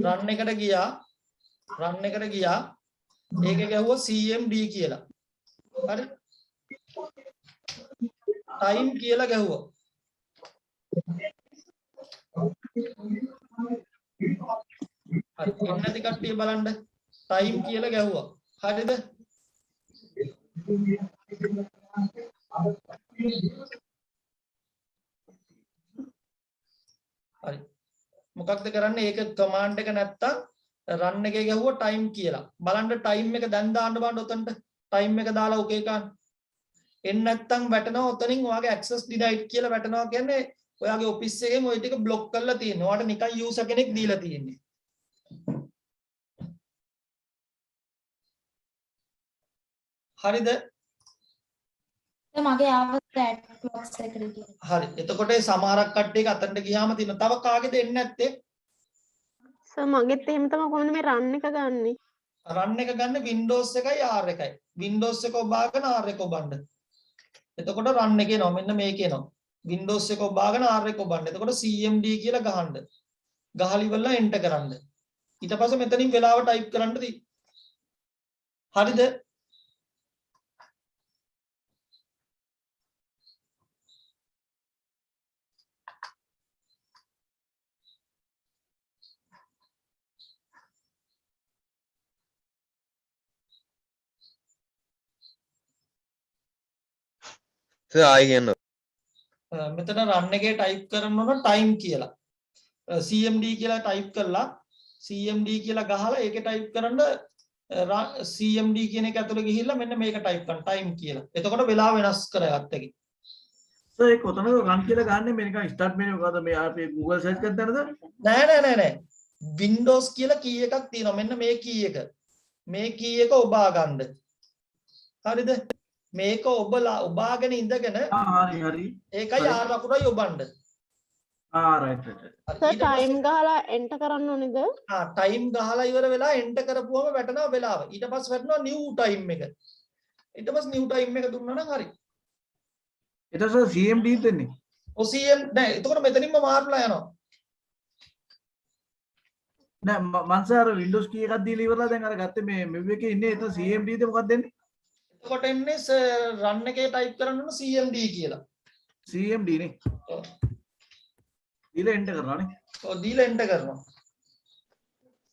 රන් එකට ගියා ඒකේ ගැහුවා CMD කියලා. හරි. ටයිම් කියලා ගැහුවා. හරි. එන්නේ නැති කට්ටිය බලන්න. ටයිම් කියලා ගැහුවා. හරිද? හරි. මොකක්ද කරන්නේ? ඒක කමාන්ඩ් එක නැත්තම් රන් එකේ ගැහුවා ටයිම් කියලා. බලන්න ටයිම් එක දැන් දාන්න බලන්න උතන්ට. ටයිම් එක දාලා ඔකේ ගන්න. එන්නේ නැත්තම් වැටෙනවා උතනින් ඔයාගේ ඇක්සස් ඩිනයිඩ් කියලා වැටෙනවා කියන්නේ ඔයාගේ ඔෆිස් එකෙන් ওই ටික બ્લોක් කරලා තියෙනවා. ඔයාට නිකන් යූසර් කෙනෙක් දීලා තියෙන්නේ. හරිද? මගේ ආව chat box එකට ගියා. හරි. එතකොට සමහරක් කට්ටියක අතනට ගියාම තියෙන තව කාගේද එන්නේ නැත්තේ? සර් මගෙත් එහෙම තමයි කොහොමද මේ රන් එක ගන්නෙ? රන් එක ගන්න Windows එකයි R එකයි. Windows එක ඔබාගෙන R එක ඔබන්න. එතකොට රන් එක එනවා. මෙන්න මේක එනවා. Windows එක ඔබාගෙන R එක ඔබන්න. එතකොට CMD කියලා ගහන්න. ගහලා ඉවරලා enter කරන්න. ඊට පස්සේ මෙතනින් වෙලාව type කරන්න දී. හරිද? සර් ආයි කියන්න. මෙතන රන් එකේ type කරන්න ඕන time කියලා. CMD කියලා type කරලා CMD කියලා ගහලා ඒකේ type කරන්න CMD කියන එක ඇතුළේ ගිහිල්ලා මෙන්න මේක type කරන්න time කියලා. එතකොට වෙලාව වෙනස් කරගත්ත එකයි. සර් ඒක කොතනද රන් කියලා ගහන්නේ මේ නිකන් ස්ටාර්ට් මෙනු එකද මේ අපි Google search කරද්දී නෑ. Windows කියලා key එකක් තියෙනවා. මෙන්න මේ key එක. මේ key එක ඔබා ගන්න. හරිද? මේක ඔබාගෙන ඉඳගෙන හරි ඒකයි R ලකුණයි ඔබන්න. right. සර් ටයිම් ගහලා එන්ටර් කරන්න ඕනේද? ටයිම් ගහලා ඉවර වෙලා එන්ටර් කරපුවම වැටෙනවා වෙලාව. ඊට පස්සේ වැටෙනවා new time එක. ඊට පස්සේ new time එක දුන්නා නම් හරි. එතකොට සර් CMD දෙන්නේ. ඔය CM නෑ. එතකොට මෙතනින්ම මාර්ලා යනවා. නෑ මං සර් Windows key එකක් දීලා ඉවරලා දැන් අර ගත්තේ මේ මෙව් එකේ ඉන්නේ එතන CMD ද මොකක්ද දෙන්නේ? එතකොට එන්නේ රන් එකේ type කරන්න ඕන CMD කියලා. CMD නේ. ඔව්. දීලා එන්ටර් කරනවා නේ. ඔව් දීලා එන්ටර් කරනවා.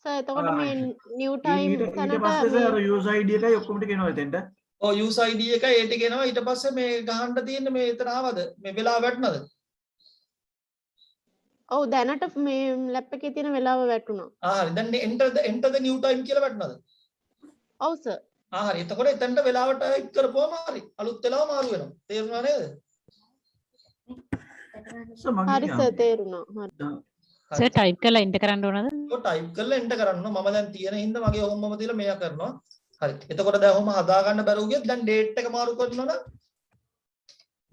සර් එතකොට මේ new time ඊට පස්සේ සර් user ID එකයි ඔක්කොම ටික එනවා එතෙන්ට. ඔව් user ID එකයි ඒ ටික එනවා. ඊට පස්සේ මේ ගහන්න තියෙන්නේ මේ එතන ආවද? මේ වෙලාව වැටුණාද? ඔව් දැනට මේ ලැප් එකේ තියෙන වෙලාව වැටුණා. හරි. දැන් enter the new time කියලා වැටුණාද? ඔව් සර්. හරි. එතකොට එතනට වෙලාවට type කරපුවම හරි. අලුත් වෙලාව මාරු වෙනවා. තේරුණා නේද? හරි සර් තේරුණා. හරි. සර් ටයිප් කරලා එන්ටර් කරන්න ඕනද? ඔව් ටයිප් කරලා එන්ටර් කරන්න. මම දැන් තියෙන හින්දා මගේ හොම්මම තියලා මෙයා කරනවා. හරි. එතකොට දැන් ඔහොම හදා ගන්න බැරුව ගියත් දැන් date එක මාරු කරනවා නම්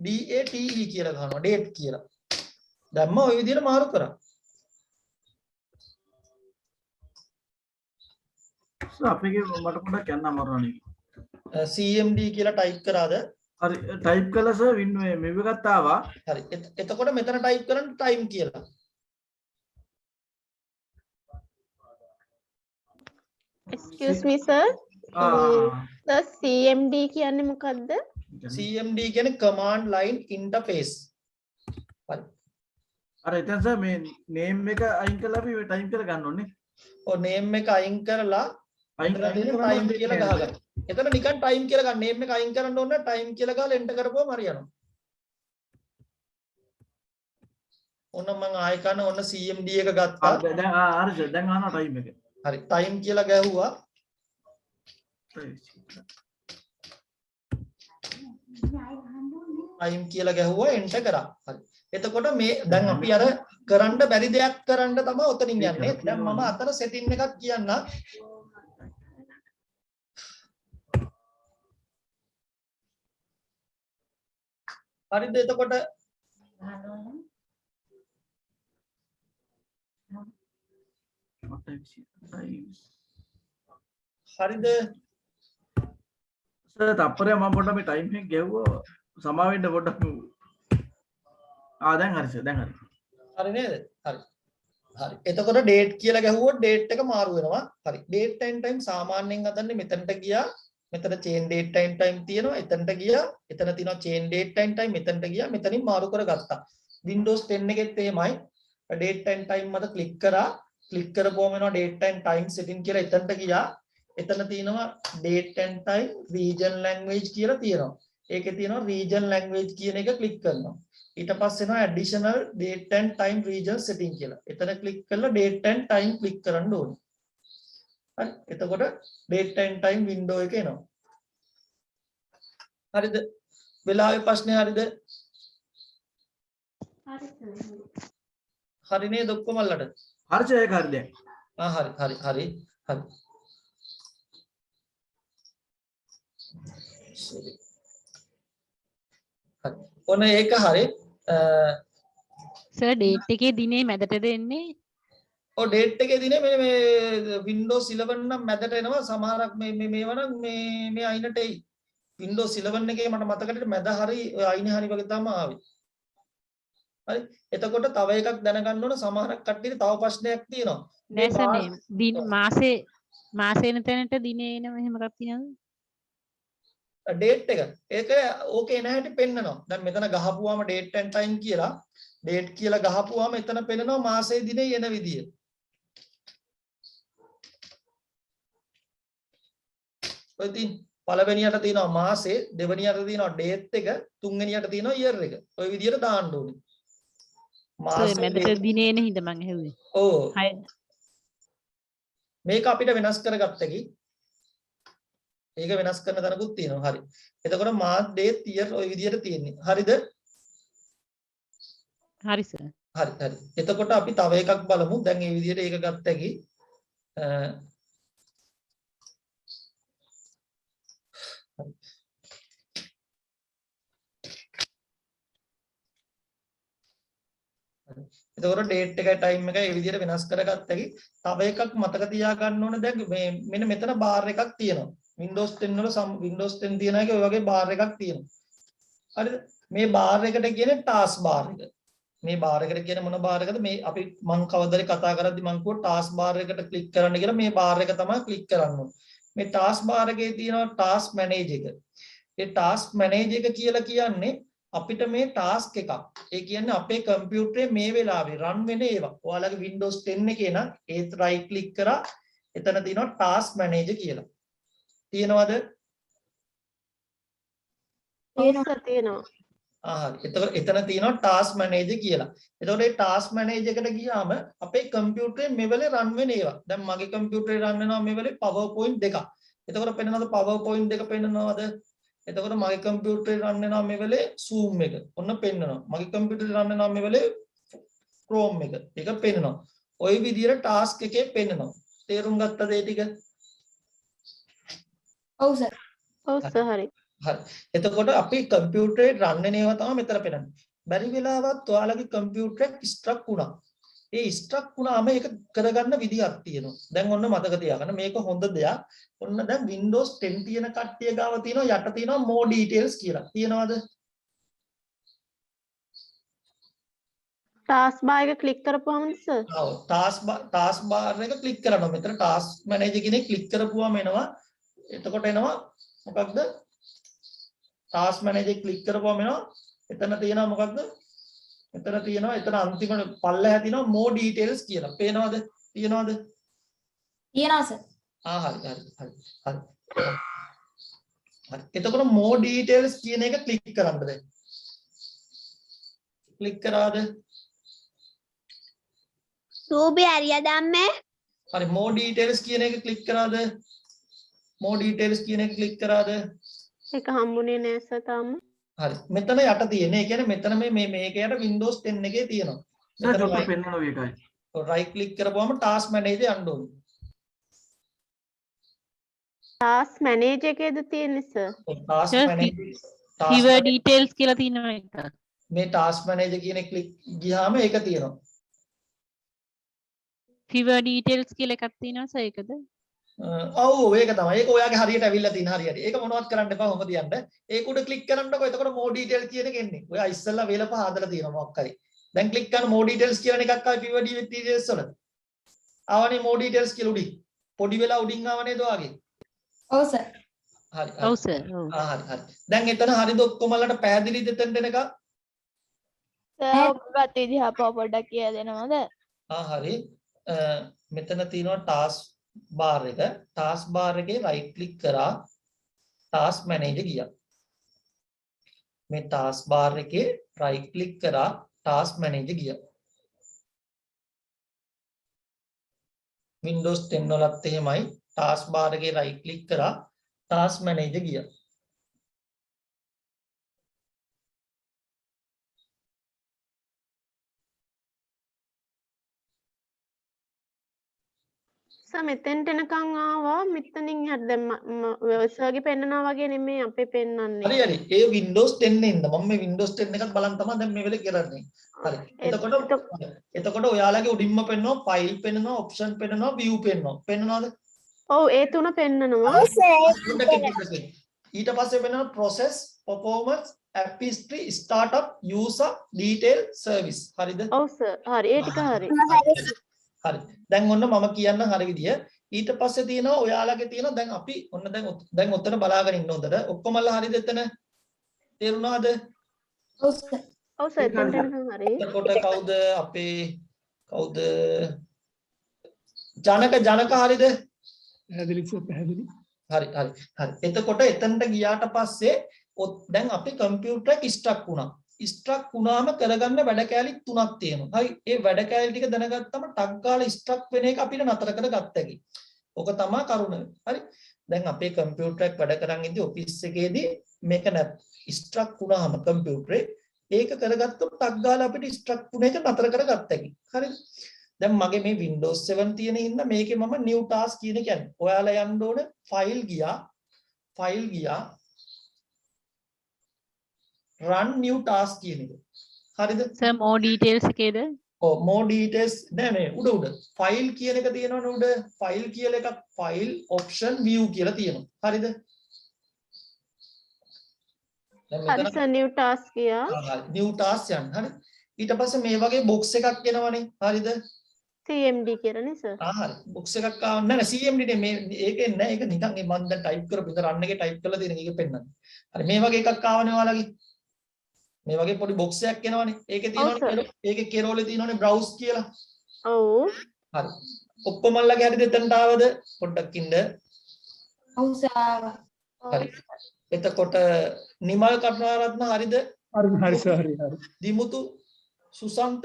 DATE කියලා ගන්නවා. date කියලා. දැම්ම ওই විදිහට මාරු කරා. සර් අපේ මට පොඩ්ඩක් යන්න අමාරුනේ. CMD කියලා ටයිප් කරාද? හරි ටයිප් කළා සර් මෙව එකත් ආවා. හරි. එතකොට මෙතන ටයිප් කරන්න time කියලා. excuse me sir. the CMD කියන්නේ මොකද්ද? CMD කියන්නේ command line interface. හරි. අර එතන සර් මේ name එක අයින් කරලා අපි ටයිම් කරලා ගන්න ඕනේ. ඔව් name එක අයින් කරලා අයින් time කියලා ගහගන්න. එතන නිකන් time කියලා ගන්න. name එක අයින් කරන්න ඕන time කියලා ගහලා enter කරපුවම හරියනවා. ඔන්න මම ආයෙ කරන ඔන්න CMD එක ගත්තා. දැන් හරි සර් දැන් ආනවා ටයිම් එක. හරි time කියලා ගැහුවා. time කියලා ගැහුවා enter කරා. හරි. එතකොට මේ දැන් අපි අර කරන්න බැරි දෙයක් කරන්න තමයි උතනින් යන්නේ. දැන් මම අතන setting එකක් කියන්න. හරිද? එතකොට හරිද? සර් තප්පරයක් මම පොඩ්ඩක් මේ ටයිම් එක ගෙවුවා සමා වෙන්න පොඩ්ඩක්. දැන් හරි සර් දැන් හරි. හරි නේද? හරි. හරි. එතකොට date කියලා ගැහුවොත් date එක මාරු වෙනවා. හරි. date and time සාමාන්‍යයෙන් හදන්නේ මෙතනට ගියා. මෙතන chain date and time තියෙනවා. එතනට ගියා. එතන තියෙනවා chain date and time. මෙතනට ගියා. මෙතනින් මාරු කරගත්තා. Windows 10 එකෙත් එහෙමයි. date and time මත click කරා. click කරපුවම වෙනවා date and time setting කියලා එතනට ගියා. එතන තියෙනවා date and time region language කියලා තියෙනවා. ඒකේ තියෙනවා region language කියන එක click කරනවා. ඊට පස්සේ එනවා additional date and time region setting කියලා. එතන click කරලා date and time click කරන්න ඕනේ. හරි. එතකොට date and time window එක එනවා. හරිද? වෙලාවේ ප්‍රශ්නේ හරිද? හරි නේද ඔක්කොමලට? හරි ඒක හරි දැන්. හරි. හරි. ඔන්න ඒක හරි. සර් ඩේට් එකේ දිනේ මැදට දෙන්නේ ඔව් ඩේට් එකේ දිනේ මේ Windows 11 නම් මැදට එනවා සමහරක් මේවා නම් මේ අයිනට එයි. Windows 11 එකේ මට මතකයි මැද හරි අයිනේ හරි වගේ තමයි ආවේ. හරි. එතකොට තව එකක් දැනගන්න ඕන සමහරක් කට්ටියට තව ප්‍රශ්නයක් තියෙනවා. නෑ සර් මේ දින මාසේ එන තැනට දිනේ එන එහෙම එකක් තියෙනවද? ඩේට් එක ඒක ඕකේ නැහැටි පෙන්නනවා. දැන් මෙතන ගහපුවාම date and time කියලා date කියලා ගහපුවාම එතන පෙන්නනවා මාසේ දිනේ එන විදිය. ඔය තින් පළවෙනියට තියෙනවා මාසේ, දෙවෙනියට තියෙනවා date එක, තුන්වෙනියට තියෙනවා year එක. ඔය විදියට දාන්න ඕනේ. මාසේ මැදට දිනේ එන හින්දා මං ඇහුවේ. ඔව්. මේක අපිට වෙනස් කරගත්තකි. ඒක වෙනස් කරන තැනකුත් තියෙනවා. හරි. එතකොට month date year ඔය විදියට තියෙන්නේ. හරිද? හරි සර්. හරි. එතකොට අපි තව එකක් බලමු. දැන් මේ විදියට ඒක ගත්ත හැකි. එතකොට date එකයි time එකයි මේ විදියට වෙනස් කරගත්ත හැකි. තව එකක් මතක තියාගන්න ඕනේ. දැන් මේ මෙන්න මෙතන bar එකක් තියෙනවා. Windows 10 වල Windows 10 තියෙන එක ඔය වගේ bar එකක් තියෙනවා. හරිද? මේ bar එකට කියන්නේ task bar එක. මේ bar එකට කියන්නේ මොන bar එකද? මේ අපි මම කවදාද කතා කරද්දි මම කිව්වා task bar එකට click කරන්න කියලා. මේ bar එක තමයි click කරන්න ඕනේ. මේ task bar එකේ තියෙනවා task manage එක. ඒ task manage එක කියලා කියන්නේ අපිට මේ task එකක්. ඒ කියන්නේ අපේ කම්පියුටරේ මේ වෙලාවේ run වෙන ඒවා. ඔයාලගේ Windows 10 එකේ නම් ඒත් right click කරා එතන තියෙනවා task manager කියලා. තියෙනවද? තියෙනවා. හරි. එතකොට එතන තියෙනවා task manager කියලා. එතකොට මේ task manager එකට ගියාම අපේ කම්පියුටරේ මේ වෙලේ run වෙන ඒවා. දැන් මගේ කම්පියුටරේ run වෙනවා මේ වෙලේ PowerPoint දෙකක්. එතකොට පෙන්නනවද PowerPoint දෙක පෙන්නනවද? එතකොට මගේ කම්පියුටරේ run වෙනවා මේ වෙලේ Zoom එක. ඔන්න පෙන්නනවා. මගේ කම්පියුටරේ run වෙනවා මේ වෙලේ Chrome එක. ඒක පෙන්නනවා. ওই විදිහට task එකේ පෙන්නනවා. තේරුම් ගත්තද ඒ ටික? ඔව් සර්. ඔව් සර් හරි. හරි. එතකොට අපි කම්පියුටරේ රන් වෙන ඒවා තමයි මෙතන පෙන්නන්නේ. බැරි වෙලාවත් ඔයාලගේ කම්පියුටර් එක ස්ට්‍රක් වුණා. ඒ ස්ට්‍රක් වුණාම ඒක කරගන්න විදියක් තියෙනවා. දැන් ඔන්න මතක තියාගන්න මේක හොඳ දෙයක්. ඔන්න දැන් Windows 10 තියෙන කට්ටිය ගාව තියෙනවා යට තියෙනවා more details කියලා. තියෙනවද? ටාස්ක් බාර් එක ක්ලික් කරපුවම සර්. ඔව් ටාස්ක් බාර් එක ක්ලික් කරනවා. මෙතන ටාස්ක් මැනේජර් කෙනෙක් ක්ලික් කරපුවාම එනවා. එතකොට එනවා මොකක්ද? ටාස්ක් මැනේජර් ක්ලික් කරපුවම එනවා. එතන තියෙනවා මොකක්ද? එතන තියෙනවා එතන අන්තිම පල්ලෙහා තියෙනවා more details කියලා. පේනවද? තියෙනවද? තියෙනවා සර්. හරි. එතකොට more details කියන එක ක්ලික් කරන්න දැන්. ක්ලික් කරාද? රූබි හරියද අම්මේ? හරි more details කියන එක ක්ලික් කරාද? more details කියන එක ක්ලික් කරාද? ඒක හම්බුනේ නෑ සර් තාම. හරි. මෙතන යට තියෙන්නේ. ඒ කියන්නේ මෙතන මේක යට Windows 10 එකේ තියෙනවා. සර් චොට්ට පෙන්නනවා ඒකයි. right click කරපුවම task manager යන්න ඕනේ. ටාස්ක් මැනේජර් එකේද තියෙන්නේ sir? task Sir, manager fewer details කියලා තියෙනවා එක. මේ task manager කියන එක click ගියාම ඒක තියෙනවා. fewer details කියලා එකක් තියෙනවා සර් ඒකද? ඔව් ඒක තමයි. ඒක ඔයාගේ හරියට ඇවිල්ලා තියෙන හරියට. ඒක මොනවත් කරන්න එපා කොහොමද යන්න. ඒක උඩ ක්ලික් කරන්නකො එතකොට more detail කියන එක එන්නේ. ඔයා ඉස්සෙල්ලා වේල පහ හදලා තියෙනවා මොකක් හරි. දැන් ක්ලික් කරන more details කියන එකක් ආයි pivot details වල. ආවනේ more details කියලා උඩින්. පොඩි වෙලා උඩින් ආව නේද ඔයාගේ? ඔව් සර්. හරි. ඔව් සර්. ඔව්. හරි. දැන් එතන හරිද ඔක්කොමලට පැහැදිලිද එතනට එනක? ඔක්කොගත් විදිහ පොඩ්ඩක් කියලා දෙනවද? හරි. මෙතන තියෙනවා task bar එක. task bar එකේ right click කරා task manager ගියා. මේ task bar එකේ right click කරා task manager ගියා. Windows 10 වලත් එහෙමයි task bar එකේ right click කරා task manager ගියා. මෙතෙන්ට එනකන් ආවා මෙතනින් හරි දැන් සර්ගේ පෙන්නනවා වගේ නෙමෙයි අපේ පෙන්නන්නේ. හරි. ඒ Windows 10 ඉන්න මම මේ Windows 10 එකත් බලන් තමයි දැන් මේ වෙලේ කරන්නේ. හරි. එතකොට ඔයාලගේ උඩින්ම පෙන්නනවා file පෙන්නනවා option පෙන්නනවා view පෙන්නනවා. පෙන්නනවද? ඔව් ඒ තුන පෙන්නනවා. ඊට පස්සේ පෙන්නනවා process performance app history startup user detail service. හරිද? ඔව් සර්. හරි. ඒ ටික හරි. හරි. දැන් ඔන්න මම කියන්න හරි විදිය. ඊට පස්සේ තියෙනවා ඔයාලගේ තියෙනවා දැන් අපි ඔන්න දැන් ඔතන බලාගෙන ඉන්න හොඳට. ඔක්කොමලා හරිද එතන? තේරුණාද? ඔව් සර්. ඔව් සර් එතෙන්ට එනකන් හරි. එතකොට කවුද අපේ කවුද ජනක හරිද? පැහැදිලි සර් පැහැදිලි. හරි. එතකොට එතනට ගියාට පස්සේ දැන් අපේ කම්පියුටර් එක ස්ට්‍රක් වුණා. ස්ට්‍රක් වුණාම කරගන්න වැඩ කැලි තුනක් තියෙනවා. හරි. ඒ වැඩ කැලි ටික දැනගත්තම ටක් ගාලා ස්ට්‍රක් වෙන එක අපිට නතර කරගත්ත හැකි. ඕක තමයි කරුණ. හරි. දැන් අපේ කම්පියුටර් එක වැඩ කරන් ඉඳි ඔෆිස් එකේදී මේක ස්ට්‍රක් වුණාම කම්පියුටරේ ඒක කරගත්තොත් ටක් ගාලා අපිට ස්ට්‍රක් වුණ එක නතර කරගත්ත හැකි. හරිද? දැන් මගේ මේ Windows 7 තියෙන හින්දා මේකේ මම new task කියන කියන්නේ. ඔයාලා යන්න ඕන file ගියා run new task කියන එක. හරිද? Sir more details එකේද? ඔව් more details නෑ උඩ file කියන එක තියෙනවනේ උඩ file කියලා එකක් file option view කියලා තියෙනවා. හරිද? හරි සර් new task ගියා. new task යන්න. හරි. ඊට පස්සේ මේ වගේ box එකක් එනවනේ. හරිද? CMD කියලානේ සර්. හරි. box එකක් ආවම නෑ CMD නේ මේ ඒකෙන් නෑ ඒක නිකන් මේ මම දැන් type කරපු ඉතින් run එකේ type කරලා තියෙන එක පෙන්නන්න. හරි මේ වගේ එකක් ආවනේ ඔයාලගේ. මේ වගේ පොඩි box එකක් එනවනේ. ඒකේ තියෙනවනේ ඒකේ කෙරෝලේ තියෙනවනේ browse කියලා. ඔව්. හරි. ඔක්කොමල්ලගේ හරිද එතනට ආවද? පොඩ්ඩක් ඉන්න. ඔව් සර්. හරි. එතකොට නිමල් කටුනාරත්න හරිද? හරි සර් හරි. දිමුතු සුසන්ත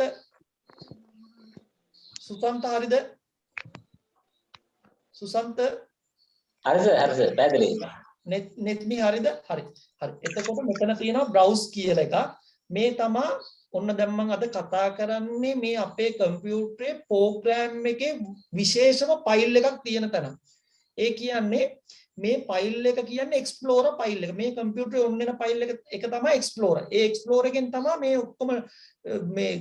හරිද? සුසන්ත හරි සර් පැහැදිලි. netmi හරිද? හරි. එතකොට මෙතන තියෙනවා browse කියලා එක. මේ තමයි ඔන්න දැන් මම අද කතා කරන්නේ මේ අපේ කම්පියුටරේ ප්‍රෝග්‍රෑම් එකේ විශේෂම ෆයිල් එකක් තියෙන තැන. ඒ කියන්නේ මේ ෆයිල් එක කියන්නේ explorer ෆයිල් එක. මේ කම්පියුටරේ ඔන්න එන ෆයිල් එක තමයි explorer. ඒ explorer එකෙන් තමයි මේ ඔක්කොම මේ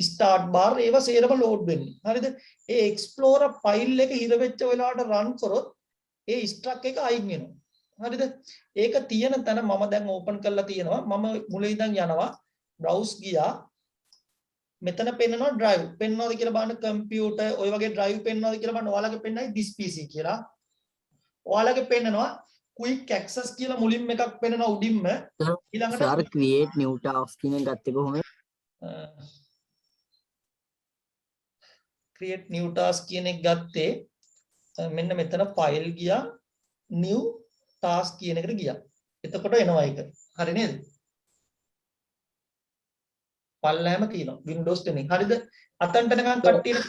start bar ඒවා සේරම load වෙන්නේ. හරිද? ඒ explorer ෆයිල් එක හිර වෙච්ච වෙලාවට run කරොත් ඒ struct එක අයින් වෙනවා. හරිද? ඒක තියෙන තැන මම දැන් ඕපන් කරලා තියෙනවා. මම මුලින් ඉඳන් යනවා. browse ගියා. මෙතන පෙන්නනවා drive. පෙන්නනවාද කියලා බලන්න කම්පියුටර් ඔය වගේ drive පෙන්නනවාද කියලා බලන්න. ඔයාලගේ පෙන්නයි this PC කියලා. ඔයාලගේ පෙන්නනවා quick access කියලා මුලින්ම එකක් පෙන්නනවා උඩින්ම. ඊළඟට සර් create new task කියන එක ගත්තේ කොහොමද? create new task කියන එක ගත්තේ මෙන්න මෙතන file ගියා new task කියන එකට ගියා. එතකොට එනවා ඒක. හරි නේද? පල්ලෑම තියෙනවා Windows 10 එක. හරිද? අතන්ට නිකන් කට්ටියට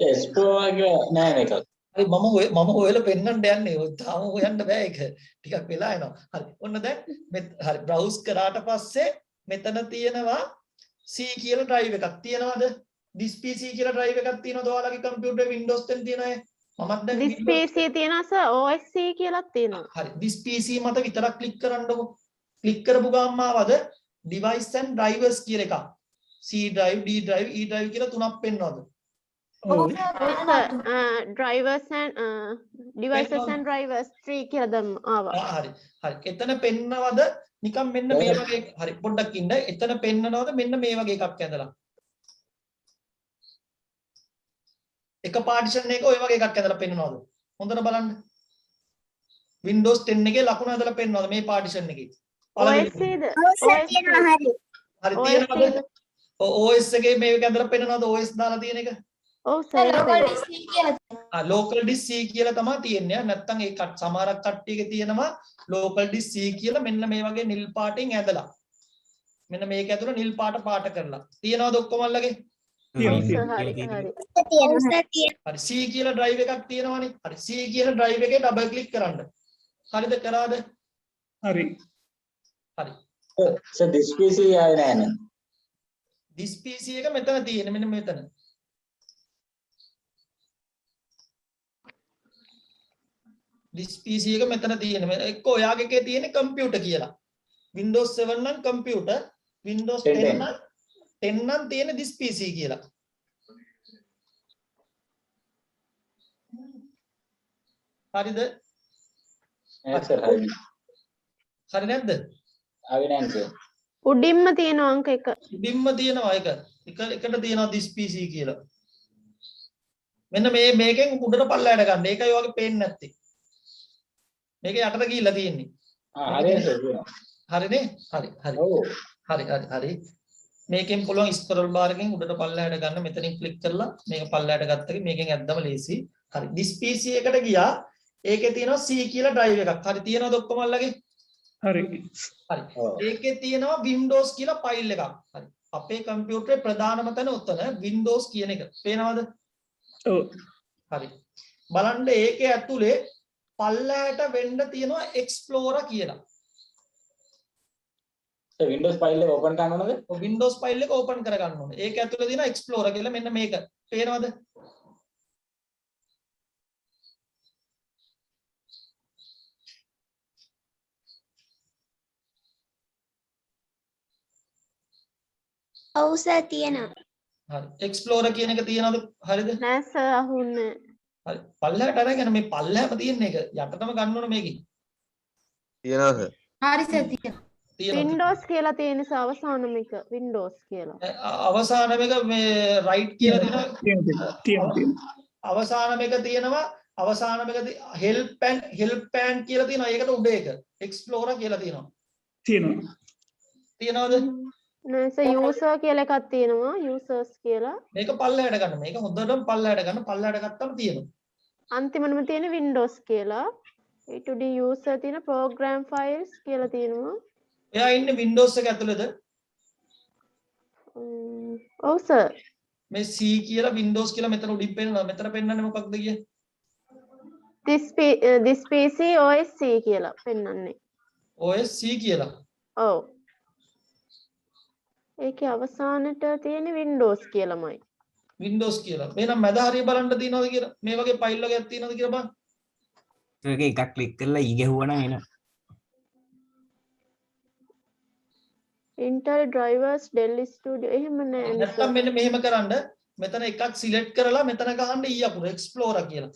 explore එක නෑ මේක. හරි මම ඔයලා පෙන්නන්න යන්නේ. ඔය තාම හොයන්න බෑ ඒක. ටිකක් වෙලා එනවා. හරි. ඔන්න දැන් හරි browse කරාට පස්සේ මෙතන තියෙනවා C කියලා drive එකක් තියෙනවද? this PC කියලා drive එකක් තියෙනවද ඔයාලගේ කම්පියුටරේ Windows 10 තියෙන අය? මමත් දැන් this PC තියෙනවා සර් OS C කියලාත් තියෙනවා. හරි. this PC මත විතරක් ක්ලික් කරන්නකො. ක්ලික් කරපු ගමන් ආවද device and drivers කියලා එකක්. C drive, D drive, E drive කියලා තුනක් පෙන්නවද? drivers and devices and drivers 3 කියලා දැම්ම ආවා. හරි. එතන පෙන්නවද නිකන් මෙන්න මේ වගේ හරි පොඩ්ඩක් ඉන්න. එතන පෙන්නනවද මෙන්න මේ වගේ එකක් ඇඳලා. එක පාටිෂන් එක ඔය වගේ එකක් ඇදලා පෙන්නනවද? හොඳට බලන්න. Windows 10 එකේ ලකුණු ඇදලා පෙන්නනවද මේ පාටිෂන් එකේ? OS ද? සර් තියෙනවා හරි. හරි තියෙනවද? OS එකේ මේක ඇදලා පෙන්නනවද OS දාලා තියෙන එක? ඔව් සර්. ලෝකල් ඩිස්ක් කියලා local disk C කියලා තමයි තියෙන්නේ. නැත්තම් ඒ සමහරක් කට්ටියගේ තියෙනවා local disk C කියලා මෙන්න මේ වගේ නිල් පාටින් ඇදලා. මෙන්න මේක ඇතුළේ නිල් පාට කරලා. තියෙනවද ඔක්කොමල්ලගේ? තියෙනවා. හරි. තියෙනවා. හරි C කියලා drive එකක් තියෙනවනේ. හරි C කියලා drive එකේ double click කරන්න. හරිද කරාද? හරි. හරි. සර් this PC ආවේ නැහැ නේද? this PC එක මෙතන තියෙන මෙන්න මෙතන. this PC එක මෙතන තියෙන. එක්ක ඔයාගේ එකේ තියෙන computer කියලා. Windows 7 නම් computer, Windows 10 නම් තියෙන this PC කියලා. හරිද? නෑ සර් හරි. හරි නැද්ද? ආවේ නැහැ සර්. උඩින්ම තියෙන අංක එක. ඉබින්ම තියෙනවා එකට තියෙනවා this PC කියලා. මෙන්න මේකෙන් උඩට පල්ලයට ගන්න. ඒකයි ඔයගේ පේන්නේ නැත්තේ. මේක යටට ගිහිල්ලා තියෙන්නේ. හරි සර් තියෙනවා. හරිනේ? හරි. ඔව්. හරි. මේකෙන් පුළුවන් ස්ක්‍රෝල් බාර් එකෙන් උඩට පල්ලයට ගන්න. මෙතනින් ක්ලික් කරලා මේක පල්ලයට ගත්තක මේකෙන් ඇද්දම ලේසි. හරි. this PC එකට ගියා. ඒකේ තියෙනවා C කියලා drive එකක්. හරි තියෙනවද ඔක්කොමල්ලගේ? හරි. හරි. ඒකේ තියෙනවා Windows කියලා ෆයිල් එකක්. හරි. අපේ කම්පියුටරේ ප්‍රධානම තැන උතන Windows කියන එක. පේනවද? ඔව්. හරි. බලන්න ඒකේ ඇතුලේ පල්ලයට වෙන්න තියෙනවා Explorer කියලා. සර් Windows file එක open කරන්න ඕනද? ඔය Windows ෆයිල් එක ඕපන් කරගන්න ඕනේ. ඒක ඇතුලේ තියෙනවා Explorer කියලා මෙන්න මේක. පේනවද? ඔව් සර් තියෙනවා. හරි. Explorer කියන එක තියෙනවද? හරිද? නෑ සර් අහුන්නේ. හරි. පල්ලයට අරගෙන මේ පල්ලයම තියෙන එක යටටම ගන්න ඕනේ මේකේ. තියෙනවා සර්. හරි සර් තියෙනවා. තියෙනවා. Windows කියලා තියෙන අවසානම එක Windows කියලා. අවසාන එක මේ right කියලා තියෙනවා. තියෙනවා. අවසාන එක තියෙනවා. අවසාන එක help and කියලා තියෙනවා. ඒකට උඩ එක Explorer කියලා තියෙනවා. තියෙනවද? නෑ සර් user කියලා එකක් තියෙනවා. users කියලා. මේක පල්ලයට ගන්න. මේක හොඳටම පල්ලයට ගන්න. පල්ලයට ගත්තම තියෙනවා. අන්තිමටම තියෙන Windows කියලා. ඊට උඩින් user තියෙන program files කියලා තියෙනවා. එයා ඉන්නේ Windows එක ඇතුළේද? ඔව් සර්. මේ C කියලා Windows කියලා මෙතන උඩින් පෙන්නනවා. මෙතන පෙන්නන්නේ මොකක්ද කියේ? this PC OS C කියලා පෙන්නන්නේ. OS C කියලා. ඔව්. ඒකේ අවසානට තියෙන Windows කියලාමයි. Windows කියලා. මේනම් මැද හරිය බලන්න තියෙනවද කියලා? මේ වගේ ෆයිල් වගේක් තියෙනවද කියලා බලන්න. ඒක එකක් ක්ලික් කරලා ඊ ගැහුවා නම් එනවා. Intel drivers Dell Studio එහෙම නෑ. නැත්තම් මෙන්න මෙහෙම කරන්න. මෙතන එකක් සිලෙක්ට් කරලා මෙතන ගහන්න ඊ අකුර Explorer කියලා.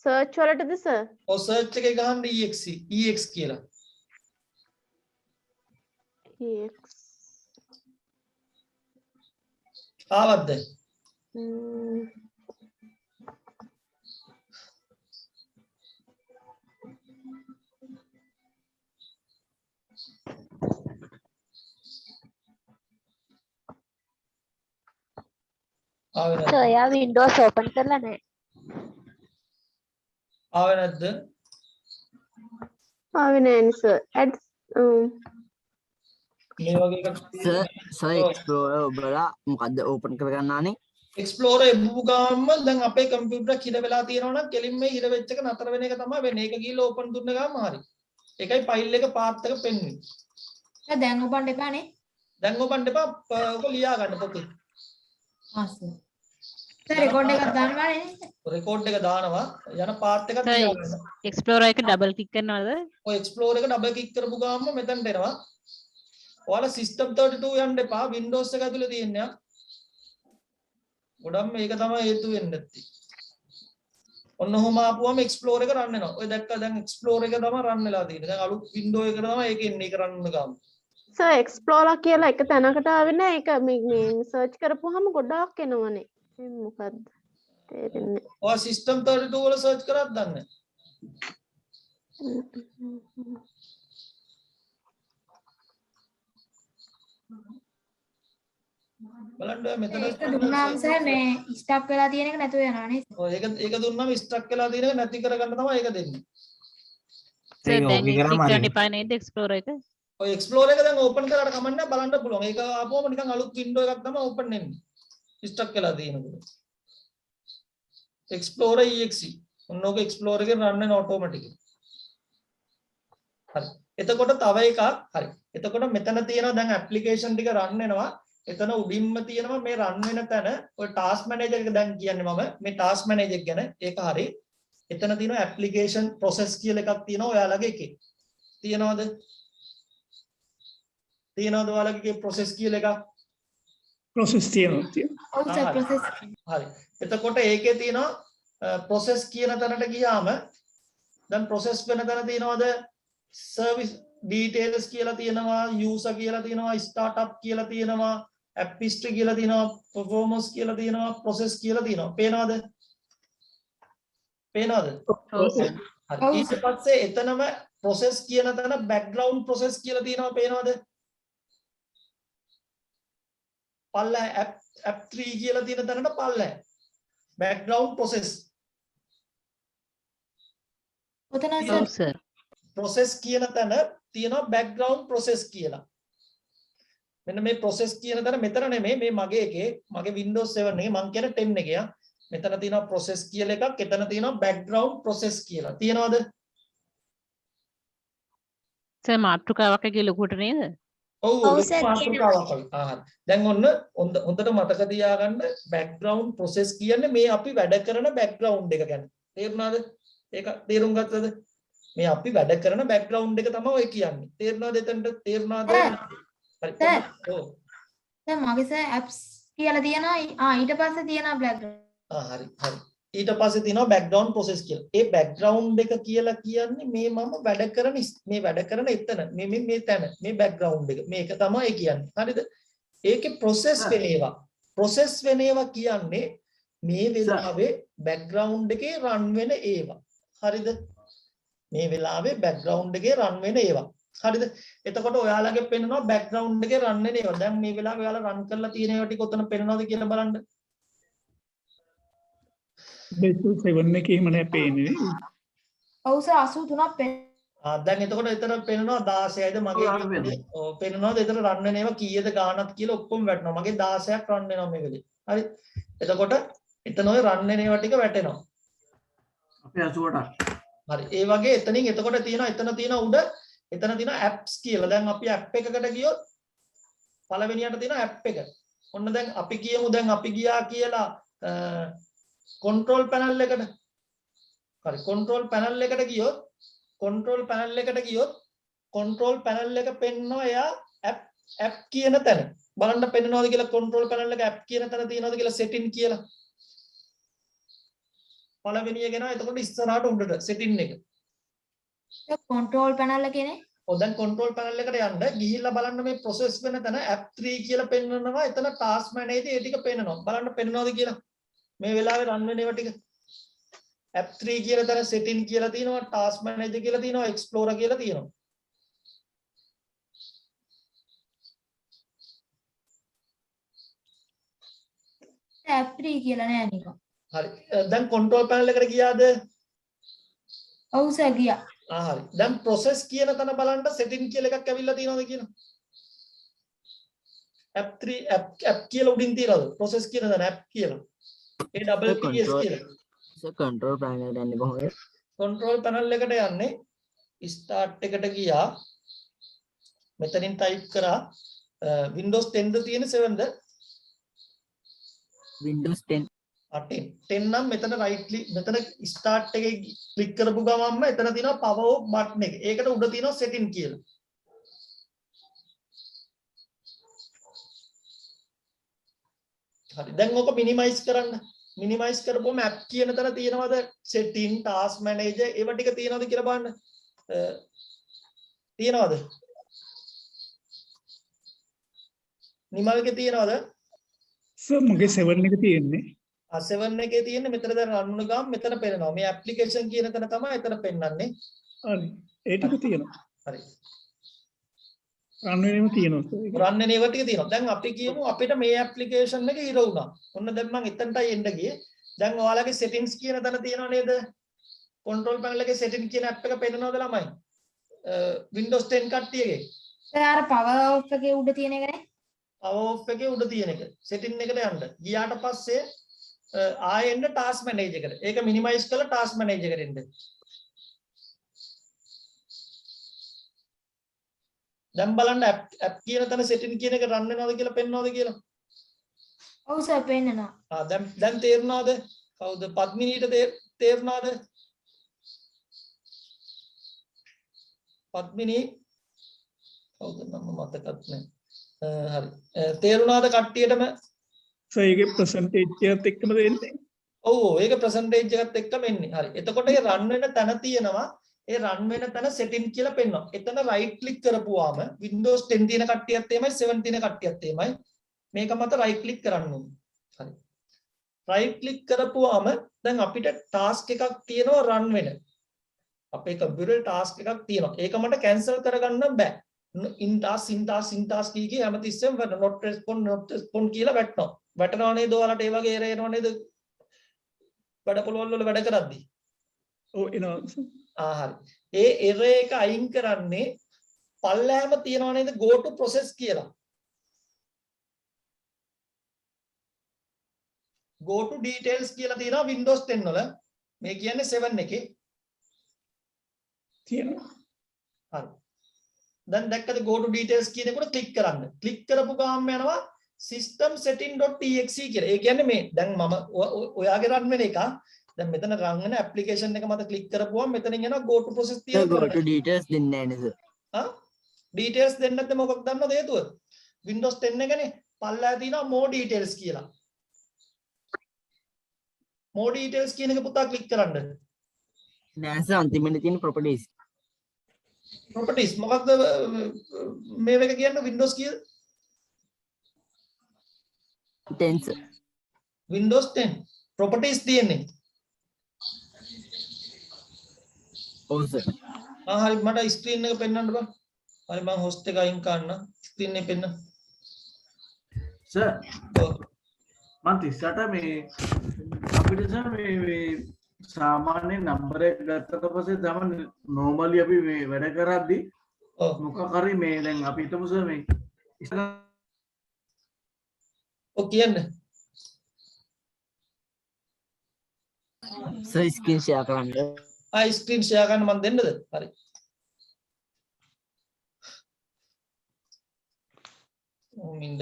search වලටද සර්? ඔව් search එකේ ගහන්න EX කියලා. EX. ආවද? සර් යා Windows open කරලා නැහැ. ආවේ නැද්ද? ආවේ නෑනේ සර්. මේ වගේ එකක් සර් එක්ස්ප්ලෝරර් ඔබලා මොකද්ද ඕපන් කරගන්නානේ? Explorer එබ්බු ගාම දැන් අපේ කම්පියුටර් එක හිර වෙලා තියෙනවා නම් කෙලින්ම මේ හිර වෙච්ච එක නතර වෙන එක තමයි වෙන්නේ. ඒක ගිහලා ඕපන් දුන්න ගාම හරි. ඒකයි ෆයිල් එක පාත් එක පෙන්වන්නේ. දැන් ඔබන්න එපානේ. දැන් ඔබන්න එපා ඔක ලියා ගන්න පොතේ. සර් රෙකෝඩ් එකක් දානවානේ නේද? රෙකෝඩ් එක දානවා යන පාත් එකක් ලියා ගන්න. Explorer එක double click කරනවද? ඔය Explorer එක ඩබල් ක්ලික් කරපු ගාම මෙතනට එනවා. ඔයාලා System 32 යන්න එපා Windows එක ඇතුලේ තියෙනවා. ගොඩක් මේක තමයි හේතු වෙන්නේ නැත්තේ. ඔන්න ඔහොම ආපුවම Explorer එක රන් වෙනවා. ඔය දැක්කා දැන් Explorer එක තමයි රන් වෙලා තියෙන්නේ. දැන් අලුත් Windows එක තමයි ඒක එන්නේ ඒක රන් වෙන ගාම. සර් එක්ස්ප්ලෝරර් කියලා එක තැනකට ආවේ නැහැ. ඒක මේ සර්ච් කරපුවාම ගොඩාක් එනවනේ. මේ මොකද්ද? තේරෙන්නේ. ඔය සිස්ටම් 32 වල සර්ච් කරත් දන්නේ. බලන්න මෙතන ඒක දුන්නාම සර් මේ ස්ටක් වෙලා තියෙන එක නැතුව යනවා නේද? ඔය ඒක දුන්නාම ස්ටක් වෙලා තියෙන එක නැති කරගන්න තමයි ඒක දෙන්නේ. සර් දැන් ක්ලික් කරන්න එපා නේද එක්ස්ප්ලෝරර් එක? ඔය එක්ස්ප්ලෝරර් එක දැන් ඕපන් කරලා කමන්න නැහැ බලන්න පුළුවන්. ඒක ආපුවම නිකන් අලුත් වින්ඩෝ එකක් තමයි ඕපන් වෙන්නේ. ස්ටක් වෙලා තියෙනකොට. Explorer exe. ඔන්නෝක එක්ස්ප්ලෝරර් එකෙන් රන් වෙන ඔටෝමැටිකලි. හරි. එතකොට තව එකක් හරි. එතකොට මෙතන තියෙනවා දැන් ඇප්ලිකේෂන් ටික රන් වෙනවා. එතන උඩින්ම තියෙනවා මේ රන් වෙන තැන ඔය ටාස්ක් මැනේජර් එක දැන් කියන්නේ මම මේ ටාස්ක් මැනේජර් ගැන ඒක හරි. එතන තියෙනවා ඇප්ලිකේෂන් ප්‍රොසෙස් කියලා එකක් තියෙනවා ඔයාලගේ එකේ. තියෙනවද? තියෙනවද ඔයාලගේ ප්‍රොසෙස් කියලා එකක්? process තියෙනවා. ඔව් සර් ප්‍රොසෙස්. හරි. එතකොට ඒකේ තියෙනවා ප්‍රොසෙස් කියන තැනට ගියාම දැන් ප්‍රොසෙස් වෙන තැන තියෙනවද? සර්විස් ඩීටේල්ස් කියලා තියෙනවා, යූසර් කියලා තියෙනවා, ස්ටාර්ට්අප් කියලා තියෙනවා, ඇප් හිස්ටරි කියලා තියෙනවා, පර්ෆෝමන්ස් කියලා තියෙනවා, ප්‍රොසෙස් කියලා තියෙනවා. පේනවද? පේනවද? ඔව් සර්. හරි. ඊට පස්සේ එතනම ප්‍රොසෙස් කියන තැන බෑග්ග්‍රවුන්ඩ් ප්‍රොසෙස් කියලා තියෙනවා. පේනවද? පල්ලෑ ඇප් 3 කියලා තියෙන තැනට පල්ලෑ බෑග්ග්‍රවුන්ඩ් ප්‍රොසෙස්. ඔතන ඔව් සර් සර්. ප්‍රොසෙස් කියන තැන තියෙනවා බෑග්ග්‍රවුන්ඩ් ප්‍රොසෙස් කියලා. මෙන්න මේ ප්‍රොසෙස් කියන තැන මෙතන නෙමෙයි මේ මගේ එකේ මගේ Windows 7 එකේ මම කියන 10 එකේ යා. මෙතන තියෙනවා ප්‍රොසෙස් කියලා එකක්. එතන තියෙනවා බෑග්ග්‍රවුන්ඩ් ප්‍රොසෙස් කියලා. තියෙනවද? සර් මාතෘකාවක් එකේ ලොකුට නේද? ඔව් ඔව් සර්, මාතෘකාවක් වගේ. දැන් ඔන්න හොඳට මතක තියාගන්න බෑග්ග්‍රවුන්ඩ් ප්‍රොසෙස් කියන්නේ මේ අපි වැඩ කරන බෑග්ග්‍රවුන්ඩ් එක ගැන. තේරුණාද? ඒක තේරුම් ගත්තද? මේ අපි වැඩ කරන බෑග්ග්‍රවුන්ඩ් එක තමයි ඔය කියන්නේ. තේරුණාද එතනට? තේරුණාද? හරි. ඔව්. දැන් මගේ සර් ඇප්ස් කියලා තියෙනවා. ඊට පස්සේ තියෙනවා බෑග්ග්‍රවුන්ඩ්. හරි හරි. ඊට පස්සේ තියෙනවා බෑග්ග්‍රවුන්ඩ් ප්‍රොසෙස් කියලා. ඒ බෑග්ග්‍රවුන්ඩ් එක කියලා කියන්නේ මේ මම වැඩ කරන එතන මේ තැන මේ බෑග්ග්‍රවුන්ඩ් එක. මේක තමයි කියන්නේ. හරිද? ඒකේ ප්‍රොසෙස් වෙන ඒවා. ප්‍රොසෙස් වෙන ඒවා කියන්නේ මේ වෙලාවේ බෑග්ග්‍රවුන්ඩ් එකේ රන් වෙන ඒවා. හරිද? මේ වෙලාවේ බෑග්ග්‍රවුන්ඩ් එකේ රන් වෙන ඒවා. හරිද? එතකොට ඔයාලගේ පෙන්නනවා බෑග්ග්‍රවුන්ඩ් එකේ රන් වෙන ඒවා. දැන් මේ වෙලාවේ ඔයාලා රන් කරලා තියෙන ඒවා ටික උතන පෙන්නනවද කියලා බලන්න. බේසික් 7 එකේ එහෙම නැහැ පේන්නේ. ඔව් සර් 83ක් පෙන්න. දැන් එතකොට එතන පෙන්නනවා 16යිද මගේ ඔව් පෙන්නනවාද එතන රන් වෙන ඒවා කීයද ගාණක් කියලා ඔක්කොම වැටෙනවා. මගේ 16ක් රන් වෙනවා මේ වෙලේ. හරි. එතකොට එතන ඔය රන් වෙන ඒවා ටික වැටෙනවා. අපේ 88ක්. හරි. ඒ වගේ එතනින් එතකොට තියෙනවා එතන තියෙන උඩ එතන තියෙන apps කියලා. දැන් අපි app එකකට ගියොත් පළවෙනියට තියෙන app එක. ඔන්න දැන් අපි කියමු දැන් අපි ගියා කියලා control panel එකට. හරි. control panel එකට ගියොත් control panel එක පෙන්නනවා එයා app කියන තැන. බලන්න පෙන්නනවද කියලා control panel එක app කියන තැන තියෙනවද කියලා setting කියලා. පළවෙනිය ගෙනා එතකොට ඉස්සරහට උඩට setting එක. control panel එකනේ. ඔව් දැන් control panel එකට යන්න ගිහිල්ලා බලන්න මේ process වෙන තැන app 3 කියලා පෙන්නනවා. එතන task manager ඒ ටික පෙන්නනවා. බලන්න පෙන්නනවද කියලා. මේ වෙලාවේ run වෙන ඒවා ටික. app 3 කියලා තැන setting කියලා තියෙනවා, task manager කියලා තියෙනවා, explorer කියලා තියෙනවා. app 3 කියලා නෑ නිකන්. හරි. දැන් control panel එකට ගියාද? ඔව් සර් ගියා. හරි. දැන් process කියන තැන බලන්න setting කියලා එකක් ඇවිල්ලා තියෙනවද කියලා. app 3 app කියලා උඩින් තියෙනවද? process කියන තැන app කියලා. ඒ double ps කියලා. control panel එකට යන්නේ කොහොමද? control panel එකට යන්නේ start එකට ගියා. මෙතනින් type කරා Windows 10 ද තියෙන 7 ද? Windows 10. 10 නම් මෙතන right click මෙතන start එකේ click කරපු ගමන්ම එතන තියෙනවා power off button එක. ඒකට උඩ තියෙනවා setting කියලා. හරි. දැන් ඔක minimize කරන්න. minimize කරපුවම app කියන තැන තියෙනවද setting, task manager ඒව ටික තියෙනවද කියලා බලන්න. තියෙනවද? නිමල්ගේ තියනවද? සර් මගේ 7 එක තියෙන්නේ. 7 එකේ තියෙන්නේ මෙතන දැන් රන් වුණ ගාම මෙතන පෙන්නනවා. මේ ඇප්ලිකේෂන් කියන තැන තමයි එතන පෙන්නන්නේ. හරි. ඒ ටික තියෙනවා. හරි. රන් වෙනේම තියෙනවා සර්. ඒක. රන් වෙන ඒවා ටික තියෙනවා. දැන් අපි කියමු අපිට මේ ඇප්ලිකේෂන් එක ඉර වුණා. ඔන්න දැන් මම එතනටයි එන්න ගියේ. දැන් ඔයාලගේ settings කියන තැන තියෙනව නේද? control panel එකේ setting කියන app එක පෙන්නනවද ළමයි? Windows 10 කට්ටියගේ. සර් අර power off එකේ උඩ තියෙන එකනේ. power off එකේ උඩ තියෙන එක. setting එකට යන්න. ගියාට පස්සේ ආයෙ එන්න task manager එකට. ඒක minimize කරලා task manager එකට එන්න. දැන් බලන්න app කියන තැන setting කියන එක run වෙනවද කියලා පෙන්නවද කියලා. ඔව් සර් පෙන්නනවා. දැන් තේරුණාද? කවුද පද්මිනීට තේරුණාද? පද්මිනී කවුද නම මතකත් නැහැ. හරි. තේරුණාද කට්ටියටම? සර් ඒකේ percentage එකත් එක්කම දෙන්නේ. ඔව් ඒක percentage එකත් එක්කම එන්නේ. හරි. එතකොට ඒ run වෙන තැන තියෙනවා. ඒ run වෙන තැන setting කියලා පෙන්නනවා. එතන right click කරපුවාම Windows 10 තියෙන කට්ටියත් එමයයි 7 තියෙන කට්ටියත් එමයයි. මේක මත right click කරන්න ඕනේ. හරි. right click කරපුවාම දැන් අපිට task එකක් තියෙනවා run වෙන. අපේ computer task එකක් තියෙනවා. ඒක මට cancel කරගන්න බෑ. in task කී හැමතිස්සෙම not respond කියලා වැටෙනවා. වැටෙනවා නේද? ඔයාලට ඒ වගේ error එනවා නේද? වැඩ පොළවල් වල වැඩ කරද්දී. ඔව් එනවා. හරි. ඒ error එක අයින් කරන්නේ පල්ලෑම තියනවා නේද? go to process කියලා. go to details කියලා තියෙනවා Windows 10 වල. මේ කියන්නේ 7 එකේ. තියෙනවා. හරි. දැන් දැක්කද go to details කියන එකට ක්ලික් කරන්න. ක්ලික් කරපු ගාම යනවා system setting.exe කියලා. ඒ කියන්නේ මේ දැන් මම ඔයාගේ run වෙන එක. දැන් මෙතන run වෙන application එක මත ක්ලික් කරපුවම මෙතනින් යනවා go to process Sir, go to details දෙන්නේ නැහැ නේද? details දෙන්න නැත්නම් මොකක්ද දන්නවද හේතුව? Windows 10 එකනේ පල්ලෑ තියෙනවා more details කියලා. more details කියන එක පුතා ක්ලික් කරන්න. නෑ සර් අන්තිමේදී තියෙන properties. properties මොකක්ද මේ එක කියන්නේ Windows කීයද? 10 sir. Windows 10 properties තියෙන්නේ. ඔව් sir. හරි මට screen එක පෙන්වන්න බෑ. හරි මම host එක අයින් කරන්න. screen එක පෙන්න. සර් ඔව්. මම 38 මේ අපිට සර් මේ සාමාන්‍ය නම්බර එක ගත්තට පස්සේ තමයි normally අපි මේ වැඩ කරද්දී ඔව් මොකක් හරි මේ දැන් අපි හිතමු සර් මේ ඔව් කියන්නේ. Sir, screen share කරන්න. screen share කරන්න මම දෙන්නද? හරි. මින්ද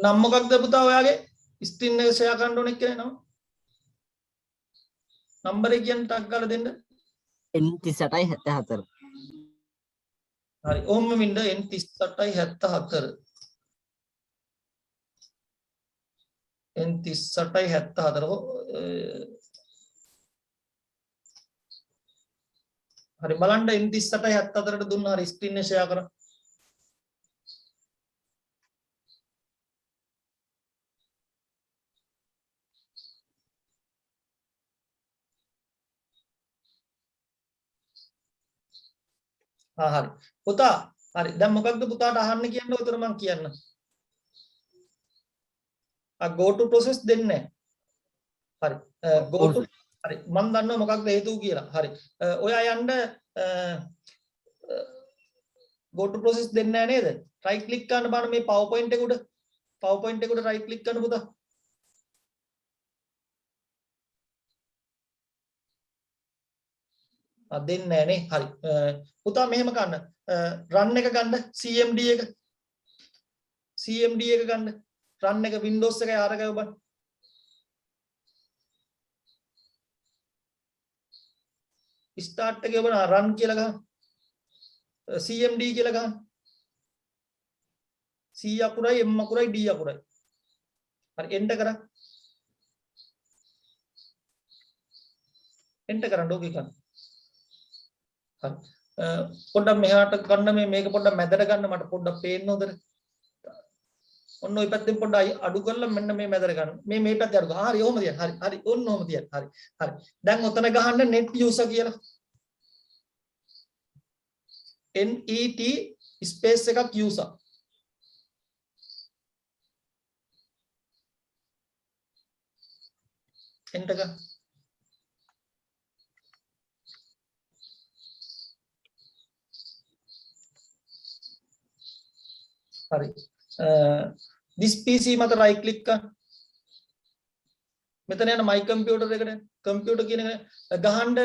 නම් මොකක්ද පුතා ඔයාගේ ස්ක්‍රීන් එක ෂෙයා කරන්න ඕනේ කියලා නම නම්බර් එක කියන්න ටක් ගාලා දෙන්න. N38යි 74. හරි ඕම වින්ඩ N38යි 74 N38යි 74 හරි බලන්න N38යි 74ට දුන්නා හරි ස්ක්‍රීන් එක ෂෙයා කරා. හරි පුතා හරි දැන් මොකක්ද පුතාට අහන්න කියන්න උතර මම කියන්න. go to process දෙන්නේ හරි go to හරි මම දන්නවා මොකක්ද හේතුව කියලා. හරි ඔයා යන්න go to process දෙන්නේ නැහැ නේද? right click කරන්න බලන්න මේ PowerPoint එක උඩ PowerPoint එක උඩ right click කරන්න පුතා. දෙන්නේ නැහැ නේ. හරි පුතා මෙහෙම ගන්න run එක ගන්න cmd එක ගන්න run එක Windows එකේ අරගය ඔබ start එකේ ඔබ run කියලා ගන්න cmd කියලා ගන්න c අකුරයි m අකුරයි d අකුරයි. හරි enter කරා. enter කරන්න ඕකේ ගන්න. හරි. පොඩ්ඩක් මෙහාට ගන්න මේක පොඩ්ඩක් මැදට ගන්න මට පොඩ්ඩක් පේන්න හොඳට. ඔන්න ඔය පැත්තෙන් පොඩ්ඩක් අඩු කරලා මෙන්න මේ මැදට ගන්න. මේ පැත්තේ අඩු කරා. හරි ඔහොම තියන්න. හරි. හරි. ඔන්න ඔහොම තියන්න. හරි. හරි. දැන් ඔතන ගහන්න net user කියලා. net space එකක් user. enter කරන්න. හරි. this PC මත right click කරන්න. මෙතන යන my computer එකට computer කියන එක ගහන්න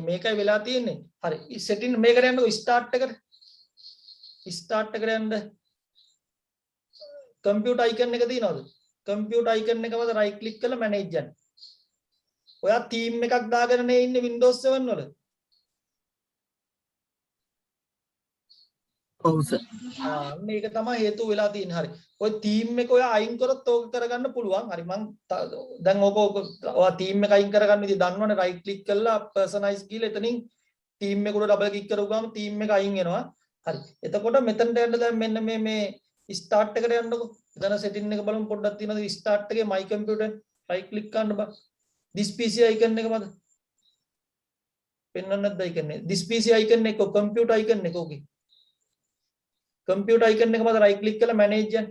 මේකයි වෙලා තියෙන්නේ. හරි. setting මේකට යන්නකො start එකට. start එකට යන්න computer icon එක තියෙනවද? computer icon එක මත right click කරලා manage යන්න. ඔයා theme එකක් දාගෙන නේ ඉන්නේ Windows 7 වල. ඔව් සර්. මේක තමයි හේතුව වෙලා තියෙන්නේ. හරි. ඔය theme එක ඔයා අයින් කරොත් ඕක කරගන්න පුළුවන්. හරි. මං දැන් ඕක ඔයා theme එක අයින් කරගන්න විදිහ දන්නවනේ. right click කරලා personalize කියලා එතනින් theme එක උඩ double click කරපුවාම theme එක අයින් වෙනවා. හරි. එතකොට මෙතනට යන්න දැන් මෙන්න මේ start එකට යන්නකො. එතන setting එක බලමු පොඩ්ඩක් තියෙනවද? start එකේ my computer right click කරන්න බා. this PC icon එක මත. පෙන්වන්න නැද්ද icon එක? this PC icon එක computer icon එක ඕකේ. computer icon එක මත right click කරලා manage යන්න.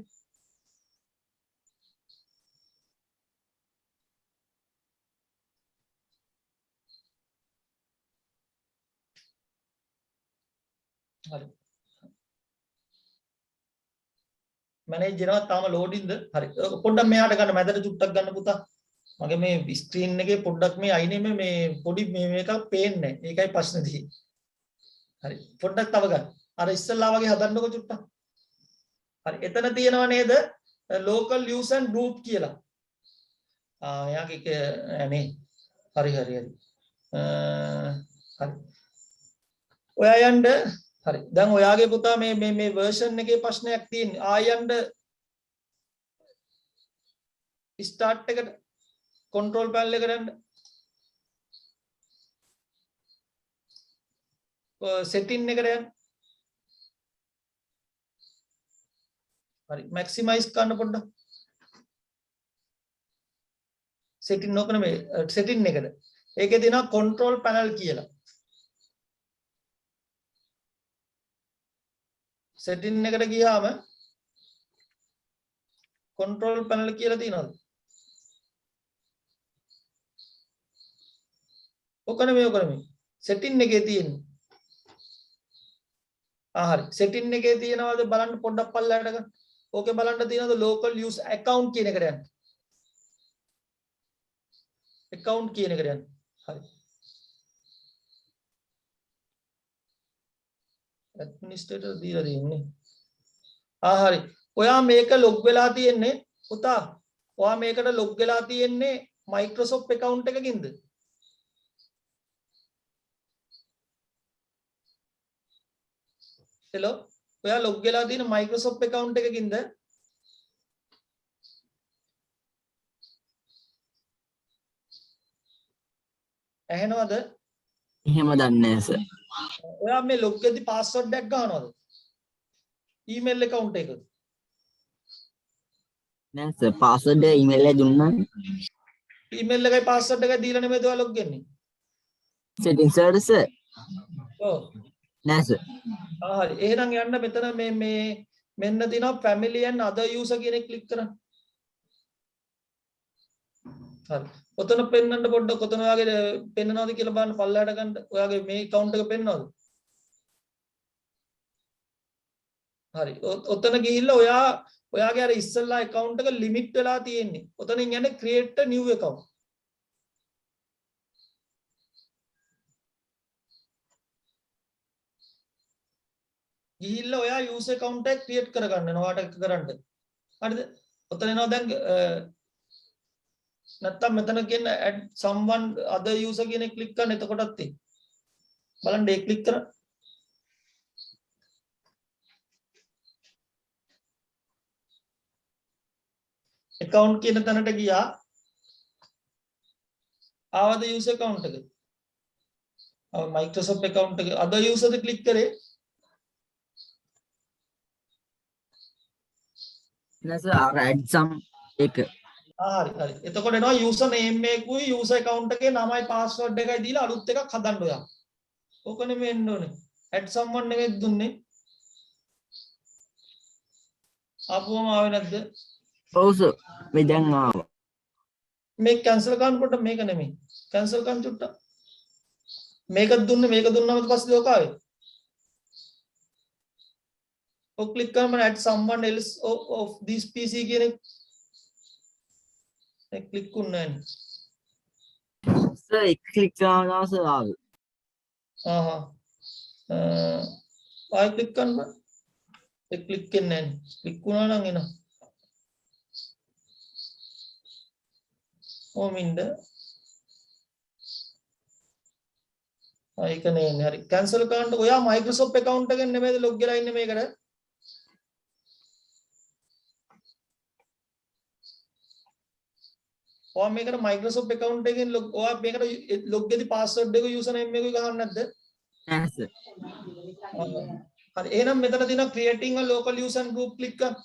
හරි. manage කරනවා තාම loading ද? හරි. පොඩ්ඩක් මෙහාට ගන්න මැදට චුට්ටක් ගන්න පුතා. මගේ මේ screen එකේ පොඩ්ඩක් මේ අයිනේ මේ පොඩි මේකක් පේන්නේ නැහැ. ඒකයි ප්‍රශ්නේ තියෙන්නේ. හරි. පොඩ්ඩක් තව ගන්න. අර ඉස්සල්ලා වගේ හදන්නකො චුට්ටක්. හරි. එතන තියෙනව නේද? local use and root කියලා. එයාගේ නේ. හරි. හරි. ඔයා යන්න හරි. දැන් ඔයාගේ පුතා මේ version එකේ ප්‍රශ්නයක් තියෙන්නේ. ආයන්න start එකට control panel එකට යන්න. setting එකට යන්න. හරි. maximize කරන්න පොඩ්ඩක්. setting නොකන මේ setting එකට. ඒකේ තියෙනවා control panel කියලා. setting එකට ගියාම control panel කියලා තියෙනවද? ඔකන මේ setting එකේ තියෙන්නේ. හරි. setting එකේ තියෙනවද බලන්න පොඩ්ඩක් පල්ලයට ගන්න. ඕකේ බලන්න තියෙනවද local use account කියන එකට යන්න. account කියන එකට යන්න. හරි. administrator දීලා දෙන්නේ. හරි. ඔයා මේක log වෙලා තියෙන්නේ පුතා. ඔයා මේකට log වෙලා තියෙන්නේ Microsoft account එකකින්ද? hello. ඔයා log වෙලා තියෙන Microsoft account එකකින්ද? ඇහෙනවද? එහෙම දන්නේ නැහැ සර්. ඔයා මේ log එකේදී password එකක් ගන්නවද? email account එක. නෑ සර් පාස්වර්ඩ් එක ඊමේල් එකේ දුන්නා. email එකයි password එකයි දීලා නෙමෙයිද ඔයා log වෙන්නේ? settings වලට සර්. ඔව්. නෑ සර්. හරි. එහෙනම් යන්න මෙතන මේ මෙන්න තියෙනවා family and other user කියන එක ක්ලික් කරන්න. හරි. ඔතන පෙන්වන්න පොඩ්ඩක් ඔතන ඔයාගේ පෙන්නනවද කියලා බලන්න පල්ලයට ගන්න. ඔයාගේ මේ account එක පෙන්නනවද? හරි. ඔතන ගිහිල්ලා ඔයාගේ අර ඉස්සල්ලා account එක limit වෙලා තියෙන්නේ. ඔතනින් යන්නේ create a new account. ගිහිල්ලා ඔයා user account එක create කරගන්න වෙනවා ඔයාට කරන්න. හරිද? ඔතන එනවා දැන් නැත්තම් මෙතන කියන add someone other user කියන එක ක්ලික් කරන්න එතකොටත් තියෙන්නේ. බලන්න ඒක ක්ලික් කරා. account කියන තැනට ගියා. ආවද user account එක? Microsoft account එක other user ද click කරේ? නැස අර add some එක හරි හරි. එතකොට එනවා user name එකකුයි user account එකේ නමයි password එකයි දීලා අලුත් එකක් හදන්න ඔයා. ඕක නෙමෙයි එන්න ඕනේ. add someone නෙමෙයි දුන්නේ. ආපුවම ආවේ නැද්ද? ඔව් සර් මේ දැන් ආවා මේක cancel කරන්න පොඩ්ඩක් මේක නෙමෙයි. cancel කරන්න චුට්ටක්. මේක දුන්නේ මේක දුන්නාම පස්සේ ඕක ආවේ. ඔක් click කරාම add someone else of this PC කියන එක click වුණා නෑ. සර් එක ක්ලික් කරනවා සර් ආවේ ආයෙ click කරන්න බෑ. ඒ click වෙන්නේ නෑ. click වුණා නම් එනවා. ඕමින්ද ඒක නේ හරි cancel කරන්න ඔයා Microsoft account එකෙන් නෙමෙයිද log වෙලා ඉන්නේ මේකට ඔයා මේකට Microsoft account එකෙන් ඔයා මේකට log වෙදි password එක user name එකකුයි ගහන්න නැද්ද නෑ සර් හරි එහෙනම් මෙතන තියෙනවා creating a local user and group click කරන්න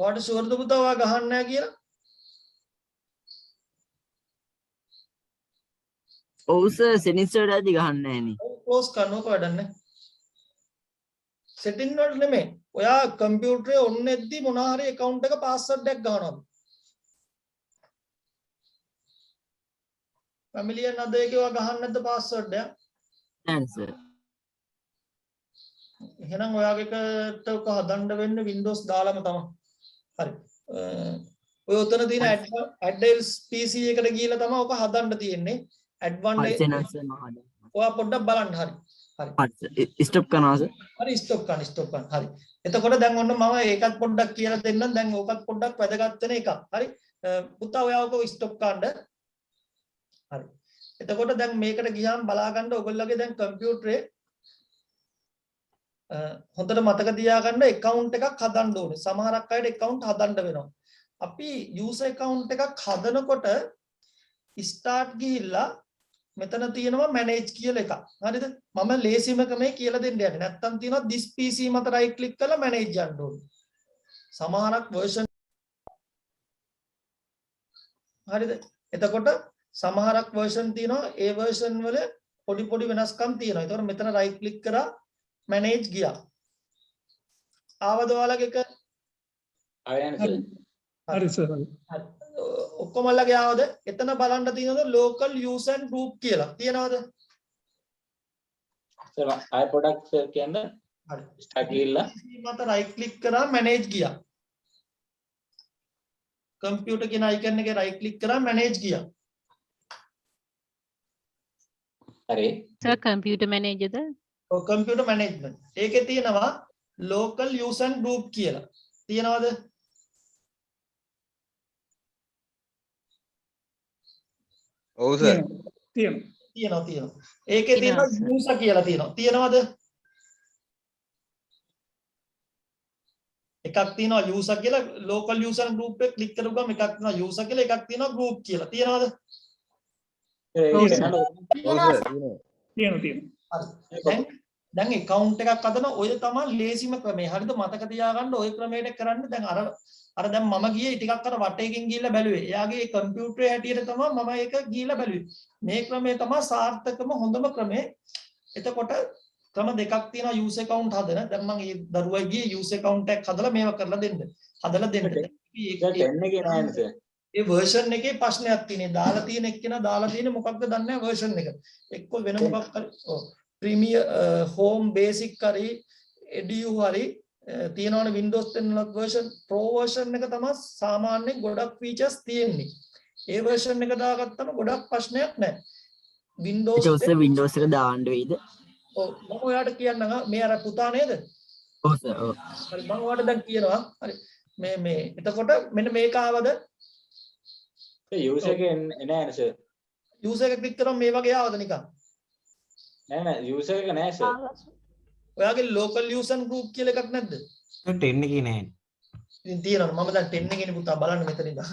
ඔයාට ෂුවර්ද පුතා ඔයා ගහන්න නැහැ කියලා? ඔව් සර් සෙටින්ස් වලට ඇති ගහන්න නෑනේ ක්ලෝස් කරනකොට වැඩක් නැහැ. සෙටින් වල නෙමෙයි. ඔයා කම්පියුටරේ ඔන්න එද්දි මොනවා හරි account එක password එකක් ගහනවා. family and other එකේ ඔයා ගහන්න නැද්ද password එක? නෑ සර් එහෙනම් ඔයාගේ එකට ඔක හදන්න වෙන්නේ Windows දාලාම තමයි. හරි. ඔය උතන තියෙන add else PC එකට ගිහලා තමයි ඔක හදන්න තියෙන්නේ. add one ඔයා පොඩ්ඩක් බලන්න හරි. හරි. ස්ටොප් කරනවා සර්. හරි ස්ටොප් කරන්න. හරි. එතකොට දැන් ඔන්න මම ඒකත් පොඩ්ඩක් කියලා දෙන්නම්. දැන් ඕකත් පොඩ්ඩක් වැදගත් වෙන එකක්. හරි. පුතා ඔයා ඔක ස්ටොප් කරන්න. හරි. එතකොට දැන් මේකට ගියාම බලා ගන්න ඔයගොල්ලෝගේ දැන් කම්පියුටරේ හොඳට මතක තියාගන්න account එකක් හදන්න ඕනේ. සමහරක් අයට account හදන්න වෙනවා. අපි user account එකක් හදනකොට start ගිහිල්ලා මෙතන තියෙනවා manage කියලා එකක්. හරිද? මම ලේසිම ක්‍රමේ කියලා දෙන්න යන්නේ. නැත්තම් තියෙනවා this PC මත right click කරලා manage යන්න ඕනේ. සමහරක් version හරිද? එතකොට සමහරක් version තියෙනවා ඒ version වල පොඩි පොඩි වෙනස්කම් තියෙනවා. ඒතකොට මෙතන right click කරා manage ගියා. ආවද ඔයාලගේ එක? හරි සර් හරි. ඔක්කොමලගේ ආවද? එතන බලන්න තියෙනවද local user and group කියලා? තියෙනවද? සර් ආය පොඩක් කියන්න. හරි. ස්ටාර්ට් ගිහිල්ලා මත right click කරා manage ගියා. computer කියන icon එකේ right click කරා manage ගියා. හරි. සර් computer manager ද? ඔව් computer management. ඒකේ තියෙනවා local user and group කියලා. තියෙනවද? ඔව් සර්. තියෙනවා. ඒකේ තියෙනවා user කියලා තියෙනවා. තියෙනවද? එකක් තියෙනවා user කියලා local user and group එක ක්ලික් කරපුවම එකක් තියෙනවා user කියලා එකක් තියෙනවා group කියලා. තියෙනවද? තියෙනවා හරි. දැන් account එකක් හදන ඔය තමයි ලේසිම ක්‍රමය. හරිද? මතක තියාගන්න ඔය ක්‍රමයට කරන්න. දැන් අර දැන් මම ගියේ ටිකක් අර වටේකින් ගිහිල්ලා බැලුවේ. එයාගේ කම්පියුටරේ හැටියට තමයි මම ඒක ගිහිල්ලා බැලුවේ. මේ ක්‍රමය තමයි සාර්ථකම හොඳම ක්‍රමය. එතකොට ක්‍රම දෙකක් තියෙනවා user account හදන. දැන් මම මේ දරුවයි ගියේ user account එකක් හදලා මේවා කරලා දෙන්න. හදලා දෙන්න. ඒ version එකේ ප්‍රශ්නයක් තියෙනවා. දාලා තියෙන එක්කෙනා දාලා තියෙන්නේ මොකක්ද දන්නේ නැහැ version එක. එක්ක වෙන මොකක් හරි Premier home basic හරි edu හරි තියෙනවනේ Windows 10 version pro version එක තමයි සාමාන්‍යයෙන් ගොඩක් features තියෙන්නේ. ඒ version එක දාගත්තම ගොඩක් ප්‍රශ්නයක් නැහැ. Windows Windows එක දාන්න වෙයිද? ඔව් මම ඔයාලට කියන්නම් මේ අර පුතා නේද? ඔව් සර් ඔව්. හරි මම ඔයාලට දැන් කියනවා. හරි මේ එතකොට මෙන්න මේක ආවද? යූසර් එක එන්නේ නැහැ සර්. යූසර් එක ක්ලික් කරාම මේ වගේ ආවද නිකන්? නෑ යූසර් එක නෑ සර්. ඔයාගේ local user group කියලා එකක් නැද්ද? 10 එකේ නෑ. ඉතින් තියෙනවා. මම දැන් 10 එකේනේ පුතා බලන්න මෙතන ඉඳන්.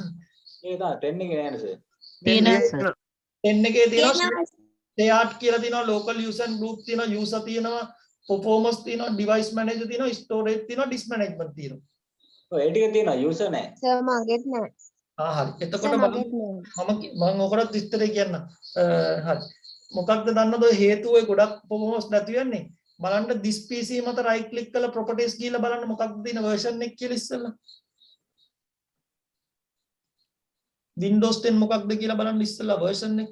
ඒක තමයි 10 එකේ නෑනේ සර්. තියෙනවා සර්. 10 එකේ තියෙනවා shared කියලා තියෙනවා, local user group තියෙනවා, user තියෙනවා, performance තියෙනවා, device manager තියෙනවා, storage තියෙනවා, disk management තියෙනවා. ඔය ඒ ටික තියෙනවා යූසර් නෑ. සර් මගෙත් නෑ. හරි. එතකොට සර් මම මගෙත් නෑ. මම ඔකට විස්තරය කියන්න. හරි. මොකක්ද දන්නවද ඔය හේතුව ඔය ගොඩක් performance නැති වෙන්නේ? බලන්න this PC මත right click කරලා properties ගිහලා බලන්න මොකක්ද තියෙන version එක කියලා ඉස්සෙල්ලා. Windows 10 මොකක්ද කියලා බලන්න ඉස්සෙල්ලා version එක.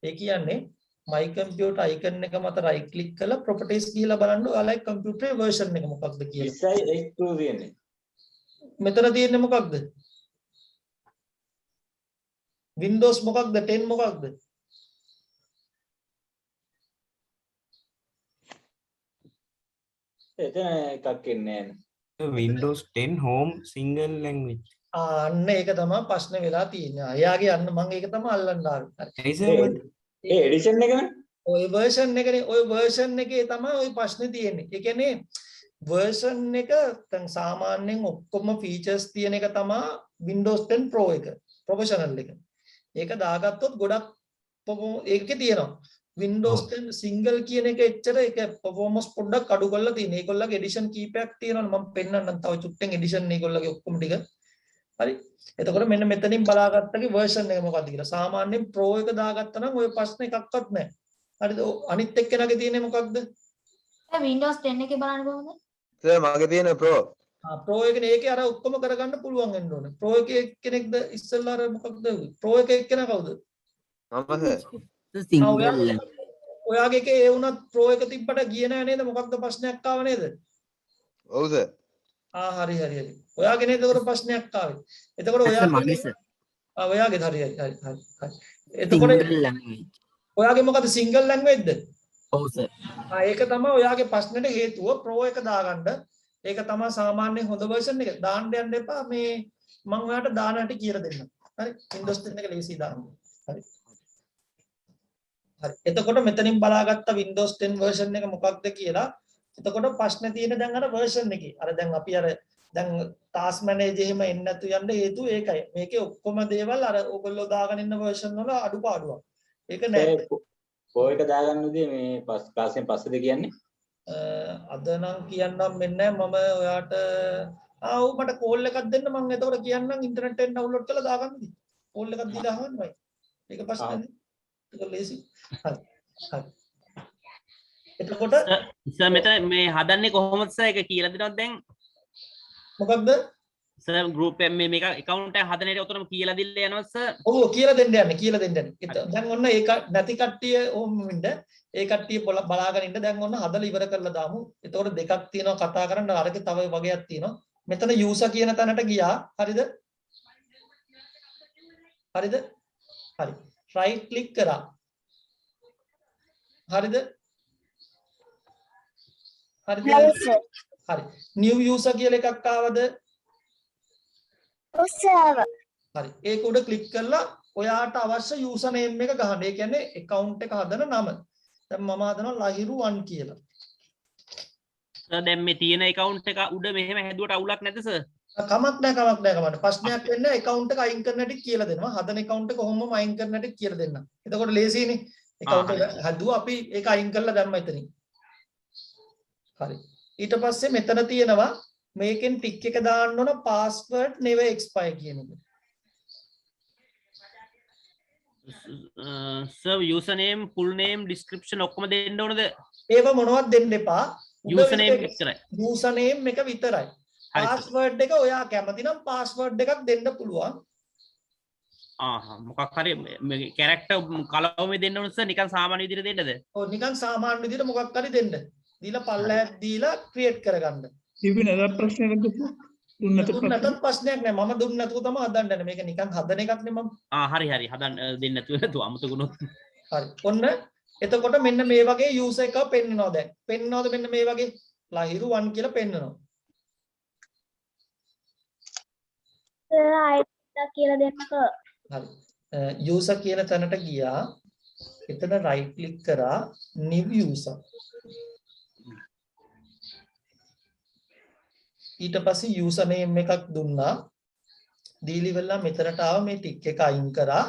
ඒ කියන්නේ my computer icon එක මත right click කරලා properties ගිහලා බලන්න ඔයාලගේ computer version එක මොකක්ද කියලා. 20X2 තියෙන්නේ. මෙතන තියෙන්නේ මොකක්ද? Windows මොකක්ද 10 මොකක්ද? එතන එකක් එන්නේ නෑනේ. Windows 10 home single language. අන්න ඒක තමයි ප්‍රශ්නේ වෙලා තියෙන්නේ. එයාගේ අන්න මම ඒක තමයි අල්ලන්න ආවේ. ඇයි සර්? ඒ එඩිෂන් එකනේ. ඔය version එකනේ ඔය version එකේ තමයි ওই ප්‍රශ්නේ තියෙන්නේ. ඒ කියන්නේ version එක දැන් සාමාන්‍යයෙන් ඔක්කොම features තියෙන එක තමයි Windows 10 Pro එක professional එක. ඒක දාගත්තොත් ගොඩක් ඒකේ තියෙනවා. Windows 10 single කියන එක එච්චර ඒක performance පොඩ්ඩක් අඩු කරලා තියෙන. ඒගොල්ලගේ edition කීපයක් තියෙනවා. මම පෙන්නන්නම් තව චුට්ටෙන් edition ඒගොල්ලගේ ඔක්කොම ටික. හරි. එතකොට මෙන්න මෙතනින් බලාගත්තගේ version එක මොකක්ද කියලා. සාමාන්‍යයෙන් Pro එක දාගත්තා නම් ওই ප්‍රශ්න එකක්වත් නැහැ. හරිද? අනිත් එක්කෙනාගේ තියෙන්නේ මොකක්ද? Windows 10 එකේ බලන්න කොහොමද? සර් මගේ තියෙන Pro. Pro එකනේ ඒකේ අර ඔක්කොම කරගන්න පුළුවන් වෙන්න ඕනේ. Pro එකේ කෙනෙක්ද ඉස්සෙල්ලා අර මොකක්ද? Pro එකේ එක්කෙනා කවුද? මම single ඔයාගේ එකේ ඒ වුණත් Pro එක තිබ්බට ගියේ නෑ නේද? මොකක්ද ප්‍රශ්නයක් ආව නේද? ඔව් සර්. හරි. ඔයාගේ නේද ඒකට ප්‍රශ්නයක් ආවේ. එතකොට ඔයාගේ හරි. එතකොට ඔයාගේ මොකද සිංගල් ලැන්ග්වේජ්ද? ඔව් සර්. ඒක තමයි ඔයාගේ ප්‍රශ්නෙට හේතුව. Pro එක දාගන්න. ඒක තමයි සාමාන්‍ය හොඳ version එක. දාන්න යන්න එපා. මේ මම ඔයාලට දාන හැටි කියලා දෙන්නම්. හරි. Windows 10 එක ලේසි දාන්න. හරි. හරි. එතකොට මෙතනින් බලාගත්ත Windows 10 version එක මොකක්ද කියලා. එතකොට ප්‍රශ්නේ තියෙන දැන් අර version එකේ. අර දැන් අපි අර දැන් task manager එහෙම එන්නේ නැතු යන්න හේතුව ඒකයි. මේකේ ඔක්කොම දේවල් අර ඔයගොල්ලෝ දාගෙන ඉන්න version වල අඩුපාඩුවක්. ඒක නෑ. Pro එක දාගන්න උදේ මේ ක්ලාසෙන් පස්සේද කියන්නේ? අද නම් කියන්නම් මෙන්න මම ඔයාට ඔව් මට කෝල් එකක් දෙන්න මම එතකොට කියන්නම් ඉන්ටර්නෙට් එකෙන් ඩවුන්ලෝඩ් කරලා දාගන්න දී. කෝල් එකක් දීලා අහන්නයි. ඒක ප්‍රශ්නේ නෑ. ඒක ලේසි. හරි. එතකොට සර් මෙතන මේ හදන්නේ කොහොමද සර් ඒක කියලා දෙනවද දැන්? මොකක්ද? සර් ගෲප් එක මේක account එක හදන හැටි උතරම කියලා දෙන්න යනවා සර්. ඔව් කියලා දෙන්න යන්නේ. දැන් ඔන්න ඒක නැති කට්ටිය ඕම් වෙන්න. ඒ කට්ටිය බලාගෙන ඉන්න දැන් ඔන්න හදලා ඉවර කරලා දාමු. එතකොට දෙකක් තියෙනවා කතා කරන්න. අරකේ තව වගේක් තියෙනවා. මෙතන user කියන තැනට ගියා. හරිද? හරි. right click කරා. හරිද? හරි. new user කියලා එකක් ආවද? හරි. ඒක උඩ ක්ලික් කරලා ඔයාට අවශ්‍ය user name එක ගහන්න. ඒ කියන්නේ account එක හදන නම. දැන් මම හදනවා ලහිරු 1 කියලා. සර් දැන් මේ තියෙන account එක උඩ මෙහෙම හැදුවට අවුලක් නැද්ද සර්? කමක් නැහැ. ප්‍රශ්නයක් වෙන්නේ account එක අයින් කරන හැටි කියලා දෙනවා. හදන account එක කොහොමම අයින් කරන හැටි කියලා දෙන්න. එතකොට ලේසියිනේ. account එක හදුවා අපි ඒක අයින් කරලා දැම්ම එතනින්. හරි. ඊට පස්සේ මෙතන තියෙනවා මේකෙන් ටික් එක දාන්න ඕන password never expire කියන එක. Sir username full name description ඔක්කොම දෙන්න ඕනද? ඒව මොනවද දෙන්න එපා. username විතරයි. username එක විතරයි. password එක ඔයා කැමති නම් password එකක් දෙන්න පුළුවන්. මොකක් හරි මේ character කලවමේ දෙන්න ඕනද සර්? නිකන් සාමාන්‍ය විදිහට දෙන්නද? ඔව් නිකන් සාමාන්‍ය විදිහට මොකක් හරි දෙන්න. දීලා පල්ලයක් දීලා ක්‍රියේට් කරගන්න. ඉතින් ප්‍රශ්නයක් දුන්නත් ප්‍රශ්නයක් නෑ. මම දුන්න නැතුව තමයි හදන්න යන්නේ. මේක නිකන් හදන එකක් නේ මම. හරි හදන්න දෙන්න නැතුව අමුතු ගුණොත්. හරි. ඔන්න එතකොට මෙන්න මේ වගේ user එකව පෙන්නනවා දැන්. පෙන්නනවද මෙන්න මේ වගේ ලහිරු 1 කියලා පෙන්නනවා. කියලා දෙන්නක. හරි. user කියන තැනට ගියා. එතන right click කරා new user. ඊට පස්සේ user name එකක් දුන්නා. දීලි වෙලා මෙතනට ආව මේ tick එක අයින් කරා.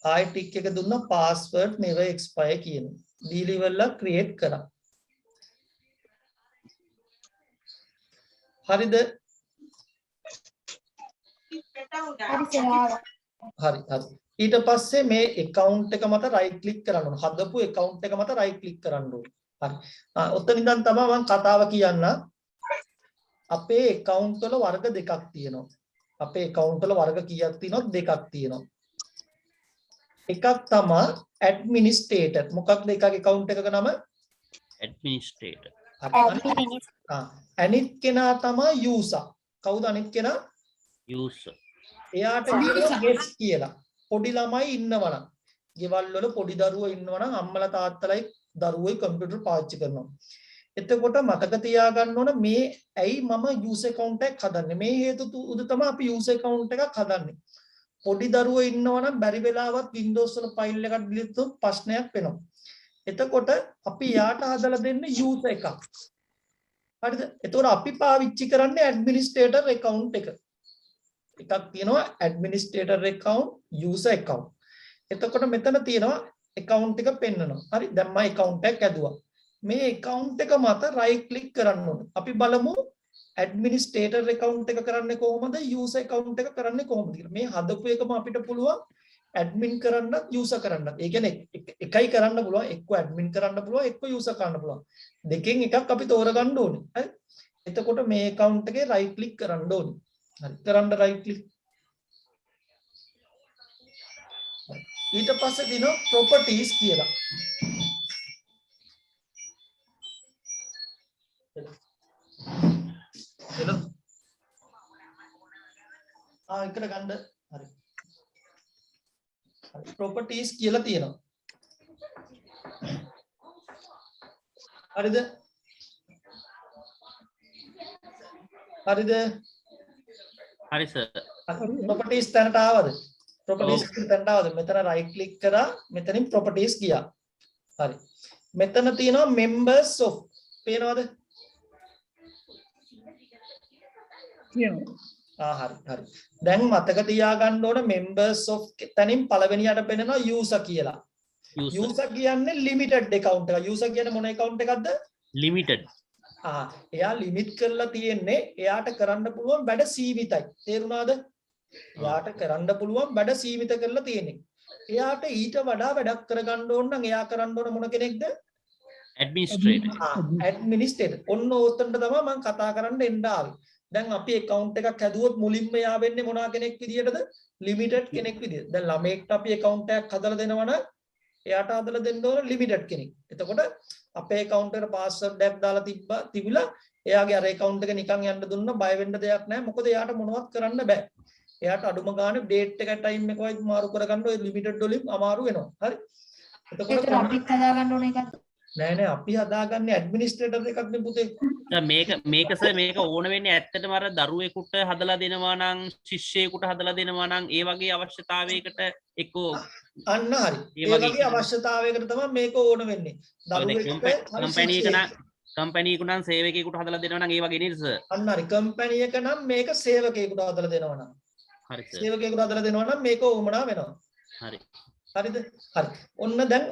ආයි tick එක දුන්නා password never expire කියන. දීලි වෙලා create කරා. හරිද? හරි හරි. ඊට පස්සේ මේ account එක මත right click කරන්න ඕන. හදපු account එක මත right click කරන්න ඕන. හරි. ඔතන ඉඳන් තමයි මම කතාව කියන්න. අපේ account වල වර්ග දෙකක් තියෙනවා. අපේ account වල වර්ග කීයක් තියෙනවද? දෙකක් තියෙනවා. එකක් තමයි administrator. මොකක්ද එකක account එකක නම? ඇඩ්මිනිස්ට්‍රේටර්. අනිත් කෙනා තමයි user. කවුද අනිත් කෙනා? යූසර්. එයාට කියනවා guest කියලා. පොඩි ළමයි ඉන්නවනම්, ගෙවල් වල පොඩි දරුවෝ ඉන්නවනම් අම්මලා තාත්තලායි දරුවෝයි කම්පියුටර් පාවිච්චි කරනවා. එතකොට මතක තියාගන්න ඕන මේ ඇයි මම user account එකක් හදන්නේ? මේ හේතු උද තමයි අපි user account එකක් හදන්නේ. පොඩි දරුවෝ ඉන්නවනම් බැරි වෙලාවත් Windows වල file එකක් delete කරොත් ප්‍රශ්නයක් වෙනවා. එතකොට අපි යාට හදලා දෙන්නේ user එකක්. හරිද? එතකොට අපි පාවිච්චි කරන්නේ administrator account එක. එකක් තියෙනවා administrator account, user account. එතකොට මෙතන තියෙනවා account එක පෙන්නනවා. හරි. දැන් මම account එකක් ඇදුවා. මේ account එක මත right click කරන්න ඕනේ. අපි බලමු administrator account එක කරන්නේ කොහොමද, user account එක කරන්නේ කොහොමද කියලා. මේ හදපු එකම අපිට පුළුවන් admin කරන්නත් user කරන්නත්. ඒ කියන්නේ එකයි කරන්න පුළුවන්. එක්ක admin කරන්න පුළුවන්, එක්ක user කරන්න පුළුවන්. දෙකෙන් එකක් අපි තෝරගන්න ඕනේ. හරි. එතකොට මේ account එකේ right click කරන්න ඕනේ. හරි. කරන්න right click. ඊට පස්සේ දිනෝ properties කියලා. එළු. එකට ගන්න. හරි. properties කියලා තියෙනවා. හරිද? හරිද? හරි සර්. properties තැනට ආවද? properties තැනට ආවද? මෙතන right click කරා, මෙතනින් properties ගියා. හරි. මෙතන තියෙනවා members of. පේනවද? හරි හරි. දැන් මතක තියාගන්න ඕන members of තැනින් පළවෙනියට පෙන්නනවා user කියලා. user කියන්නේ limited account එක. user කියන්නේ මොන account එකක්ද? limited. එයා limit කරලා තියෙන්නේ එයාට කරන්න පුළුවන් වැඩ සීමිතයි. තේරුණාද? එයාට කරන්න පුළුවන් වැඩ සීමිත කරලා තියෙන්නේ. එයාට ඊට වඩා වැඩක් කරගන්න ඕන නම් එයා කරන්න ඕන මොන කෙනෙක්ද? ඇඩ්මිනිස්ට්‍රේටර්. ඇඩ්මිනිස්ට්‍රේටර්. ඔන්න ඕතනට තමයි මම කතා කරන්න එන්න ආවේ. දැන් අපි account එකක් හැදුවොත් මුලින්ම යා වෙන්නේ මොනවා කෙනෙක් විදියටද? limited කෙනෙක් විදියට. දැන් ළමයෙක්ට අපි account එකක් හදලා දෙනවා නම් එයාට හදලා දෙන්න ඕන limited කෙනෙක්. එතකොට අපේ account එකට password එකක් දාලා තිබිලා එයාගේ අර account එක නිකන් යන්න දුන්නා බය වෙන්න දෙයක් නැහැ. මොකද එයාට මොනවත් කරන්න බෑ. එයාට අඩුම ගානේ date එක time එක වයිස් මාරු කරගන්න ඔය limited වලින් අමාරු වෙනවා. හරි. එතකොට අපිත් හදාගන්න ඕන එකක්. නෑ අපි හදාගන්නේ ඇඩ්මිනිස්ට්‍රේටර් එකක් නේ පුතේ. මේක සර් මේක ඕන වෙන්නේ ඇත්තටම අර දරුවෙකුට හදලා දෙනවා නම් ශිෂ්‍යයෙකුට හදලා දෙනවා නම් ඒ වගේ අවශ්‍යතාවයකට එක්කෝ අන්න හරි. ඒ වගේ අවශ්‍යතාවයකට තමයි මේක ඕන වෙන්නේ. දරුවෙකුට කම්පැනි එක නම් සේවකයෙකුට හදලා දෙනවා නම් ඒ වගේ නේද සර්? අන්න හරි. කම්පැනි එක නම් මේක සේවකයෙකුට හදලා දෙනවා නම්. හරි සර්. සේවකයෙකුට හදලා දෙනවා නම් මේක ඕමනා වෙනවා. හරි. හරිද? හරි. ඔන්න දැන්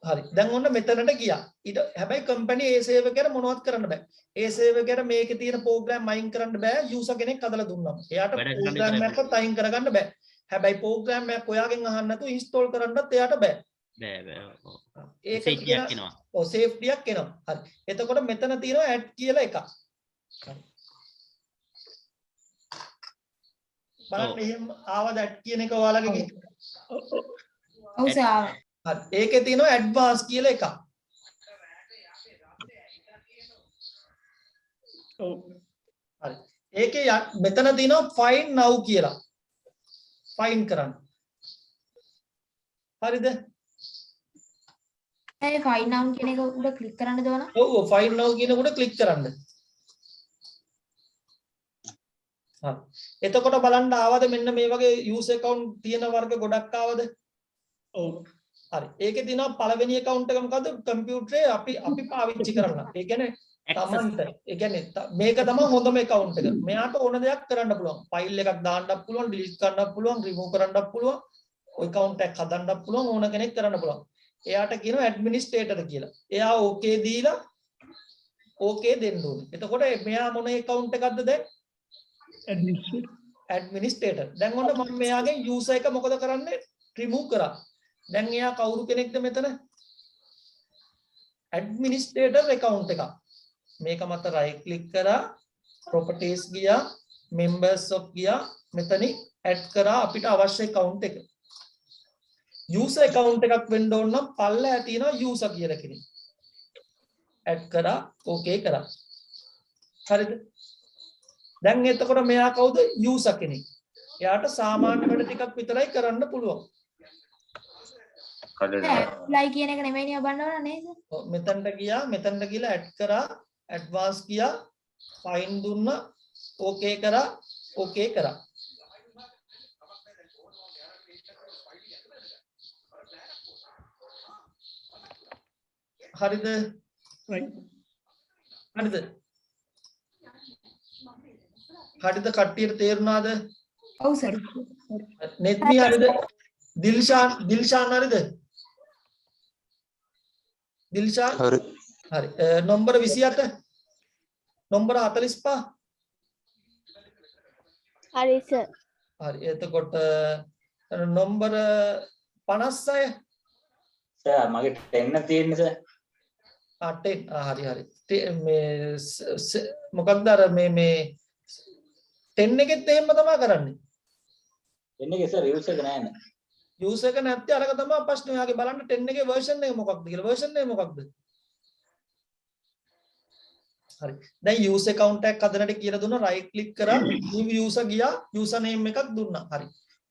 හරි. දැන් ඔන්න මෙතනට ගියා. ඊට හැබැයි කම්පැනි ඒ සේවකයාට මොනවත් කරන්න බෑ. ඒ සේවකයාට මේකේ තියෙන ප්‍රෝග්‍රෑම් අයින් කරන්න බෑ. යූසර් කෙනෙක් හදලා දුන්නා. එයාට ප්‍රෝග්‍රෑම් එකක් අයින් කරගන්න බෑ. හැබැයි ප්‍රෝග්‍රෑම් එකක් ඔයාගෙන් අහන්න නැතුව ඉන්ස්ටෝල් කරන්නත් එයාට බෑ. ඒක සේෆ්ටියක් එනවා. ඔව් සේෆ්ටියක් එනවා. හරි. එතකොට මෙතන තියෙනවා ඇඩ් කියලා එකක්. හරි. බලන්න එහෙම ආවද ඇඩ් කියන එක ඔයාලගේ? ඔව් සර් ආවා. හරි. ඒකේ තියෙනවා ඇඩ්වාන්ස් කියලා එකක්. ඔව්. හරි. ඒකේ මෙතන තියෙනවා find now කියලා. find කරන්න. හරිද? ඒ find now කියන එක උඩ ක්ලික් කරන්නද ඕන? ඔව් find now කියන උඩ ක්ලික් කරන්න. හරි. එතකොට බලන්න ආවද මෙන්න මේ වගේ user account තියෙන වර්ග ගොඩක් ආවද? ඔව්. හරි. ඒකේ තියෙනවා පළවෙනි account එක මොකද්ද? කම්පියුටරේ අපි පාවිච්චි කරන්න. ඒ කියන්නේ තමන්ට ඒ කියන්නේ මේක තමයි හොඳම account එක. මෙයාට ඕන දෙයක් කරන්න පුළුවන්. ෆයිල් එකක් දාන්නත් පුළුවන්, ඩිලීට් කරන්නත් පුළුවන්, remove කරන්නත් පුළුවන්. ඔය account එක හදන්නත් පුළුවන්, ඕන කෙනෙක් කරන්න පුළුවන්. එයාට කියනවා ඇඩ්මිනිස්ට්‍රේටර් කියලා. එයා ඕකේ දීලා ඕකේ දෙන්න ඕනේ. එතකොට මෙයා මොන account එකක්ද දැන්? ඇඩ්මිනිස්ට්‍රේටර්. දැන් ඔන්න මම මෙයාගේ user එක මොකද කරන්නේ? remove කරා. දැන් එයා කවුරු කෙනෙක්ද මෙතන? ඇඩ්මිනිස්ට්‍රේටර් account එක. මේක මත right click කරා, properties ගියා, members of ගියා, මෙතනින් add කරා අපිට අවශ්‍ය account එක. user account එකක් වෙන්න ඕන නම් පල්ලෙහා තියෙනවා user කියලා කෙනෙක්. add කරා, okay කරා. හරිද? දැන් එතකොට මෙයා කවුද? user කෙනෙක්. එයාට සාමාන්‍ය වැඩ ටිකක් විතරයි කරන්න පුළුවන්. apply කියන එක නෙමෙයි නේ බලන්න ඕන නේද? ඔව් මෙතනට ගියා, මෙතනට ගිහලා add කරා, advance ගියා, fine දුන්නා, okay කරා, okay කරා. හරිද? හරිද? හරිද කට්ටියට තේරුණාද? ඔව් සර්. නෙත්මි හරිද? දිල්ෂාන් හරිද? දිල්ෂාන් හරි. හරි. නම්බර 28 නම්බර 45 හරි සර්. හරි. එතකොට නම්බර 56 සර් මගේ 10 තියෙන්නේ සර්. 10 හරි හරි. මේ මොකක්ද අර මේ 10 එකෙත් එහෙම තමයි කරන්නේ. 10 එකේ සර් යූස් එක නැහැ. යූස් එක නැත්te අරක තමයි ප්‍රශ්නේ. ඔයාගේ බලන්න 10 එකේ version එක මොකක්ද කියලා. version එක මොකක්ද? හරි. දැන් user account එකක් හදන්නට කියලා දුන්නා. right click කරා, new user ගියා, user name එකක් දුන්නා. හරි.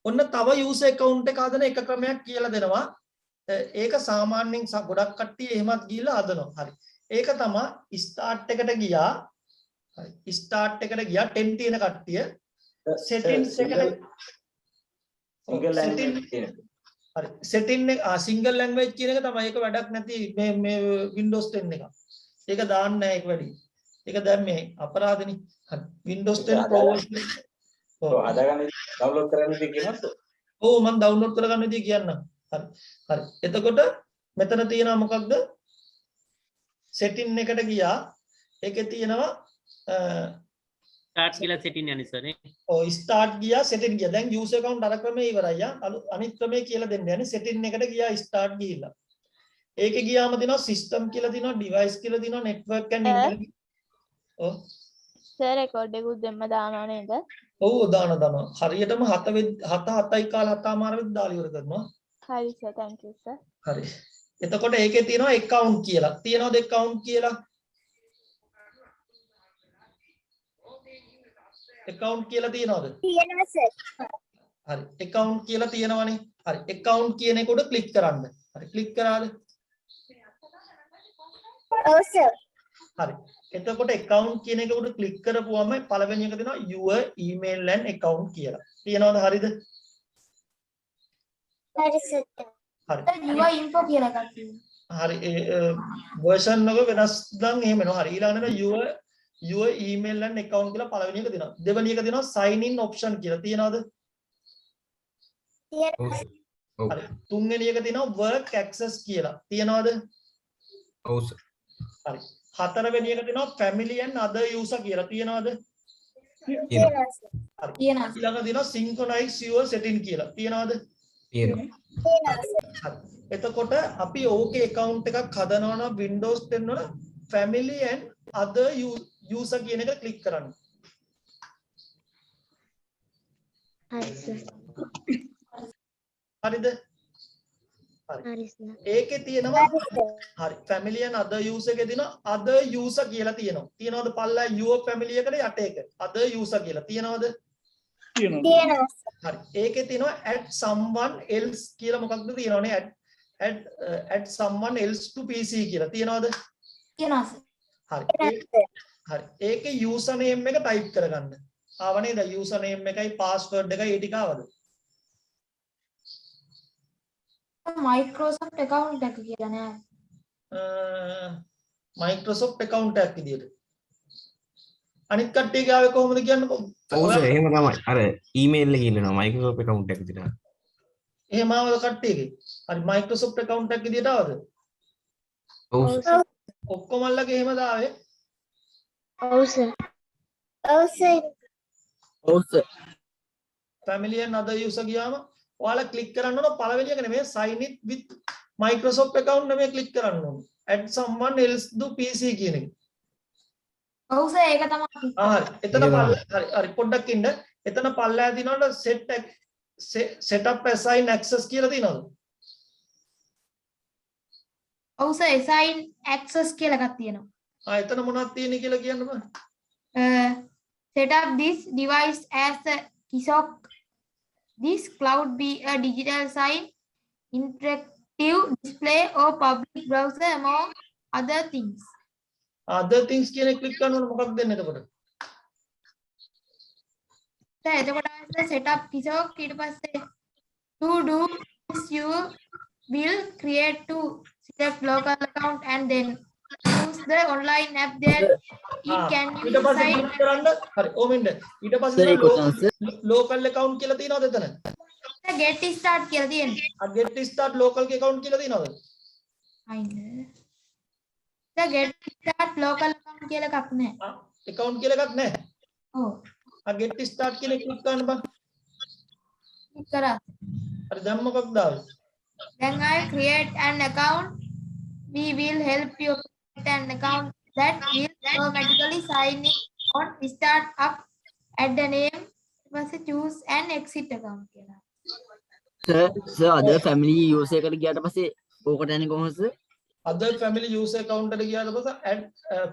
ඔන්න තව user account එක හදන එක ක්‍රමයක් කියලා දෙනවා. ඒක සාමාන්‍යයෙන් ගොඩක් කට්ටිය එහෙමත් ගිහිල්ලා හදනවා. හරි. ඒක තමයි start එකට ගියා. හරි. start එකට ගියා 10 තියෙන කට්ටිය settings එකට single language තියෙන. හරි. setting එක single language කියන එක තමයි. ඒක වැඩක් නැති මේ Windows 10 එක. ඒක දාන්න නැහැ ඒක වැඩි. ඒක දැන් මේ අපරාධනේ. හරි. Windows 10 Pro ඔව් හදාගන්න download කරන්න ඉතින් කියනත්. ඔව් මම download කරගන්න ඉතින් කියන්නම්. හරි. හරි. එතකොට මෙතන තියෙනවා මොකක්ද? setting එකට ගියා. ඒකේ තියෙනවා start කියලා setting යන්නේ සර් නේ. ඔව් start ගියා setting ගියා. දැන් user account අර ක්‍රමේ ඉවරයි. අනිත් ක්‍රමේ කියලා දෙන්න යන්නේ. setting එකට ගියා start ගිහිල්ලා. ඒකේ ගියාම තියෙනවා system කියලා තියෙනවා, device කියලා තියෙනවා, network and internet. ඔව්. සර් රෙකෝඩ් එකක් දෙන්න දානවා නේද? ඔව් දානවා. හරියටම 7:07යි කාලා 7:00 වෙද්දී දාලා ඉවර කරනවා. හරි සර් thank you සර්. හරි. එතකොට ඒකේ තියෙනවා account කියලා. තියෙනවද account කියලා? account කියලා තියෙනවද? තියෙනවා සර්. හරි. account කියලා තියෙනවනේ. හරි. account කියන එක උඩ click කරන්න. හරි. click කරාද? ඔව් සර්. හරි. එතකොට account කියන එක උඩ click කරපුවම පළවෙනි එක දෙනවා your email and account කියලා. තියෙනවද? හරිද? හරි සර්. හරි. UI info කියලා එකක් තියෙනවා. හරි. version එක වෙනස් නම් එහෙම වෙනවා. හරි. ඊළඟට your email and account කියලා පළවෙනි එක දෙනවා. දෙවෙනි එක දෙනවා sign in option කියලා. තියෙනවද? තියෙනවා. හරි. තුන්වෙනි එක දෙනවා work access කියලා. තියෙනවද? ඔව් සර්. හරි. හතරවෙනි එක දෙනවා family and other user කියලා. තියෙනවද? තියෙනවා සර්. හරි. තියෙනවා. ඊළඟ දෙනවා synchronize your setting කියලා. තියෙනවද? තියෙනවා. තියෙනවා සර්. හරි. එතකොට අපි ඕකේ account එකක් හදනවා නම් Windows 10 වල family and other user කියන එක click කරන්න. හරි සර්. හරිද? හරි සර්. ඒකේ තියෙනවා හරි family and other user එකේ තියෙනවා other user කියලා තියෙනවා. තියෙනවද පල්ලා your family එකට යට එක other user කියලා තියෙනවද? තියෙනවා සර්. හරි. ඒකේ තියෙනවා add someone else කියලා මොකක්ද තියෙනවනේ add someone else to PC කියලා. තියෙනවද? තියෙනවා සර්. හරි. හරි. ඒකේ user name එක type කරගන්න. ආවනේ ද යූසර් නේම් එකයි පාස්වර්ඩ් එකයි ඒ ටික ආවද Microsoft account එක කියලා නෑ. Microsoft account එකක් විදියට අනිත් කට්ටියගේ ආවේ කොහොමද කියන්නකෝ ඔව් සර් එහෙම තමයි අර ඊමේල් එකේ ඉන්නවා Microsoft account එක විදිහට එහෙම ආවද කට්ටියගේ හරි Microsoft account එකක් විදියට ආවද ඔව් සර් ඔක්කොමල්ලගේ එහෙමද ආවේ ඔව් සර් ඔව් සර් ඔව් sir family and other user ගියාම ඔයාලා ක්ලික් කරන්න ඕන පළවෙනි එක නෙමෙයි sign it with Microsoft account නෙමෙයි ක්ලික් කරන්න ඕන add someone else to PC කියන එක ඔව් සර් ඒක තමයි. හරි එතන හරි පොඩ්ඩක් ඉන්න එතන පල්ලෑ දිනවල set up assign access කියලා තියෙනවද ඔව් සර් assign access කියලා එකක් තියෙනවා. එතන මොනවද තියෙන්නේ කියලා කියන්න බෑ Set up this device as a KISOC. This cloud be a digital sign, interactive display or public browser among other things. other things කියන එක ක්ලික් කරනකොට මොකක්ද දෙන්නේ එතකොට සර් එතකොට set up KISOC ඊට පස්සේ to do this you will create to select local account and then use the online app there. It can ඊට use පස්සේ sign ක්ලික් කරන්න හරි ඕමෙන්ද ඊට සර් පස්සේ ඒක උසස් local account කියලා තියෙනවද එතන get start කියලා තියෙනවා. get start local account කියලා තියෙනවද අයින. get start local account කියලා එකක් නැහැ. account කියලා එකක් නැහැ ඔව්. get start කියන එක ක්ලික් කරන්න බං ක්ලික් කරා. හරි දැන් මොකක්ද ආවේ Then I create an account. We will help you create an account that will automatically sign in on start up at the name. Was choose an exit account කියලා. සර් අද family user එකට ගියාට පස්සේ ඕකට යන්නේ කොහොමද sir other family user account එකට ගියාට පස්සේ add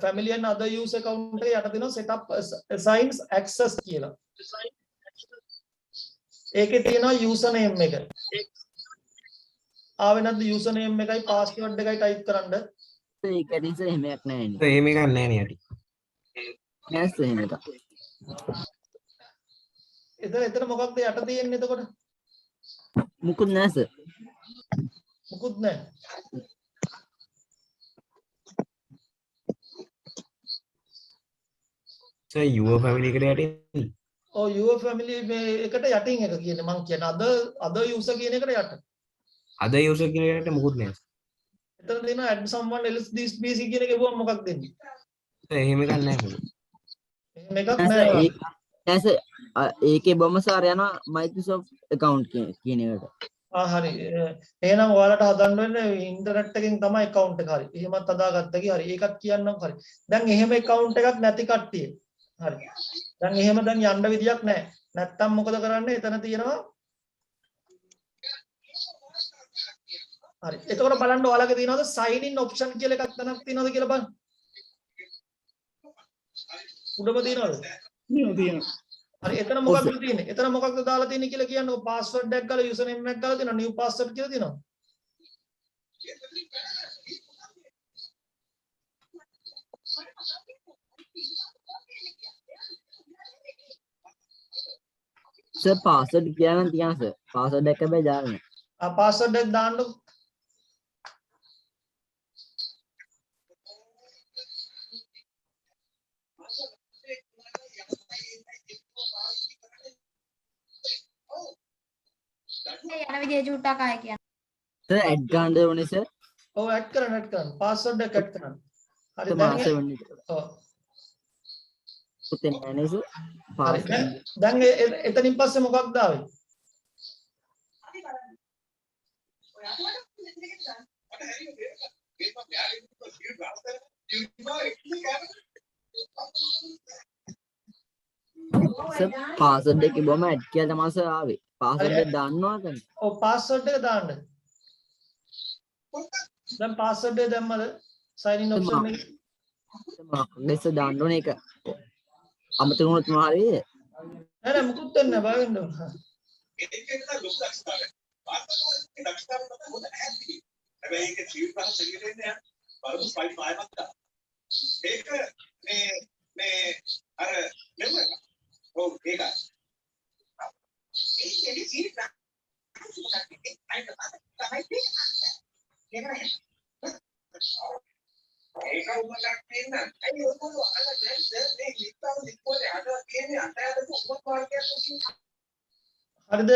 family and other user account එක යට දෙනවා set up assigns access කියලා ඒකේ තියෙනවා user name එක ආවෙ නැද්ද user name එකයි password එකයි type කරන්න ඒක ඇතින් සර් එහෙම එකක් නැහැ නේ සර් එහෙම එකක් නැහැ නේ යටි නෑ සර් එහෙම එකක් එතන මොකක්ද යට තියෙන්නේ එතකොට මුකුත් නෑ සර් මොකුත් නැහැ සර් your family එකට යටින් ඔව් your family මේ එකට යටින් එක කියන්නේ මං කියන්නේ other user කියන එකට යට අද user කියන එකට මොකුත් නැහැ එතන තියෙනවා add someone else this PC කියන එක ගිහුවම මොකක්ද දෙන්නේ සර් එහෙම එකක් නැහැ මොකද එහෙම එකක් නැහැ නෑ සර් ඒකේ බොම සර් යනවා Microsoft account කියන එකට හරි එහෙනම් ඔයාලට හදන්න වෙන්නේ ඉන්ටර්නෙට් එකෙන් තමයි account එක හරි එහෙමත් හදාගත්තකි හරි ඒකත් කියන්නම් හරි දැන් එහෙම account එකක් නැති කට්ටිය හරි දැන් එහෙම දැන් යන්න විදියක් නැහැ නැත්තම් මොකද කරන්නේ එතන තියෙනවා හරි එතකොට බලන්න ඔයාලගේ තියෙනවද sign in option කියලා එකක් තනක් තියෙනවද කියලා බලන්න උඩම තියෙනවද තියෙනවා හරි එතන මොකක්ද තියෙන්නේ එතන මොකක්ද දාලා තියෙන්නේ කියලා කියන්නකෝ password එකක් ගාලා user name එකක් ගාලා තියෙනවා new password කියලා තියෙනවා සර් password කියලා නම් තියන්න සර් password එක හැබැයි දාන්න password එක දාන්නකො යන විදිය චුට්ටක් ආයෙ කියන්න. සර් ඇඩ් ගන්න ඕනේ සර් ඔව් ඇඩ් කරන්න password එක ඇඩ් කරන්න හරි මාසෙ දැන් වෙන්නේ ඔව් පුතේ නෑ නේද හරි දැන් එතනින් පස්සේ මොකක්ද ආවේ සර් password එක බොම ඇඩ් කියලා තමයි සර් ආවේ password එක දාන්නවද ඔව් password එක දාන්න දැන් password එක දැම්මද sign in option එක මම දාන්න ඕනේ ඒක අමතක වුණොත් මොනවා හරි වේද නෑ මුකුත් වෙන්නේ නැහැ බලන්න ඕන හැබැයි ඒක ජීවිතය සෙලියෙන්නේ බලමු ස්පයිස් ආයෙත් ඒක මේ අර නෙමෙයි ඔව් හරිද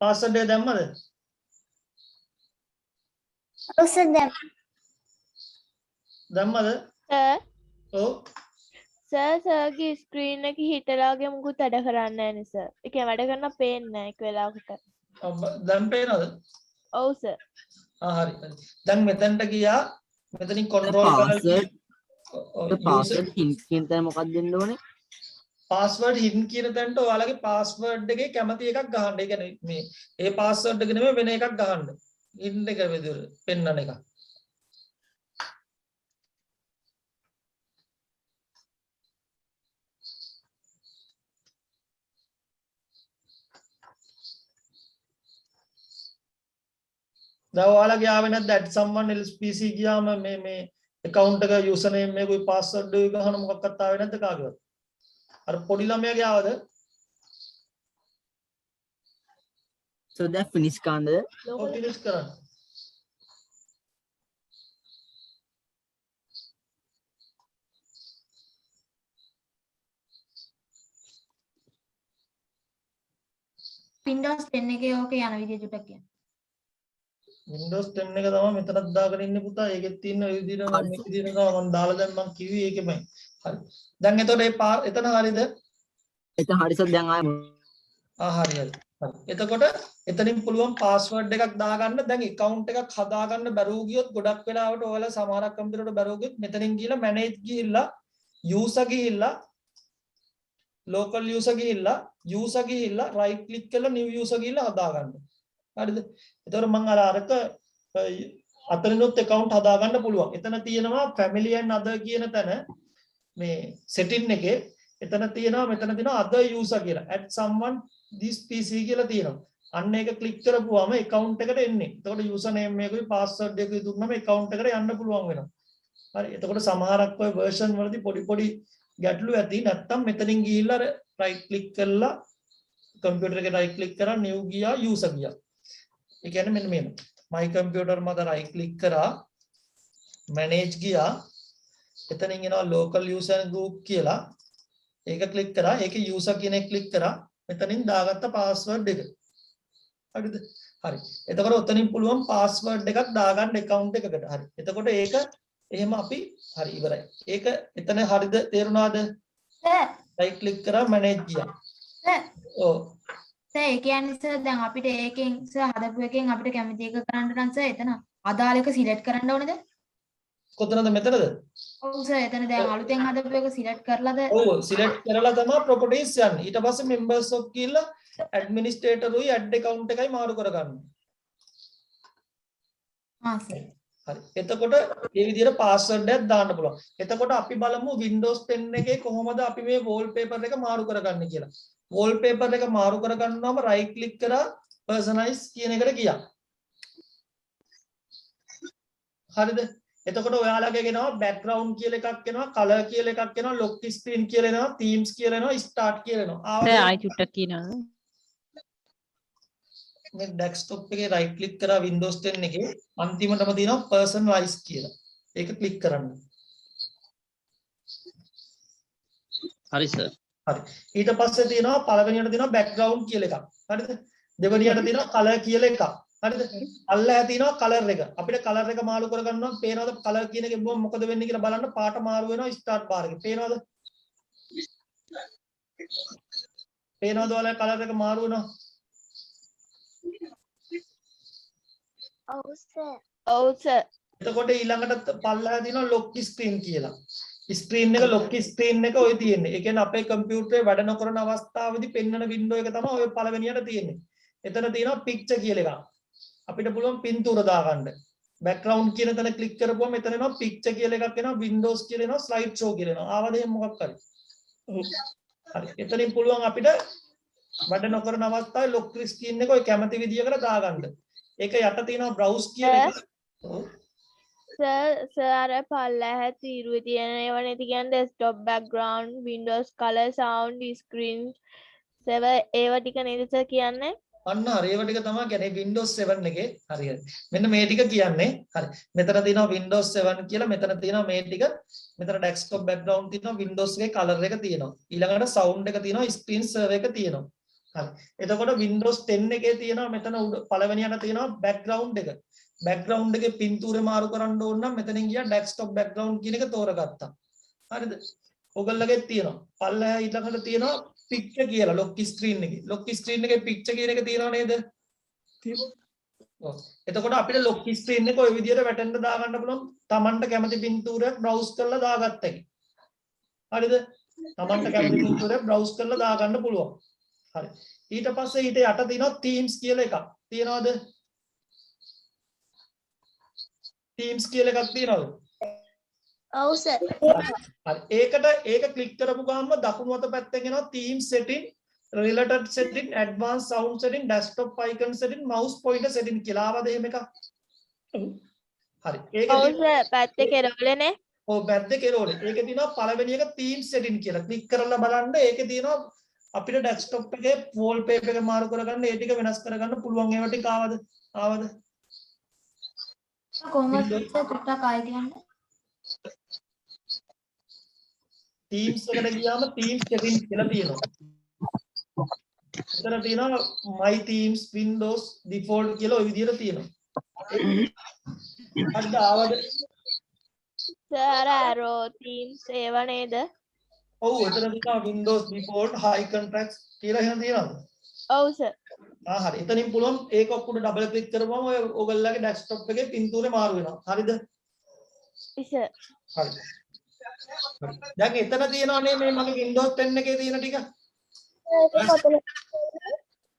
පාස්වර්ඩ් එක දැම්මද ඔව් සර් දැම්මද සර් ඔව් සර්ගේ ස්ක්‍රීන් එක හිටලාගේ මුකුත් වැඩ කරන්නේ නැහැ නේ සර්. ඒකේ වැඩ කරන පේන්නේ නැහැ එක වෙලාවකට. දැන් පේනවද ඔව් සර්. හරි දැන් මෙතනට ගියා මෙතනින් කන්ට්‍රෝල් පාස්වර්ඩ් හින් කියන තැන මොකක්ද දෙන්න ඕනේ? පාස්වර්ඩ් හින් කියන තැනට ඔයාලගේ පාස්වර්ඩ් එකේ කැමති එකක් ගහන්න. ඒ කියන්නේ මේ ඒ පාස්වර්ඩ් එක නෙමෙයි වෙන එකක් ගහන්න. හින් එක විදිහට පෙන්නන එක. දැන් ඔයාලගේ ආවේ නැද්ද at someone else pc ගියාම මේ account එක user name එකයි password එකයි ගහන මොකක්වත් ආවේ නැද්ද කාගේවත් අර පොඩි ළමයාගේ ආවද So that finish කාන්ද? ඔව් finish කරන්න Windows 10 එකේ ඕකේ යන විදිය චුට්ටක් කියන්න. Windows 10 එක තමයි මෙතනත් දාගෙන ඉන්නේ පුතා. ඒකෙත් තියෙන ඔය විදිහට මේ විදිහට තමයි මම දාලා දැන් මම කිව්වේ ඒකෙමයි. හරි. දැන් එතකොට මේ එතන හරියද? එතන හරියද දැන් ආයෙ හරි හරි. එතකොට එතනින් පුළුවන් පාස්වර්ඩ් එකක් දාගන්න. දැන් account එකක් හදාගන්න බැරුව ගියොත් ගොඩක් වෙලාවට ඔයාලා සමහරක් කම්පියුටර් වලට බැරුව ගියොත් මෙතනින් ගිහලා manage ගිහිල්ලා user ගිහිල්ලා local user ගිහිල්ලා right click කරලා new user ගිහිල්ලා හදාගන්න. හරිද? එතකොට මම අරක අතරිනුත් account හදාගන්න පුළුවන්. එතන තියෙනවා family and other කියන තැන මේ setting එකේ එතන තියෙනවා මෙතන තියෙනවා other user කියලා. add someone this pc කියලා තියෙනවා. අන්න ඒක click කරපුවාම account එකට එන්නේ. එතකොට user name එකයි password එකයි දුන්නම account එකට යන්න පුළුවන් වෙනවා. හරි. එතකොට සමහරක් ඔය version වලදී පොඩි ගැටලු ඇති. නැත්තම් මෙතනින් ගිහිල්ලා right click කරලා computer එකේ right click කරලා new ගියා user ගියා. ඒ කියන්නේ මෙන්න මේක. my computer මත right click කරා manage ගියා. එතනින් එනවා local user group කියලා. ඒක click කරා. ඒකේ user කියන එක click කරා. මෙතනින් දාගත්ත password එක. හරිද? හරි. එතකොට ඔතනින් පුළුවන් password එකක් දාගන්න account එකකට. හරි. එතකොට ඒක එහෙම අපි හරි ඉවරයි. ඒක එතන හරිද තේරුණාද? සර් right click කරා manage ගියා. සර් ඔව්. සර් ඒ කියන්නේ සර් දැන් අපිට ඒකෙන් සර් හදපු එකෙන් අපිට කැමති එක කරන්න නම් සර් එතන අදාළ එක සිලෙක්ට් කරන්න ඕනේද? කොතනද මෙතනද? ඔව් සර් එතන දැන් අලුතෙන් හදපු එක සිලෙක්ට් කරලාද? ඔව් සිලෙක්ට් කරලා තමයි properties යන්නේ. ඊට පස්සේ members of කියලා administrator උයි add account එකයි මාරු කරගන්න. සර්. හරි. එතකොට මේ විදිහට password එකක් දාන්න පුළුවන්. එතකොට අපි බලමු Windows 10 එකේ කොහොමද අපි මේ wallpaper එක මාරු කරගන්නේ කියලා. wallpaper එක මාරු කරගන්නාම right click කරලා personalize කියන එකට ගියා. හරිද? එතකොට ඔයාලගේ එනවා background කියලා එකක් එනවා, color කියලා එකක් එනවා, lock screen කියලා එනවා, themes කියලා එනවා, start කියලා එනවා. ආයි චුට්ටක් කියනවා. මේ desktop එකේ right click කරා Windows 10 එකේ අන්තිමටම තියෙනවා personalize කියලා. ඒක click කරන්න. හරි සර්. හරි. ඊට පස්සේ තියෙනවා පළවෙනියට තියෙනවා background කියලා එකක්. හරිද? දෙවෙනියට තියෙනවා color කියලා එකක්. හරිද? අල්ලලා තියෙනවා color එක. අපිට color එක මාරු කරගන්නවා. පේනවද color කියන එකේ මොකද වෙන්නේ කියලා බලන්න පාට මාරු වෙනවා start bar එකේ. පේනවද? පේනවද ඔයාලා color එක මාරු වෙනවා? ඔව් සර්. ඔව් සර්. එතකොට ඊළඟට පල්ලෙහා තියෙනවා lock screen කියලා. ස්ක්‍රීන් එක lock screen එක ඔය තියෙන්නේ. ඒ කියන්නේ අපේ කම්පියුටරේ වැඩ නොකරන අවස්ථාවේදී පෙන්වන window එක තමයි ඔය පළවෙනියට තියෙන්නේ. එතන තියෙනවා picture කියලා එකක්. අපිට පුළුවන් පින්තූර දාගන්න. background කියන තැන click කරපුවම එතන එනවා picture කියලා එකක් එනවා, windows කියලා එනවා, slide show කියලා එනවා. ආවද එහෙම මොකක් හරි? හරි. එතනින් පුළුවන් අපිට වැඩ නොකරන අවස්ථාවේ lock screen එක ඔය කැමති විදියකට දාගන්න. ඒක යට තියෙනවා browse කියලා එක. සර් අර පල්ලෙහා තීරුවේ තියෙන ඒවා නේද කියන්නේ desktop background, windows color, sound, screen, server ඒවා ටික නේද සර් කියන්නේ? අන්න හරි ඒව ටික තමයි කියන්නේ Windows 7 එකේ හරියට. මෙන්න මේ ටික කියන්නේ. හරි. මෙතන තියෙනවා Windows 7 කියලා. මෙතන තියෙනවා මේ ටික. මෙතන desktop background තියෙනවා. Windows එකේ color එක තියෙනවා. ඊළඟට sound එක තියෙනවා. screen saver එක තියෙනවා. හරි. එතකොට Windows 10 එකේ තියෙනවා මෙතන පළවෙනියට තියෙනවා background එක. background එකේ පින්තූරේ මාරු කරන්න ඕන නම් මෙතනින් ගියා desktop background කියන එක තෝරගත්තා. හරිද? ඔයගොල්ලෝගේ තියෙනවා. පල්ලෙහා ඊළඟට තියෙනවා picture කියලා lock screen එකේ. lock screen එකේ picture කියන එක තියෙනව නේද? ඔව්. එතකොට අපිට lock screen එක ওই විදිහට වැටෙන්න දාගන්න පුළුවන්. Tamanට කැමති පින්තූරයක් browse කරලා දාගත්ත එක. හරිද? Tamanට කැමති පින්තූරයක් browse කරලා දාගන්න පුළුවන්. හරි. ඊට පස්සේ ඊට යට තියෙනවා themes කියලා එකක්. තියනවද? themes කියලා එකක් තියනවද? ඔව් සර්. හරි. ඒක ක්ලික් කරපු ගමන්ම දකුණු අත පැත්තෙන් එනවා theme setting, related setting, advanced sound setting, desktop icon setting, mouse pointer setting කියලා ආවද එහෙම එකක්? හරි. ඒක ඔව් සර් පැත්තේ කෙරවලනේ. ඔව් පැත්තේ කෙරවල. ඒකේ තියෙනවා පළවෙනි එක theme setting කියලා. ක්ලික් කරලා බලන්න ඒකේ තියෙනවා අපිට desktop එකේ wallpaper එක මාරු කරගන්න ඒ ටික වෙනස් කරගන්න පුළුවන් ඒවා ටික ආවද? කොහොමද ටිකක් ආයෙ කියන්න. Themes එකට ගියාම theme settings කියලා තියෙනවා. එතන තියෙනවා my themes, Windows, default කියලා ওই විදිහට තියෙනවා. අද ආවද? සර් arrow themes ඒව නේද? ඔව් එතන තියෙනවා Windows, default, high contrast කියලා එහෙම තියෙනවද? ඔව් සර්. හරි. එතනින් පුළුවන් ඒක ඔක්කොම ඩබල් ක්ලික් කරපුවම ඔය ඔයගොල්ලෝගේ desktop එකේ පින්තූරේ මාරු වෙනවා. හරිද? සර්. හරි. දැන් එතන තියෙනවනේ මේ මගේ Windows 10 එකේ තියෙන ටික.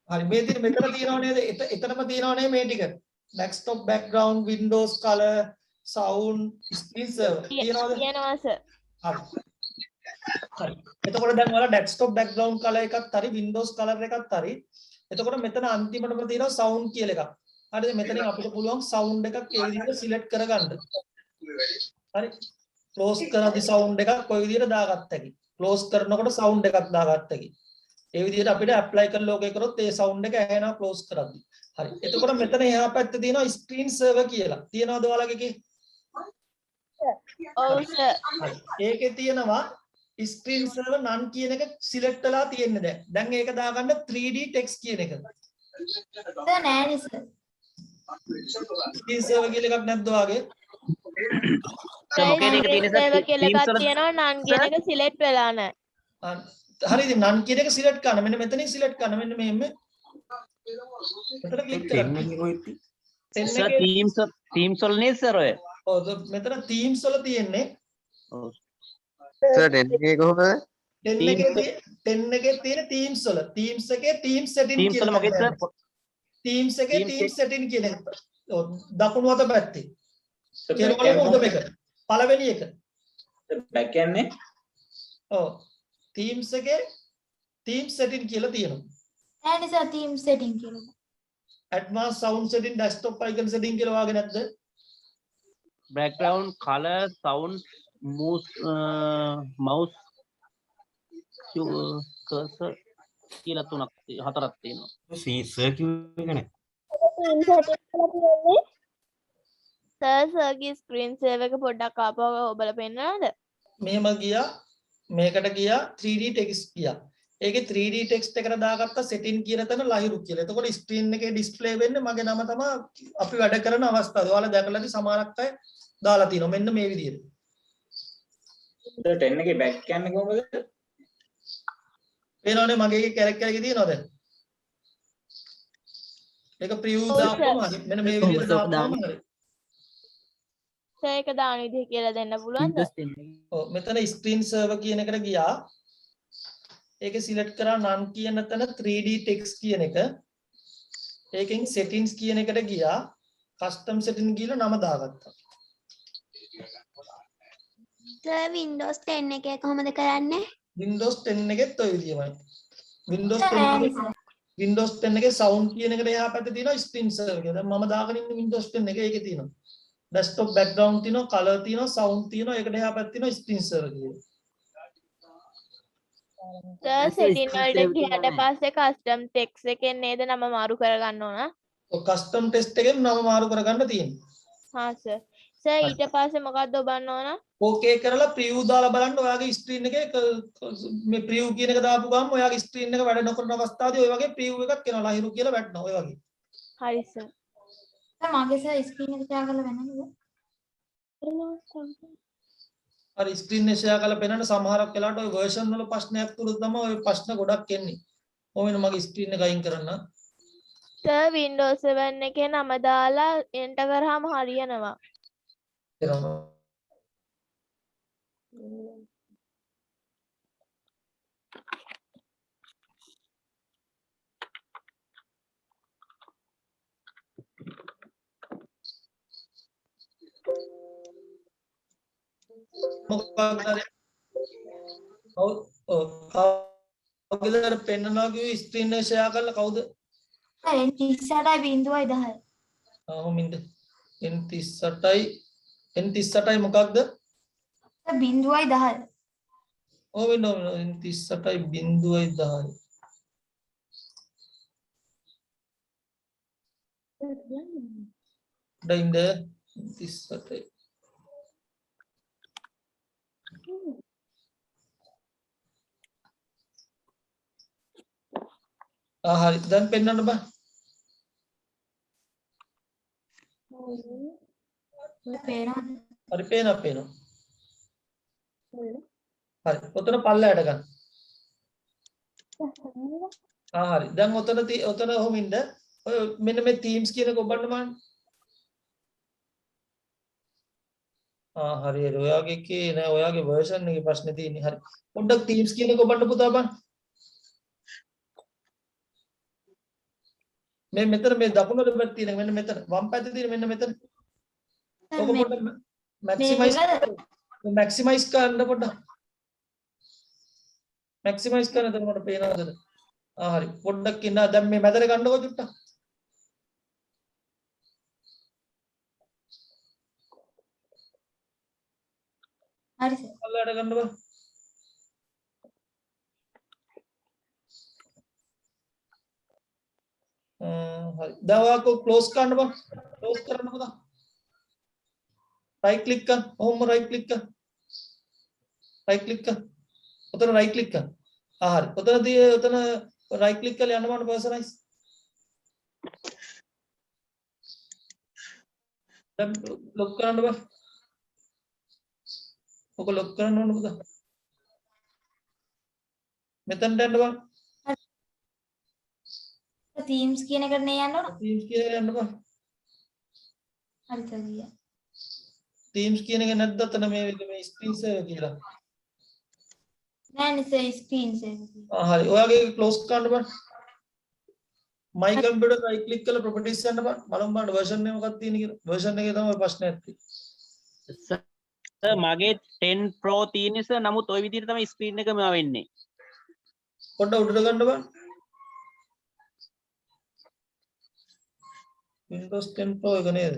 හරි මේ තියෙන මෙතන තියෙනව නේද? එතනම තියෙනවනේ මේ ටික. desktop background, Windows color, sound, screen saver තියෙනවද? තියෙනවා සර්. හරි. හරි. එතකොට දැන් ඔයාලා desktop background color එකත් හරි Windows color එකත් හරි. එතකොට මෙතන අන්තිමටම තියෙනවා sound කියලා එකක්. හරිද? මෙතනින් අපිට පුළුවන් sound එකක් ඒ විදිහට select කරගන්න. හරි. close කරද්දි sound එකක් කොයි විදිහට දාගත්ත හැකි. close කරනකොට sound එකක් දාගත්ත හැකි. ඒ විදිහට අපිට apply කරලා ඕකේ කරොත් ඒ sound එක ඇහෙනවා close කරද්දි. හරි. එතකොට මෙතන එහා පැත්තේ තියෙනවා screen saver කියලා. තියෙනවද ඔයාලගේ එකේ? ඔව් සර්. ඒකේ තියෙනවා screen saver none කියන එක select වෙලා තියෙන්නේ දැන්. දැන් ඒක දාගන්න 3D text කියන එක. සර් නෑ සර්. screen saver කියලා එකක් නැද්ද ඔයාගේ? මොකේද ඒක තියෙන්නේ සර්? කියලා එකක් තියෙනවා නන් කියන එක සිලෙක්ට් වෙලා නැහැ. හරිද? නන් කියන එක සිලෙක්ට් කරන්න. මෙන්න මෙතනින් සිලෙක්ට් කරන්න. මෙන්න මෙහෙම. මෙතන ක්ලික් කරන්න. සර් themes වල නේද සර් ඔය? ඔව් මෙතන themes වල තියෙන්නේ. ඔව්. සර් 10 එකේ කොහොමද? 10 එකේ තියෙන themes වල. themes එකේ theme setting themes වල මොකෙද සර්? themes එකේ theme setting කියන එක. ඔව් දකුණු අත පැත්තේ. කෙරවලේ උඩ මේක. පළවෙනි එක. back යන්නේ. ඔව්. themes එකේ theme setting කියලා තියෙනවා. නෑ සර් theme setting කියලා. advanced sound setting, desktop icon setting කියලා වාගේ නැද්ද? background color sound mouse cursor කියලා හතරක් තියෙනවා. සර් කිව්ව එක නෑ. සර්ගේ ස්ක්‍රීන් සේවර් එක පොඩ්ඩක් ආපහු ඔබලා පෙන්නනවද? මෙහෙම ගියා මේකට ගියා 3D text ගියා. ඒකේ 3D text එකට දාගත්ත setting කියන තැන ලහිරු කියලා. එතකොට screen එකේ display වෙන්නේ මගේ නම තමයි අපි වැඩ කරන අවස්ථාව. ඔයාලා දැකලාද සමහරක් අය දාලා තියෙනවා මෙන්න මේ විදිහට. 10 එකේ back යන්නේ කොහොමද? පේනවනේ මගේ එකේ character එකේ තියෙනවද? ඒක preview දාපුවම මෙන්න මේ විදිහට දාපුවම හරි. ඒක දාන විදිහ කියලා දෙන්න පුළුවන්ද? ඔව් මෙතන screen saver කියන එකට ගියා. ඒකේ select කරා none කියන තැන 3D text කියන එක. ඒකෙන් settings කියන එකට ගියා. custom setting කියලා නම දාගත්තා. සර් Windows 10 එකේ කොහොමද කරන්නේ? Windows 10 එකෙත් ඔය විදිහමයි. Windows 10 එකේ sound කියන එකට එහා පැත්තේ තියෙනවා screen saver කියලා. දැන් මම දාගෙන ඉන්නේ Windows 10 එකේ ඒකේ තියෙනවා. desktop background තියෙනවා, color තියෙනවා, sound තියෙනවා. ඒකට එහා පැත්තේ තියෙනවා screen saver කියලා. සර් Sir, සෙටින් screen වලට save ගියාට කරලා නැහැ. පස්සේ කස්ටම් ටෙක්ස් එකෙන් නේද නම මාරු කරගන්න ඕන? කස්ටම් ටෙස්ට් එකෙන් නම මාරු කරගන්න තියෙනවා. හා සර්. සර් ඊට පස්සේ මොකක්ද ඔබන්න ඕන? ඕකේ කරලා ප්‍රිව් දාලා බලන්න ඔයාගේ ස්ක්‍රීන් එකේ මේ ප්‍රිව් කියන එක දාපු ගමන් ඔයාගේ ස්ක්‍රීන් එක වැඩ නොකරන අවස්ථාවේදී ඔය වගේ ප්‍රිව් එකක් එනවා ලහිරු කියලා වැටෙනවා ඔය වගේ. හරි සර්. සර් මගේ සර් ස්ක්‍රීන් එක ෂෙයා කරලා වෙනවද? හරි ස්ක්‍රීන් එක ෂෙයා කරලා පෙන්නන්න සමහරක් වෙලාවට ඔය version වල ප්‍රශ්නයක් තුරු තමයි ඔය ප්‍රශ්න ගොඩක් එන්නේ. ඕවෙන මගේ ස්ක්‍රීන් එක අයින් කරන්න. සර් Windows 7 එකේ නම දාලා එන්ටර් කරාම හරියනවා. කරනවා. කවුද පෙන්නනවා කිව්වේ ස්ක්‍රීන් එක ෂෙයා කරලා කවුද? N38යි 0.10. කොහොමින්ද? N38යි මොකක්ද? 0.10. ඔව් වෙනවා N38යි 0.10. ඩයින්ද 38යි හරි දැන් පෙන්නන්න බෑ. පේනවද? හරි පේනවා. හරි ඔතන පල්ලයට ගන්න. හරි දැන් ඔතන කොහොමින්ද ඔය මෙන්න මේ themes කියන එක ඔබන්න බලන්න. හරි ඔයාගේ එකේ නෑ ඔයාගේ version එකේ ප්‍රශ්නේ තියෙන්නේ. හරි පොඩ්ඩක් themes කියන එක ඔබන්න පුතා බලන්න. මේ මෙතන මේ දකුණට පැත්තේ තියෙන මෙන්න මෙතන වම් පැත්තේ තියෙන මෙන්න මෙතන. ඔක පොඩ්ඩක් maximize කරන්න පොඩ්ඩක්. maximize කරන එතන මට පේනවද? හරි පොඩ්ඩක් ඉන්න දැන් මේ මැදට ගන්නකො චුට්ටක්. හරි සර්. පල්ලයට ගන්න බෑ. හරි දැන් ඔයාලා ක්ලෝස් කරන්න බෑ. ක්ලෝස් කරන්න පුතා. right click कर होम right click कर उतना right click कर उतना दिए उतना right click कर लेना मान personalize तब look करना बस ओको look करना ना बुदा මෙතන දැන් බා themes කියන එකට නේ යන්න ඕන. themes කියන එක යන්න බා හරි තදියා. themes කියන එක නැද්ද අතන මේ screen share කියලා. නෑ නේ screen share. හරි ඔයාගේ close කරන්න බා. my computer right click කරලා properties යන්න බා. බලමු බලන්න version එක මොකක්ද තියෙන්නේ කියලා. version එකේ තමයි ප්‍රශ්නයක් තියෙන්නේ. මගේ 10 Pro තියෙන්නේ සර් නමුත් ওই විදිහට තමයි ස්ක්‍රීන් එක මේවා වෙන්නේ. පොඩ්ඩක් උඩට ගන්න බා. Windows 10 Pro එක නේද?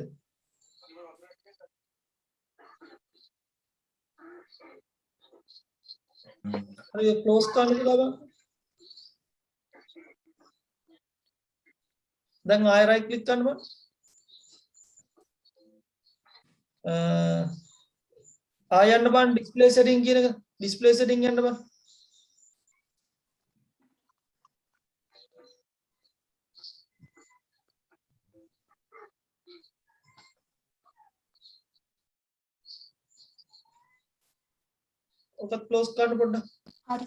හරි ක්ලෝස් කරන්න කියලා දැන් ආයෙ right click කරන්න බා. ආයෙ යන්න බා display setting කියන එක display setting යන්න බා. ඔක ක්ලෝස් කරන්න පොඩ්ඩක්. හරි.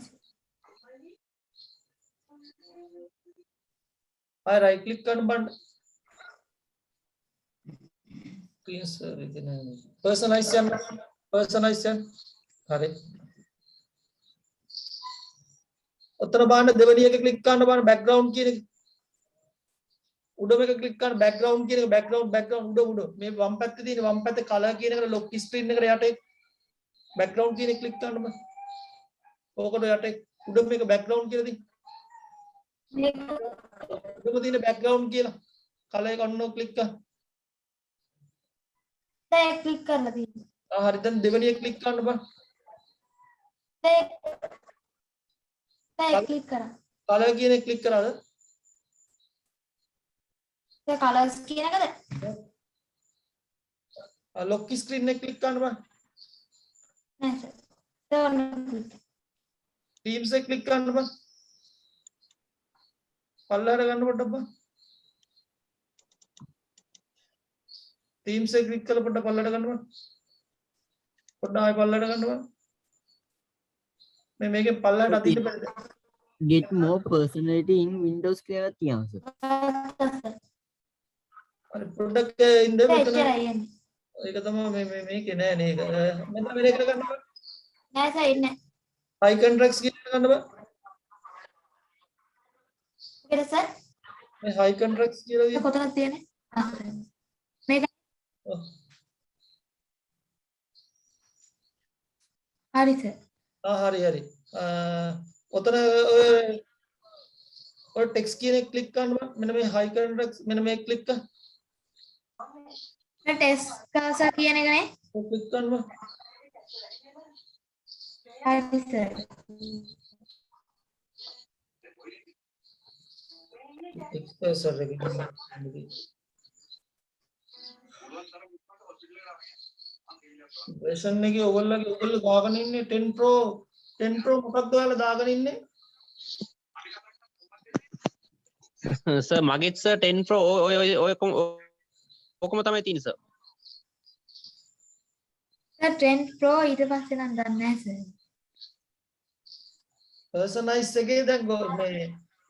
ආයෙ right click කරන්න බලන්න. screen share එක නෑ. personalize යන්න. හරි. ඔතන බලන්න දෙවෙනි එක ක්ලික් කරන්න බලන්න background කියන එක. උඩම එක ක්ලික් කරන්න background කියන එක background උඩ මේ වම් පැත්තේ තියෙන වම් පැත්තේ color කියන එකට lock screen එකට යටේ background කියන එක ක්ලික් කරන්න බෑ. ඕකට යටේ උඩ මේක background කියලා තියෙන. උඩම තියෙන background කියලා color එක ඔන්න ක්ලික් කරන්න. දැන් ක්ලික් කරලා තියෙනවා. හරි දැන් දෙවෙනි එක ක්ලික් කරන්න බෑ. सर क्लिक करा කලර් කියන එක ක්ලික් කරාද? सर कलर्स කියන එකද? ලොක් ස්ක්‍රීන් එක ක්ලික් කරන්න බෑ. නෑ සර්. සර් ටීම්ස් එක ක්ලික් කරන්න බෑ. පල්ලෙහාට ගන්න පොඩ්ඩක් බෑ. ටීම්ස් එක ක්ලික් කරලා පොඩ්ඩක් පල්ලෙහාට ගන්න බෑ. පොඩ්ඩක් ආයෙ පල්ලෙහාට ගන්න බෑ. මේකේ පල්ලෙහාට අදින්න බැරිද? get more personality in Windows කියලා තියෙනවා sir. අර පොඩ්ඩක් ඉන්න මෙතන. ඒක තමයි මේකේ නෑ නේ ඒක. මෙන්න මෙලේ කර ගන්න බෑ. නෑ සර් ඉන්නේ. icon tracks කියලා ගන්න බෑ. මොකද සර්? මේ icon tracks කියලා ඒක කොතනද තියෙන්නේ? මේක හරි සර්. හරි. ඔතන ඔය ටෙක්ස්ට් කියන එක ක්ලික් කරන්න බෑ. මෙන්න මේ icon tracks මෙන්න මේක ක්ලික් කර. මේ ටෙස්ට් කර්සර් කියන එක නේ? ක්ලික් කරන්න බෑ. හරි සර්. එක්ස්ප්‍රෙසර් එක version එකේ ඔයගොල්ලෝ දාගෙන ඉන්නේ 10 Pro මොකක්ද ඔයාලා දාගෙන ඉන්නේ? සර් මගෙත් සර් 10 Pro ඔය ඔකම තමයි තියෙන්නේ සර්. සර් 10 Pro ඊට පස්සේ නම් දන්නේ නැහැ සර්. personalize එකේ දැන් මේ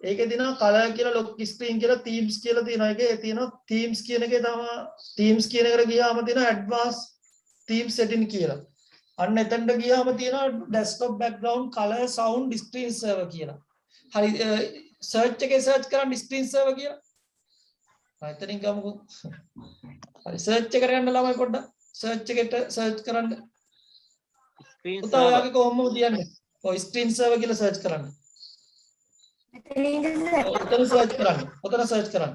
ඒකේ දිනවා color කියලා lock screen කියලා themes කියලා තියෙනවා. ඒකේ තියෙනවා themes කියන එකේ තමයි themes කියන එකට ගියාම තියෙනවා advanced theme setting කියලා. අන්න එතනට ගියාම තියෙනවා desktop background color sound screen saver කියලා. හරි search එකේ search කරන්න screen saver කියලා. එතනින් ගමුකෝ. හරි search එකට යන්න ළමයි පොඩ්ඩක්. search එකට search කරන්න. screen උතා ඔයාගේ කොහොමද තියන්නේ? ඔය screen saver කියලා search කරන්න. ඔතන search කරන්න. ඔතන search කරන්න.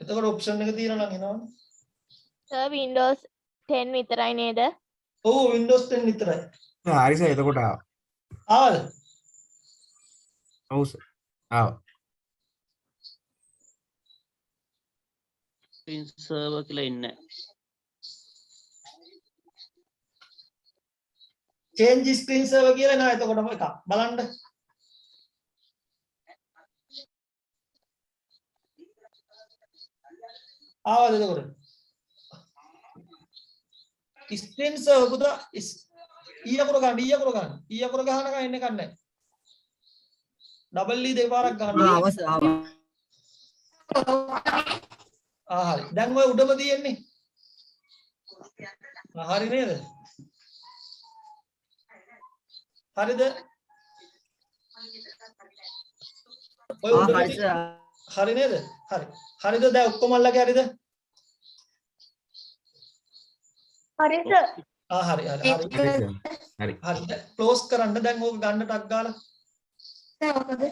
එතකොට option එක තියෙනවා නම් එනවා. සර් Windows 10 විතරයි නේද? ඔව් Windows 10 විතරයි. හරි සර් එතකොට ආවා. ආවද? ඔව් සර්. ආවා. screen server කියලා ඉන්නේ. change screen saver කියලා නෑ එතකොටම එකක්. බලන්න. ආවද එතකොට? screen saver පුතා ඊයකුර ගන්න. ඊයකුර ගහනකම් එන්නේ කන්නේ. double e දෙපාරක් ගන්න. හරි. දැන් ඔය උඩම තියෙන්නේ. හරි නේද? හරිද? ඔය උඩම හරි නේද? හරි. හරිද? දැන් ඔක්කොම අල්ලගේ හරිද? හරි සර්. හරි. හරි. ක්ලෝස් කරන්න දැන් ඕක ගන්න ටක් ගාලා. සර් ඔකද?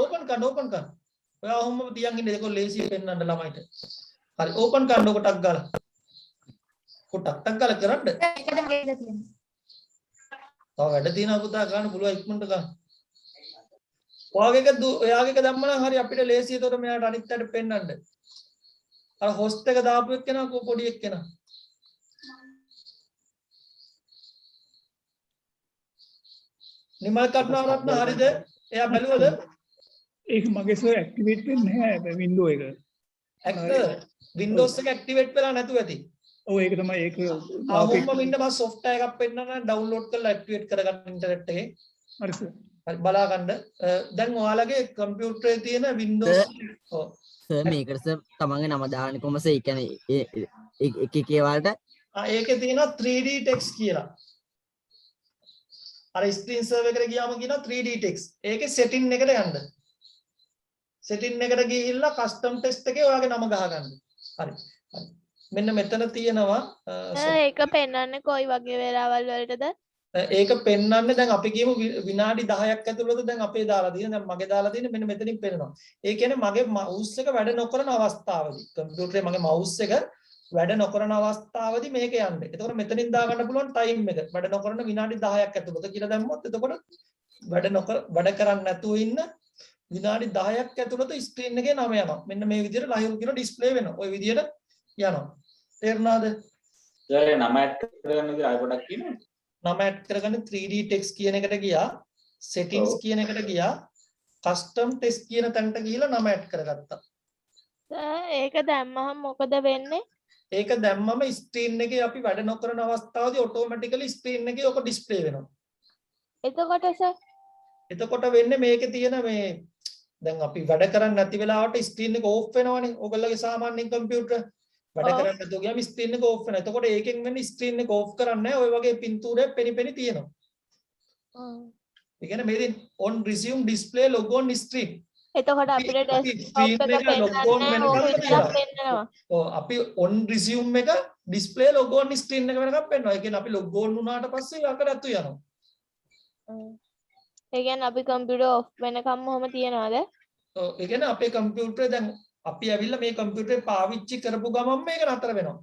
ඕපන් කරන්න. ඔයා ඔහොම තියන් ඉන්නේ ඒක ලේසි පෙන්නන්න ළමයිට. හරි ඕපන් කරන්න ඕක ටක් ගාලා. ටක් ගාලා කරන්න. ඒකද මගේ ඉඳ තියෙන්නේ. තව වැඩ තියෙනවා පුතා ගන්න පුළුවන් ඉක්මනට ගන්න. ඔයාගේ එක දැම්මනම් හරි අපිට ලේසි. ඒතකොට මෙයාට අනිත් පැයට පෙන්නන්න. අර හොස්ට් එක දාපු එක්කෙනා පොඩි එක්කෙනා. නිමල් කටුනාරත්න හරිද? එයා බැලුවද? ඒක මගේ සර් ඇක්ටිවේට් වෙන්නේ නැහැ වින්ඩෝ එක. Windows එක ඇක්ටිවේට් වෙලා නැතුව ඇති. ඔව් ඒක තමයි ඒක. ආවොම ඉන්න මම software එකක් පෙන්නන ඩවුන්ලෝඩ් කරලා ඇක්ටිවේට් කරගන්න ඉන්ටර්නෙට් එකේ. හරි සර්. හරි බලා ගන්න. දැන් ඔයාලගේ කම්පියුටරේ තියෙන Windows ඔව් සර් මේකට සර් තමන්ගේ නම දාන්නේ කොහමද? ඒ කියන්නේ එක එක ඒවාට ඒකේ තියෙනවා 3D text කියලා. අර ස්ක්‍රීන් සර්වර් එකට ගියාම කියනවා 3D text. ඒකේ setting එකට යන්න. setting එකට ගිහිල්ලා custom text එකේ ඔයාගේ නම ගහගන්න. හරි. මෙන්න මෙතන තියෙනවා ඒක පෙන්වන්නේ කොයි වගේ වෙලාවල් වලටද? ඒක පෙන්වන්නේ දැන් අපි කියමු විනාඩි 10ක් ඇතුළත දැන් අපේ දාලා තියෙන දැන් මගේ දාලා තියෙන මෙන්න මෙතනින් පෙන්නනවා. ඒ කියන්නේ මගේ මවුස් එක වැඩ නොකරන අවස්ථාවදී කම්පියුටරේ මගේ මවුස් එක වැඩ නොකරන අවස්ථාවේදී මේක යන්නේ. එතකොට මෙතනින් දා ගන්න පුළුවන් ටයිම් එක. වැඩ නොකරන විනාඩි 10ක් ඇතුළත කියලා දැම්මොත් එතකොට වැඩ කරන්නේ නැතුව ඉන්න විනාඩි 10ක් ඇතුළත ස්ක්‍රීන් එකේ නම යනවා. මෙන්න මේ විදිහට ලයිව් කියලා ඩිස්ප්ලේ වෙනවා. ওই විදිහට යනවා. තේරුණාද? සර් නම ඇඩ් කරගන්න විදිහ ආයෙ පොඩක් කියන්න. නම ඇඩ් කරගන්න 3D text කියන එකට ගියා. settings කියන එකට ගියා. custom text කියන තැනට ගිහිල්ලා නම ඇඩ් කරගත්තා. ඒක දැම්මහම මොකද වෙන්නේ? ඒක දැම්මම ස්ක්‍රීන් එකේ අපි වැඩ නොකරන අවස්ථාවේදී ඔටෝමැටිකලි ස්ක්‍රීන් එකේ ඔක ඩිස්ප්ලේ වෙනවා. එතකොට සර් එතකොට වෙන්නේ මේකේ තියෙන මේ දැන් අපි වැඩ කරන්නේ නැති වෙලාවට ස්ක්‍රීන් එක ඕෆ් වෙනවනේ. ඔයගොල්ලෝගේ සාමාන්‍ය කම්පියුටර් වැඩ කරන්නේ නැතුව ගියාම ස්ක්‍රීන් එක ඕෆ් වෙනවා. එතකොට ඒකෙන් වෙන්නේ ස්ක්‍රීන් එක ඕෆ් කරන්නේ නැහැ. ඔය වගේ පින්තූරයක් පෙනි තියෙනවා. ඒ කියන්නේ මේකෙන් on resume display logo on screen. එතකොට අපිට ඩෙස්ක්ටොප් එක පෙන්නනවා. ඔව් අපි on resume එක display logo on screen එක වෙනකම් පෙන්නනවා. ඒ කියන්නේ අපි log on වුණාට පස්සේ යකට ඇතු යනවා. ඒ කියන්නේ අපි කම්පියුටර් ඔෆ් වෙනකම්ම ඔහම තියනවාද? ඔව් ඒ කියන්නේ අපේ කම්පියුටරේ දැන් අපි ඇවිල්ලා මේ කම්පියුටරේ පාවිච්චි කරපු ගමන් මේක නතර වෙනවා.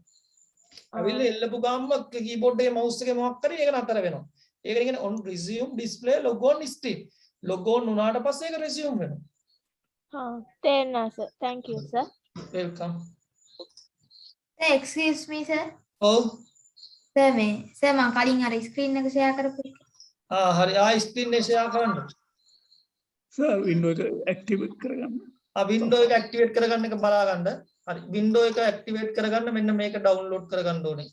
ඇවිල්ලා එල්ලපු ගමන් කීබෝඩ් එකේ මවුස් එකේ මොකක් කරේ ඒක නතර වෙනවා. ඒක කියන්නේ on resume display logo on screen. logo on වුණාට පස්සේ ඒක resume වෙනවා. තේරුණා sir. thank you sir. welcome. excuse me sir. ඔව්. සර් මේ සර් මම කලින් අර ස්ක්‍රීන් එක ෂෙයා කරපු එක. හරි ස්ක්‍රීන් එක ෂෙයා කරන්න. සර් වින්ඩෝ එක ඇක්ටිවේට් කරගන්න. වින්ඩෝ එක ඇක්ටිවේට් කරගන්න එක බලා ගන්න. හරි වින්ඩෝ එක ඇක්ටිවේට් කරගන්න මෙන්න මේක ඩවුන්ලෝඩ් කරගන්න ඕනේ.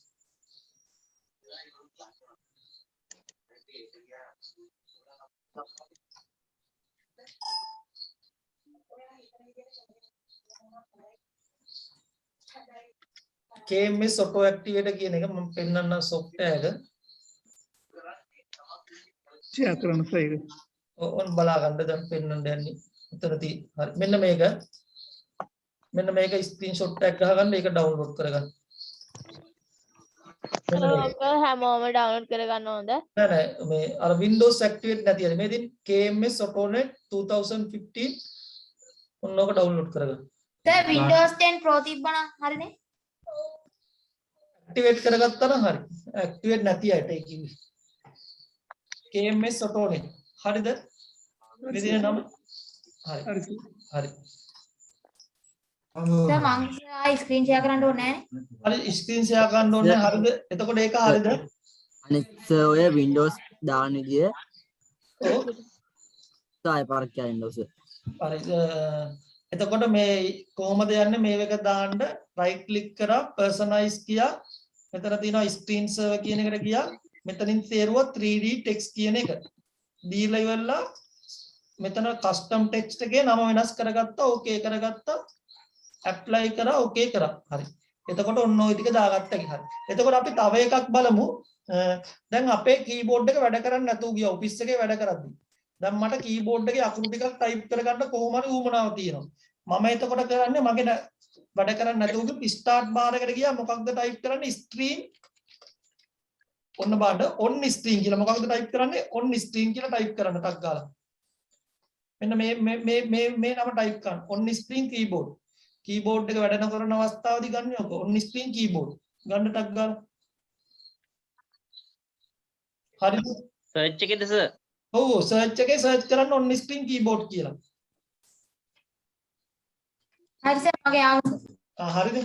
KMS auto activate කියන එක මම පෙන්නන්න software එක. ෂෙයා කරන්න සර් ඒක. ඔන්න බලා ගන්න දැන් පෙන්නන්න යන්නේ. උතන තියෙන. හරි මෙන්න මේක ස්ක්‍රීන්ෂොට් එකක් ගහගන්න ඒක ඩවුන්ලෝඩ් කරගන්න. ඔක හැමෝම ඩවුන්ලෝඩ් කරගන්න ඕනද? නෑ මේ අර Windows activate නැති හරි මේ දින් KMS AutoNet 2015 ඔන්න ඔක ඩවුන්ලෝඩ් කරගන්න. සර් Windows 10 Pro තිබ්බනම් හරිනේ. ඇක්ටිවේට් කරගත්තා නම් හරි. ඇක්ටිවේට් නැති අයට ඒ කිව්වේ. KMS AutoNet හරිද? මෙදින නම හරි. හරි. සර් මම ආයි ස්ක්‍රීන් ෂෙයා කරන්න ඕනේ නෑනේ. හරි ස්ක්‍රීන් ෂෙයා කරන්න ඕනේ හරිද? එතකොට ඒක හරිද? අනිත් ඔය Windows දාන විදිය. ඔව්. තායි පාරක් කියන්න Windows. හරි. එතකොට මේ කොහොමද යන්නේ මේ එක දාන්න right click කරා personalize කියා මෙතන තියෙනවා screen saver කියන එකට ගියා මෙතනින් තේරුවා 3D text කියන එක දීලා ඉවරලා මෙතන custom text එකේ නම වෙනස් කරගත්තා okay කරගත්තා apply කරා okay කරා හරි එතකොට ඔන්න ඔය ටික දාගත්තා හරි එතකොට අපි තව එකක් බලමු දැන් අපේ keyboard එක වැඩ කරන්නේ නැතුව ගියා office එකේ වැඩ කරද්දි දැන් මට keyboard එකේ අකුරු ටිකක් type කරගන්න කොහොම හරි උවමනාවක් තියෙනවා මම එතකොට කරන්නේ මගේ වැඩ කරන්නේ නැතුව start bar එකට ගියා මොකක්ද type කරන්නේ screen ඔන්න බලන්න on screen කියලා මොකක්ද type කරන්නේ on screen කියලා type කරන්න ටක් ගාලා මෙන්න මේ නම type කරන්න on screen keyboard එක වැඩ නොකරන අවස්ථාවදී ගන්න ඔක on screen keyboard ගන්න ටක් ගාලා හරිද search එකේද සර් ඔව් search එකේ search කරන්න on screen keyboard කියලා හරි සර් මගේ ආවා හරිද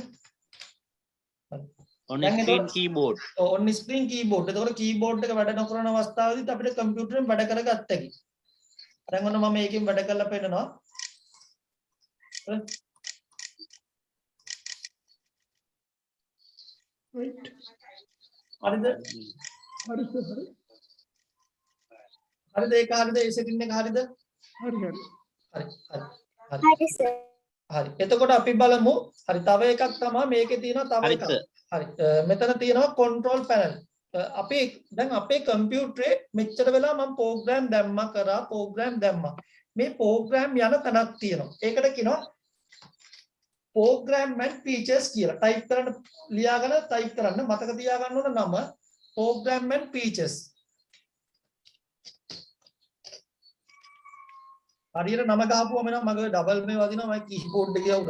on screen keyboard on screen keyboard එතකොට keyboard එක වැඩ නොකරන අවස්ථාවේදීත් අපිට කම්පියුටරෙන් වැඩ කරගත්ත හැකි. දැන් ඔන්න මම මේකෙන් වැඩ කරලා පෙන්නනවා. right හරිද? හරිද ඒක හරිද ඒ setting එක හරිද? හරි හරි එතකොට අපි බලමු හරි තව එකක් තමයි මේකේ තියෙනවා තව එකක් හරි මෙතන තියෙනවා control panel අපි දැන් අපේ කම්පියුටරේ මෙච්චර වෙලා මම program දැම්මා මේ program යන තැනක් තියෙනවා ඒකට කියනවා program and features කියලා type කරන්න ලියාගෙන type කරන්න මතක තියාගන්න ඕන නම program and features හරියට නම ගහපුවම නම් මගේ ඩබල් මේ වදිනවා මගේ කීබෝඩ් එකේ උඩ.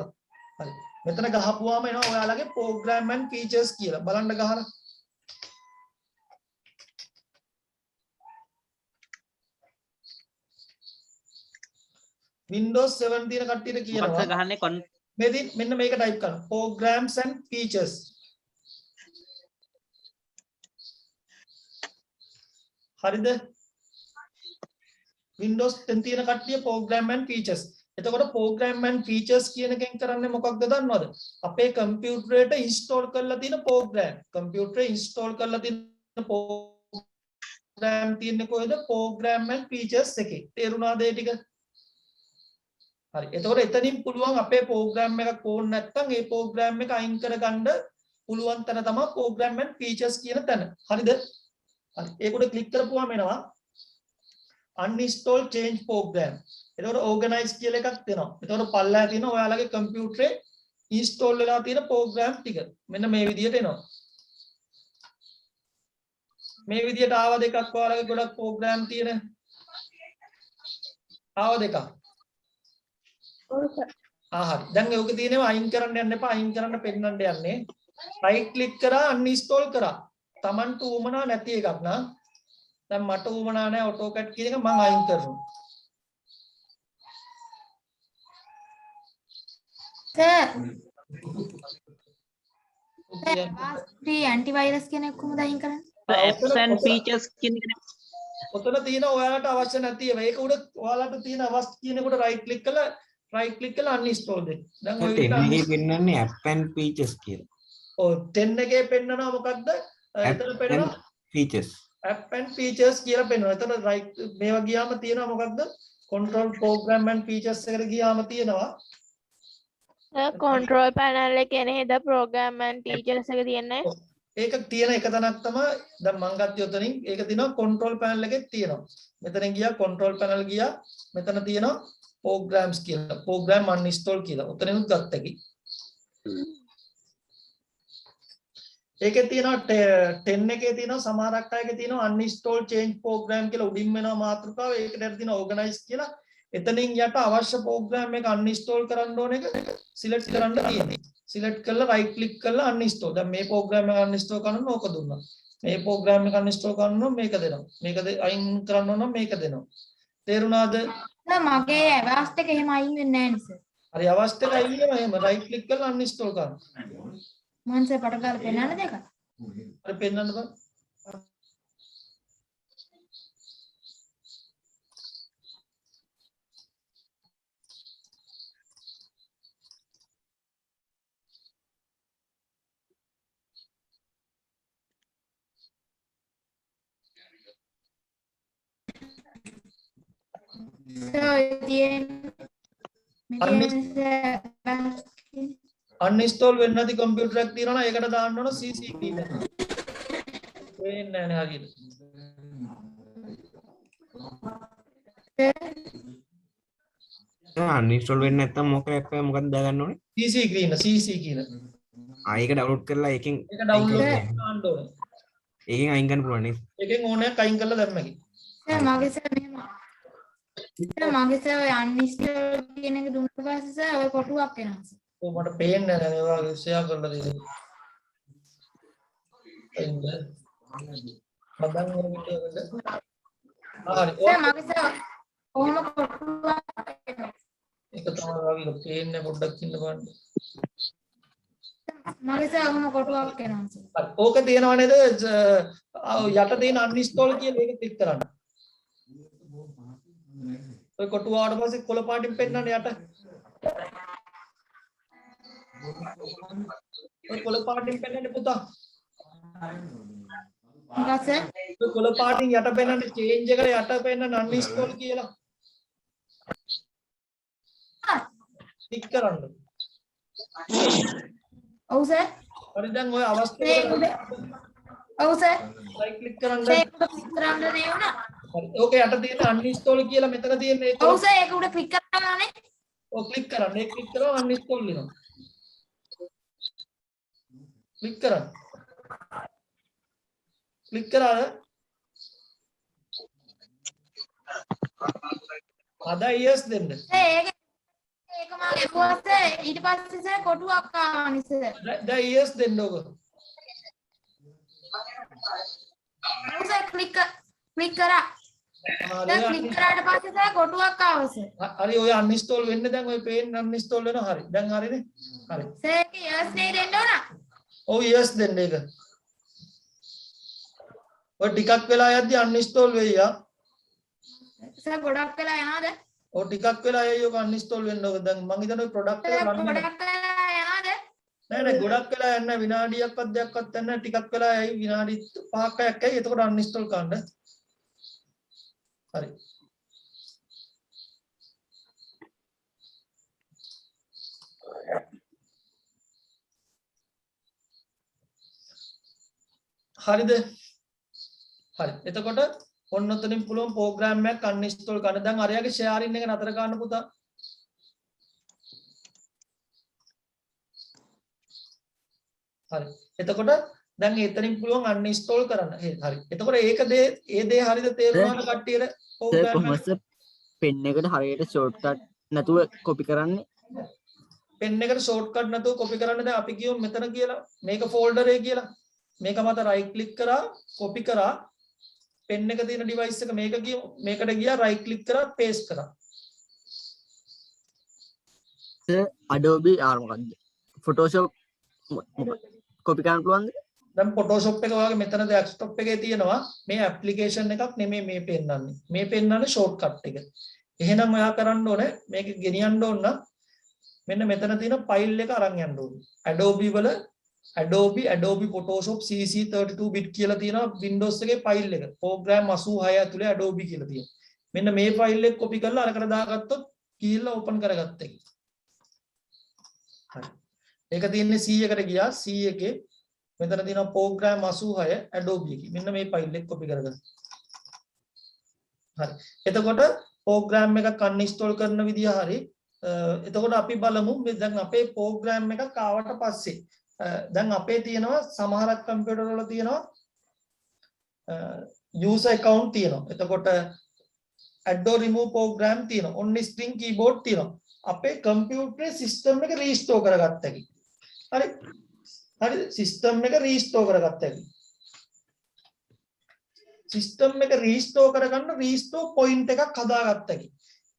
හරි. මෙතන ගහපුවාම එනවා ඔයාලගේ program and features කියලා. බලන්න ගහලා. Windows 7 තියෙන කට්ටියට කියනවා. ගහන්නේ මෙන්න මේක type කරන්න. Programs and features. හරිද? Windows 10 තියෙන කට්ටිය program and features. එතකොට program and features කියන එකෙන් කරන්නේ මොකක්ද දන්නවද? අපේ කම්පියුටරේට install කරලා තියෙන program. කම්පියුටරේ install කරලා තියෙන program තියෙන්නේ කොහෙද? program and features එකේ. තේරුණාද ඒ ටික? හරි. එතකොට එතනින් පුළුවන් අපේ program එකක් ඕන නැත්නම් ඒ program එක අයින් කරගන්න පුළුවන් තැන තමයි program and features කියන තැන. හරිද? හරි. ඒක උඩ ක්ලික් කරපුවාම එනවා uninstall change program. එතකොට organize කියලා එකක් තියෙනවා. එතකොට පල්ලෙහා තියෙන ඔයාලගේ කම්පියුටරේ install වෙලා තියෙන program ටික. මෙන්න මේ විදිහට එනවා. මේ විදිහට ආව දෙකක් ඔයාලගේ ගොඩක් program තියෙන. ආව දෙකක්. හරි. දැන් ඔක තියෙනවා අයින් කරන්න යන්න එපා. අයින් කරන්න පෙන්නන්න යන්නේ. right click කරා uninstall කරා. Tamanට උවමනා නැති එකක් නා. දැන් මට උවමනා නැහැ AutoCAD කියන එක මම අයින් කරනවා. free antivirus කියන එක කොහොමද අයින් කරන්නේ? apps and features කියන එක ඔතන තියෙන ඔයාලට අවශ්‍ය නැති ඒවා. ඒක උඩ ඔයාලට තියෙන අවශ්‍ය කියනකොට right click කරලා uninstall දෙන්න. දැන් ඔය 10 එකේ පෙන්නන්නේ app and features කියලා. ඔව් 10 එකේ පෙන්නනවා මොකක්ද? එතන පෙන්නනවා features. app and features කියලා පෙන්නනවා. එතන right මේවා ගියාම තියෙනවා මොකක්ද? control program and features එකට ගියාම තියෙනවා control panel එකේ නේද program and features එක තියෙන්නේ? ඒක තියෙන එක තැනක් තමයි දැන් මම ගත්තේ උතනින් ඒක තියෙනවා control panel එකේ තියෙනවා. මෙතනින් ගියා control panel ගියා. මෙතන තියෙනවා programs කියලා. program uninstall කියලා. උතනිනුත් ගත්තකි. ඒකේ තියෙනවා 10 එකේ තියෙනවා සමහරක් අයගේ තියෙනවා uninstall change program කියලා උඩින් වෙනවා මාතෘකාව. ඒකට යට තියෙනවා organize කියලා. එතනින් යට අවශ්‍ය program එක uninstall කරන්න ඕන එක select කරන්න තියෙනවා. select කරලා right click කරලා uninstall. දැන් මේ program එක uninstall කරන්න ඕක දුන්නා. මේ program එක uninstall කරන්න ඕන මේක දෙනවා. මේක අයින් කරන්න ඕන මේක දෙනවා. තේරුණාද? මගේ අවස්ථ එක එහෙම අයින් වෙන්නේ නැහැ නේද? හරි අවස්ථ එක අයින් වෙනවා. එහෙම right click කරලා uninstall කරන්න. මන්සේ පට ගාලා පෙන්නන්න දෙක. හරි පෙන්නන්න බෑ. uninstall වෙන්නේ නැති කම්පියුටර් එකක් තියෙනවා නම් ඒකට දාන්න ඕන CC key එක. වෙන්නේ නැහැ හරියට. uninstall වෙන්නේ නැත්නම් මොකක්ද දාගන්න ඕනේ? CC key. ඒක download කරලා ඒකෙන් ඒක download කරන්න ඕනේ. ඒකෙන් අයින් කරන්න පුළුවන් නේද? ඒකෙන් ඕනෑක් අයින් කරලා දැම්මකි. මගේ සර් මෙහෙම මගේ සර් uninstall කියන එක දුන්නා පස්සේ සර් ඔය කොටුවක් එනවා සර්. ඔව් මට පේන්නේ නැහැ ඒ වගේ ෂෙයා කරලා දෙන්න. එන්න. මම මේ වීඩියෝ එක. හරි. සර් මගේ සර් කොහොම කොටුවක් එනවා. ඒක තමයි වගේ පේන්නේ පොඩ්ඩක් ඉන්න බලන්න. මගේ සර් කොහොම කොටුවක් එනවා සර්. ඕක තියෙනව නේද? යට තියෙන uninstall කියලා ඒක ක්ලික් කරන්න. ඔය කොටුව ආවට පස්සේ කොළ පාටින් පෙන්නන්නේ යට. ඔය කොළ පාටින් පෙන්නන්නේ පුතා. මොකක්ද සර්? ඔය කොළ පාටින් යට පෙන්නන්නේ change එකට යට පෙන්නන uninstall කියලා. ක්ලික් කරන්න. ඔව් සර්. හරි දැන් ඔය අවස්ථාවේ ඔව් සර්. right click කරන්න. ඒක ක්ලික් කරන්න නේ වුණා. හරි. ඕක යට තියෙන uninstall කියලා මෙතන තියෙන ඒක. ඔව් සර් ඒක උඩ ක්ලික් කරනවානේ. ඔව් ක්ලික් කරන්න. ඒක ක්ලික් කරලා uninstall වෙනවා. ක්ලික් කරන්න. ක්ලික් කරාද? අද yes දෙන්න. ඒක මගේ ඊට පස්සේ සර් කොටුවක් ආවනේ සර්. දැන් yes දෙන්න ඕක. සර් ක්ලික් කරා. දැන් ක්ලික් කරාට පස්සේ සර් කොටුවක් ආවා සර්. හරි ඔය uninstall වෙන්න දැන් ඔය පේන්න uninstall වෙනවා හරි. දැන් හරිනේ. හරි. සර් ඒක yes නේ දෙන්න ඕන. ඔව් yes දෙන්න ඒක. ඔය ටිකක් වෙලා යද්දි uninstall වෙයි යා. සර් ගොඩක් වෙලා යනවාද? ඔය ටිකක් වෙලා යයි ඔක uninstall වෙන්න ඕක. දැන් මං හිතන්නේ ඔය product එක run වෙනවා. ගොඩක් වෙලා යනවාද? නෑ ගොඩක් වෙලා යන්න විනාඩියක්වත් දෙකක්වත් යන්න ටිකක් වෙලා යයි විනාඩි 5ක් 6ක් යයි. එතකොට uninstall කරන්න. හරි. හරිද? හරි. එතකොට ඔන්න ඔතනින් පුළුවන් ප්‍රෝග්‍රෑම් එකක් uninstall කරන්න. දැන් අරයාගේ sharing එක නතර කරන්න පුතා. හරි. එතකොට දැන් එතනින් පුළුවන් uninstall කරන්න. හරි. එතකොට ඒක ඒ දේ හරියද තේරුණාද කට්ටියට? කොහොමද පෙන් එකට හරියට ෂෝට්කට් නැතුව කොපි කරන්නේ? පෙන් එකට ෂෝට්කට් නැතුව කොපි කරන්න දැන් අපි කියමු මෙතන කියලා. මේක ෆෝල්ඩර් එක කියලා. මේක මත රයිට් ක්ලික් කරා කොපි කරා පෙන් එක තියෙන ඩිවයිස් එක මේක කියමු. මේකට ගියා රයිට් ක්ලික් කරා පේස්ට් කරා. Adobe මොකක්ද? Photoshop කොපි කරන්න පුළුවන්ද? දැන් Photoshop එක වගේ මෙතන desktop එකේ තියෙනවා මේ application එකක් නෙමෙයි මේ පෙන්නන්නේ. මේ පෙන්නන්නේ shortcut එක. එහෙනම් ඔයා කරන්න ඕනේ මේක ගෙනියන්න ඕන නම් මෙන්න මෙතන තියෙන file එක අරන් යන්න ඕනේ. Adobe වල Adobe Photoshop CC32 bit කියලා තියෙනවා Windows එකේ file එක. program 86 ඇතුලේ Adobe කියලා තියෙනවා. මෙන්න මේ file එක copy කරලා අරකට දාගත්තොත් කියලා open කරගත්ත එක. හරි. ඒක තියෙන්නේ C එකට ගියා C එකේ මෙතන තියෙනවා program 86 Adobe එකේ. මෙන්න මේ file එක copy කරගන්න. හරි. එතකොට program එකක් uninstall කරන විදිය හරි. එතකොට අපි බලමු දැන් අපේ program එකක් ආවට පස්සේ දැන් අපේ තියෙනවා සමහරක් කම්පියුටර් වල තියෙනවා user account තියෙනවා. එතකොට add or remove program තියෙනවා. only string keyboard තියෙනවා. අපේ කම්පියුටරේ system එක restore කරගත්ත හැකි. හරි. හරි system එක restore කරගත්ත හැකි. system එක restore කරගන්න restore point එකක් හදාගත්ත හැකි.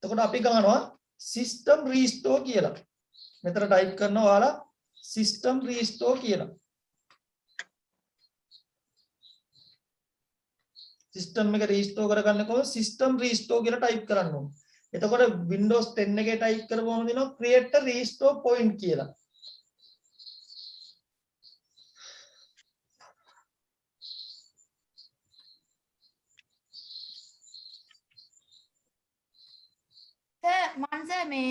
එතකොට අපි ගන්නවා system restore කියලා. මෙතන type කරනවා ඔයාලා system restore කියලා. system එක restore කරගන්න කොහොමද system restore කියලා type කරන්න ඕනේ. එතකොට Windows 10 එකේ type කරපුවම දෙනවා create a restore point කියලා. මං සර් මේ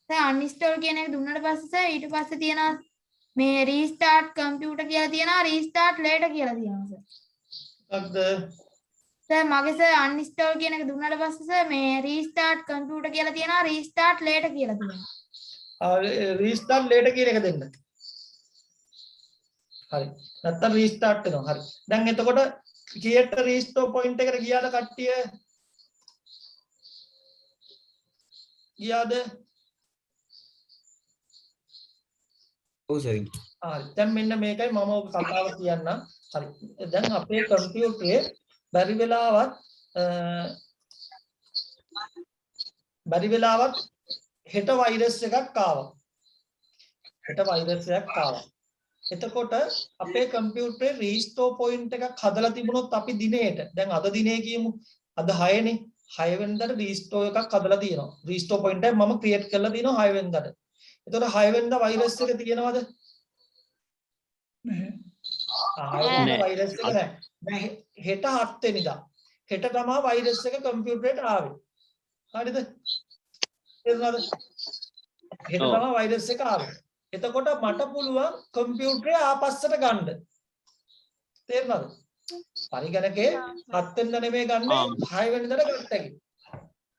සර් uninstall කියන එක දුන්නාට පස්සේ සර් ඊට පස්සේ තියෙනවා මේ restart computer කියලා තියෙනවා restart later කියලා තියෙනවා සර්. මොකක්ද? සර් මගේ සර් uninstall කියන එක දුන්නාට පස්සේ සර් මේ restart computer කියලා තියෙනවා restart later කියලා තියෙනවා. restart later කියන එක දෙන්න. හරි. නැත්තම් restart වෙනවා. හරි. දැන් එතකොට create a restore point එකට ගියාද කට්ටිය? ගියාද? ඔව් සර්. හරි. දැන් මෙන්න මේකයි මම ඔබ කතාව කියන්නම්. හරි. දැන් අපේ කම්පියුටරේ බැරි වෙලාවත් හෙට වෛරස් එකක් ආවා. එතකොට අපේ කම්පියුටරේ restore point එකක් හදලා තිබුණොත් අපි දිනේට දැන් අද දිනේ කියමු අද 6 නේ 6 වෙනිදාට restore එකක් හදලා තියෙනවා. restore point එක මම create කරලා තියෙනවා 6 වෙනිදාට. එතකොට 6 වෙනිදා වෛරස් එක තියෙනවද? නැහැ. වෛරස් එක නැහැ. හෙට 7 වෙනිදා. හෙට තමයි වෛරස් එක කම්පියුටරේට ආවේ. හරිද? තේරුණාද? හෙට තමයි වෛරස් එක ආවේ. එතකොට මට පුළුවන් කම්පියුටරේ ආපස්සට ගන්න. තේරුණාද? පරිගණකේ 7 වෙනිදා නෙමෙයි ගන්න 6 වෙනිදාට ගත්ත හැකි.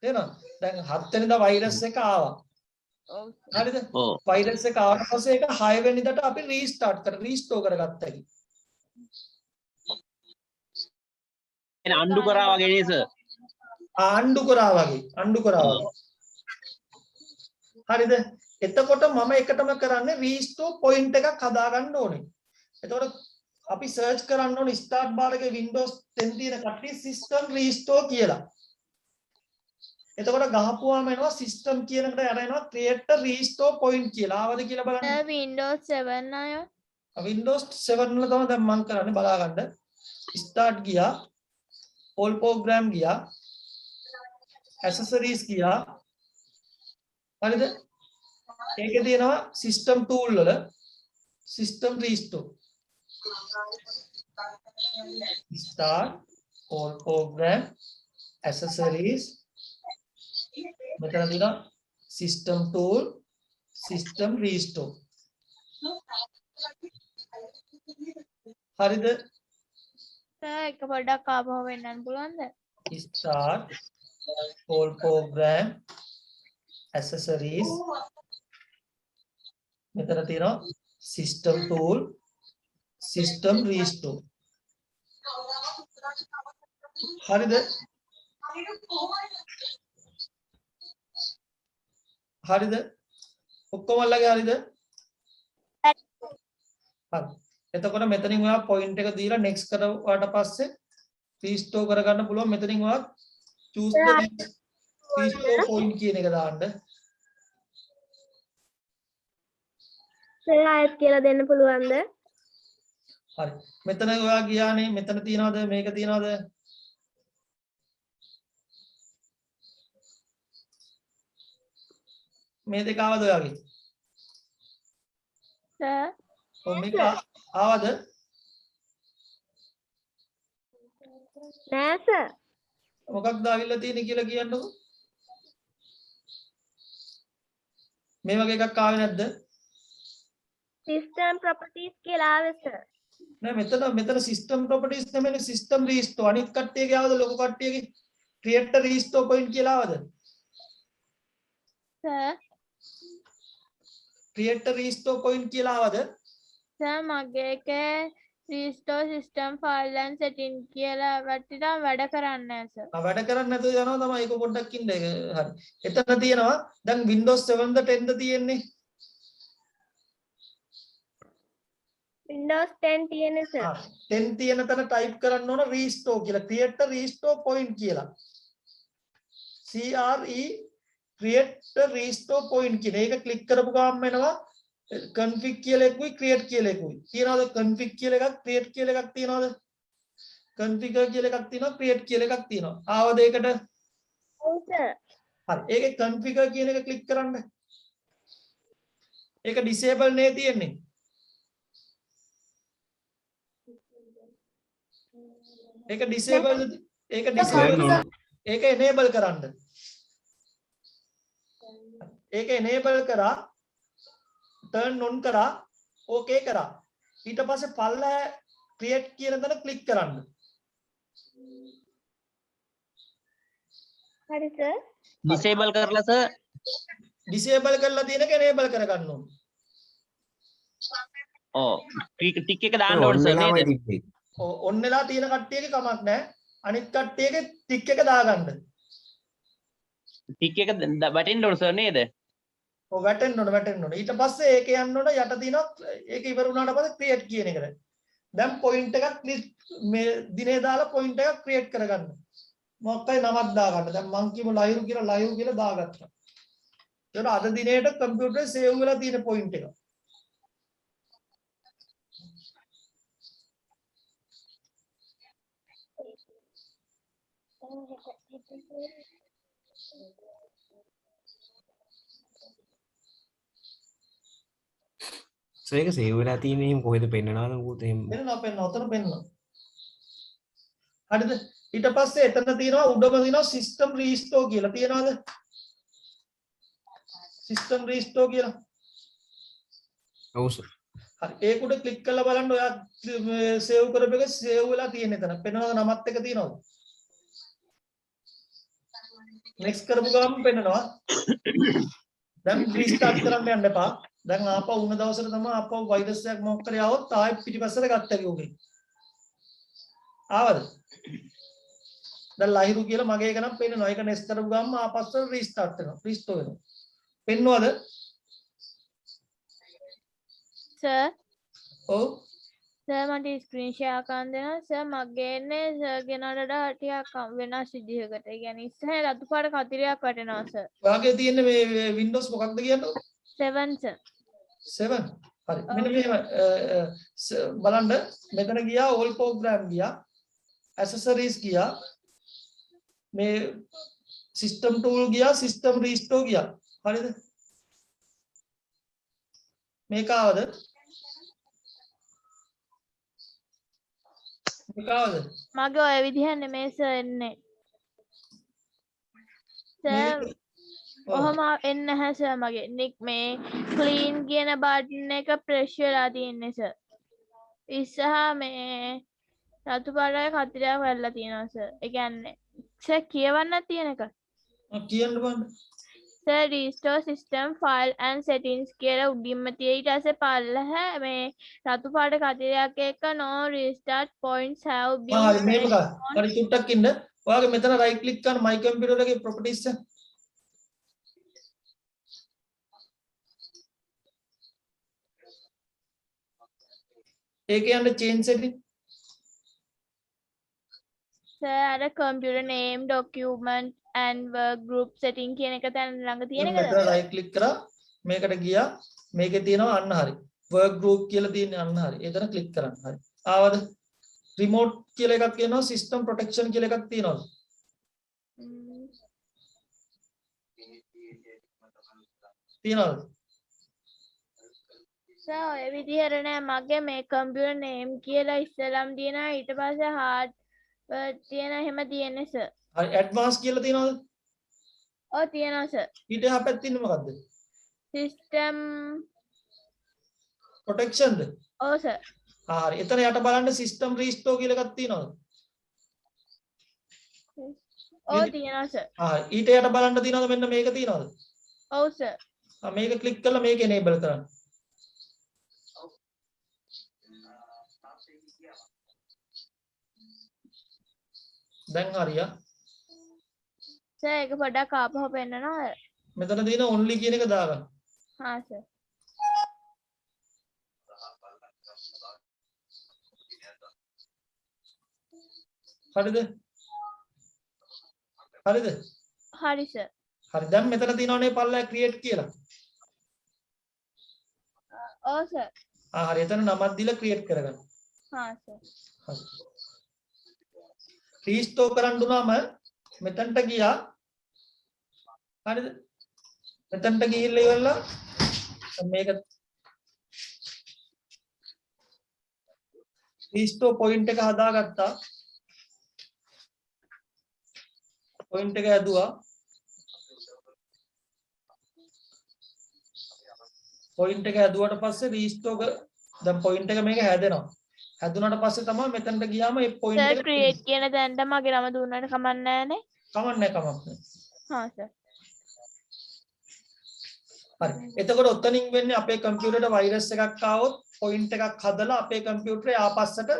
තේරුණාද? දැන් 7 වෙනිදා වෛරස් එක ආවා. හරිද? වෛරස් එක ආවට පස්සේ ඒක 6 වෙනිදාට අපි රීස්ටෝර් කරගත්ත හැකි. එන අන්ඩු කරා වගේ නේද සර්? අන්ඩු කරා වගේ. හරිද? එතකොට මම එකටම කරන්නේ restore point එකක් හදා ගන්න ඕනේ. එතකොට අපි search කරන්න ඕනේ start bar එකේ Windows 10 තියෙන කට්ටිය system restore කියලා. එතකොට ගහපුවාම එනවා system කියන එකට යනවා create a restore point කියලා. ආවද කියලා බලන්න. Windows 7 අය Windows 7 වල තමයි දැන් මම කරන්නේ බලා ගන්න. start ගියා. all program ගියා. accessories ගියා. හරිද? ඒකේ තියෙනවා system tool වල system restore. start all program accessories මෙතන තියෙනවා system tool system restore. හරිද? එක පොඩ්ඩක් ආපහු වෙන්නන්න පුළුවන්ද? start all program accessories මෙතන තියෙනවා system tool system restore. හරිද? හරිද? ඔක්කොමල්ලගේ හරිද? හරි. එතකොට මෙතනින් ඔයා point එක දීලා next කරවට පස්සේ restore කරගන්න පුළුවන්. මෙතනින් ඔයා choose the next restore point කියන එක දාන්න. ආයෙත් කියලා දෙන්න පුළුවන්ද? හරි. මෙතන ඔයා ගියානේ මෙතන තියනවද මේක තියනවද? මේ දෙක ආවද ඔයාගේ? සර් ඔව් මේක ආවද? නෑ සර්. මොකක්ද ආවිල්ලා තියෙන්නේ කියලා කියන්නකෝ. මේ වගේ එකක් ආවේ නැද්ද? System properties කියලා ආවේ සර්. නෑ මෙතන system properties නෙමෙයි system restore. අනිත් කට්ටියගේ ආවද ලොකු කට්ටියගේ create a restore point කියලා ආවද? Sir create a restore point කියලා ආවද? සර් මගේ එකේ restore system file and setting කියලා වටිනා වැඩ කරන්නේ නැහැ සර්. වැඩ කරන්නේ නැතුව යනවා තමයි. ඒක පොඩ්ඩක් ඉන්න. හරි. එතන තියෙනවා දැන් Windows 7ද 10ද තියෙන්නේ. Windows 10 තියෙන සර්. 10 තියෙන තැන type කරන්න ඕන restore කියලා. create a restore point කියලා. create a restore point කියන එක ක්ලික් කරපු ගමන් එනවා config කියලා එකකුයි create කියලා එකකුයි. තියනවාද config කියලා එකක් create කියලා එකක් තියනවාද? configure කියලා එකක් තියෙනවා create කියලා එකක් තියෙනවා. ආවද ඒකට? ඔව් සර්. හරි. ඒකේ configure කියන එක ක්ලික් කරන්න. ඒක disable නේ තියෙන්නේ. ඒක disable ඒක enable කරන්න. ඒක enable කරා turn on කරා okay කරා ඊට පස්සේ පල්ලෑ create කියන දන click කරන්න. හරි සර්. disable කරලා සර් disable කරලා තියෙනක enable කරගන්න ඕන. ඔව් ටික් එක දාන්න ඕන සර් නේද? ඔන්න වෙලා තියෙන කට්ටියගේ කමක් නැහැ. අනිත් කට්ටියගේ ටික් එක දාගන්න. ටික් එක වැටෙන්න ඕන සර් නේද? ඔව් වැටෙන්න ඕන. ඊට පස්සේ ඒක යන්න ඕන යට තියෙනවා ඒක ඉවර වුණාට පස්සේ create කියන එකට. දැන් point එකක් මේ දිනේ දාලා point එකක් create කරගන්න. මොකක්ද නමක් දාගන්න. දැන් මං කියමු live කියලා දාගත්තා. ඒක අද දිනේට කම්පියුටරේ save වෙලා තියෙන point එක. ඒක සේව් වෙලා තියෙන්නේ එහෙම කොහෙද පෙන්නනවද මොකද එහෙම පෙන්නනවා උතන පෙන්නනවා. හරිද? ඊට පස්සේ එතන තියෙනවා උඩම තියෙනවා system restore කියලා. තියනවාද? system restore කියලා. ඔව් සර්. හරි. ඒක උඩ ක්ලික් කරලා බලන්න ඔයා සේව් කරපු එක සේව් වෙලා තියෙන එතන. පෙන්නනවද නමත් එක තියනවද? next කරපු ගමන් පෙන්නනවා. දැන් restart කරන්න යන්න එපා. දැන් ආපහු උන දවසට තමයි ආපහු වෛරස් එකක් මොකක් කරේ આવොත් ආයෙත් පිටිපස්සට ගත්තා කිව්වේ. ආවද? දැන් ලහිරු කියලා මගේ එක නම් පෙන්නනවා. ඒක next කරපු ගමන් ආපස්සට restart වෙනවා. restore වෙනවා. පෙන්නවද? සර් ඔව් සර් මට ස්ක්‍රීන් ෂෙයා කරන්න දෙනවා සර් මගේනේ සර් ගෙනල්ලා ටිකක් වෙනස් විදිහකට. ඒ කියන්නේ ඉස්සරහ රතු පාට කතිරයක් වටෙනවා සර්. ඔයාගේ තියෙන මේ Windows මොකක්ද කියන්නේ? 7 සර්. 7 හරි මෙන්න මේ බලන්න මෙතන ගියා all program ගියා accessories ගියා මේ system tool ගියා system restore ගියා හරිද මේක ආවද මගේ ඔය විදිහ නෙමෙයි සර් එන්නේ සර් ඔහම එන්නේ නැහැ සර් මගේ නික් මේ ක්ලීන් කියන බටන් එක ප්‍රෙස් වෙලා තියෙන්නේ සර් ඉස්සහ මේ රතු පාටයි කතිරයක් වැල්ලා තියෙනවා සර් ඒ කියන්නේ සර් කියවන්න තියෙන එක කියන්න බලන්න sir restore system file and settings කියලා උඩින්ම තියෙයි ඊට පස්සේ පල්ලහ මේ රතු පාට කතිරයක් එක්ක no restart points have been හරි මේක හරි චුට්ටක් ඉන්න ඔයාගේ මෙතන right click කරන my computer එකේ properties එක ඒක යන්න change setting sir අර computer name document and work group setting කියන එක තැන ළඟ තියෙන එකද මෙතන right click කරා මේකට ගියා මේකේ තියෙනවා අන්න හරි work group කියලා තියෙන්නේ අන්න හරි එතන click කරන්න හරි ආවද remote කියලා එකක් තියෙනවා system protection කියලා එකක් තියෙනවා තියෙනවද සර් ඔය විදිහට නෑ මගේ මේ computer name කියලා ඉස්සලම් තියෙනවා ඊට පස්සේ hardware තියෙන එහෙම තියෙන්නේ සර් හරි advance කියලා තියෙනවද ඔව් තියෙනවා සර් ඊට එහා පැත්තේ ඉන්නේ මොකද්ද system protection ද ඔව් සර් හරි එතන යට බලන්න system restore කියලා එකක් තියෙනවද ඔව් තියෙනවා සර් හරි ඊට යට බලන්න තියෙනවද මෙන්න මේක තියෙනවද ඔව් සර් මේක ක්ලික් කරලා මේක enable කරන්න දැන් හරියා සර් ඒක පොඩ්ඩක් ආපහු පෙන්නනවා මෙතන තියෙන only කියන එක දාගන්න හා සර් හරිද හරිද හරි සර් හරි දැන් මෙතන තියෙනවනේ පල්ලෑ create කියලා ඔව් සර් හරි එතන නමක් දීලා create කරගන්න හා සර් හරි restore කරන්න උනාම මෙතනට ගියා හරිද මෙතනට ගිහිල්ලා ඉවරලා මේක restore point එක හදාගත්තා point එක ඇදුවා point එක ඇදුවට පස්සේ restore දැන් point එක මේක හැදෙනවා හැදුනට පස්සේ තමයි මෙතනට ගියාම මේ point සර් එක create කියන තැනට මගේ නම දුන්නාට කමක් නැහැනේ කමක් නැහැ හා සර් හරි එතකොට ඔතනින් වෙන්නේ අපේ කම්පියුටරේට වෛරස් එකක් ආවොත් පොයින්ට් එකක් හදලා අපේ කම්පියුටරේ ආපස්සට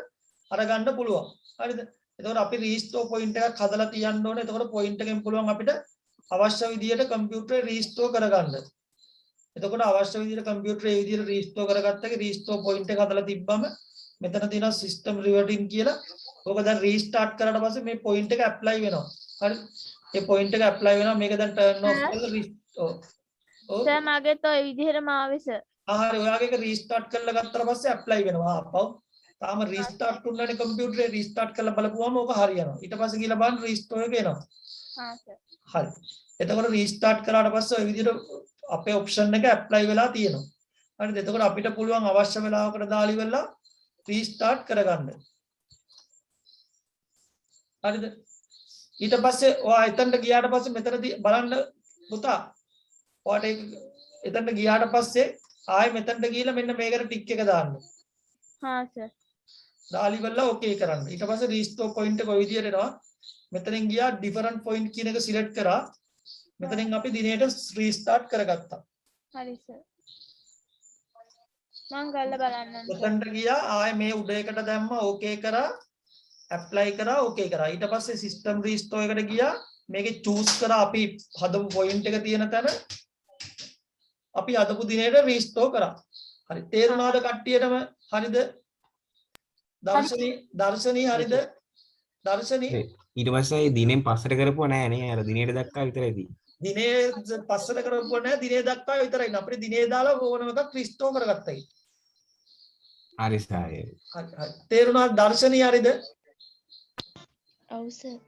අරගන්න පුළුවන් හරිද එතකොට අපි රීස්ටෝර් පොයින්ට් එකක් හදලා තියන්න ඕනේ එතකොට පොයින්ට් එකෙන් පුළුවන් අපිට අවශ්‍ය විදියට කම්පියුටරේ රීස්ටෝර් කරගන්න එතකොට අවශ්‍ය විදියට කම්පියුටරේ ඒ විදියට රීස්ටෝර් කරගත්තක රීස්ටෝර් පොයින්ට් එක හදලා තිබ්බම මෙතන තියෙනවා සිස්ටම් රිවර්ටින් කියලා ඕක දැන් රීස්ටාර්ට් කරාට පස්සේ මේ පොයින්ට් එක ඇප්ලයි වෙනවා හරි මේ පොයින්ට් එක ඇප්ලයි වෙනවා මේක දැන් ටර්න් ඔෆ් කරලා රීස්ටෝර් සර් මගේත් ඔය විදිහටම ආවේ සර් හරි ඔයාගේ එක රීස්ටාර්ට් කරලා ගත්තාට පස්සේ ඇප්ලයි වෙනවා අපව තාම රීස්ටාර්ට් වුණානේ කම්පියුටරේ රීස්ටාර්ට් කරලා බලපුවම ඕක හරියනවා ඊට පස්සේ ගිහලා බලන්න රීස්ටෝර් එක එනවා හා සර් හරි එතකොට රීස්ටාර්ට් කරාට පස්සේ ඔය විදිහට අපේ ඔප්ෂන් එක ඇප්ලයි වෙලා තියෙනවා හරිද එතකොට අපිට පුළුවන් අවශ්‍ය වෙලාවකට දාලි වෙලා රීස්ටාර්ට් කරගන්න හරිද ඊට පස්සේ ඔයා එතනට ගියාට පස්සේ මෙතනදී බලන්න පුතා ඔයාට ඒක එතනට ගියාට පස්සේ ආයෙ මෙතනට ගිහලා මෙන්න මේකට ටික් එක දාන්න හා සර් දාලි වෙලා ඕකේ කරන්න ඊට පස්සේ රීස්ටෝර් පොයින්ට් එක ඔය විදිහට එනවා මෙතනින් ගියා ඩිෆරන්ට් පොයින්ට් කියන එක සිලෙක්ට් කරා මෙතනින් අපි දිනේට රීස්ටාර්ට් කරගත්තා හරි සර් මම ගල්ලා බලන්න මෙතනට ගියා ආයෙ මේ උඩ එකට දැම්මා ඕකේ කරා ඇප්ලයි කරා ඕකේ කරා ඊට පස්සේ සිස්ටම් රීස්ටෝර් එකට ගියා මේකේ චූස් කරා අපි හදපු පොයින්ට් එක තියෙන තැන අපි හදපු දිනේට රීස්ටෝර් කරා හරි තේරුණාද කට්ටියටම හරිද දර්ශනී හරිද දර්ශනී ඊට පස්සේ දිනෙන් පස්සට කරපුවා නෑ නේ අර දිනේට දක්වා විතරයි තියෙන්නේ. දිනේ පස්සට කරපුවා නෑ දිනේ දක්වා විතරයි නේ අපිට දිනේ දාලා ඕනම එකක් ක්‍රිස්ටෝ කරගත්තා ඒක. හරි සාරයි. හරි තේරුණාද දර්ශනී හරිද? ඔව් සර්.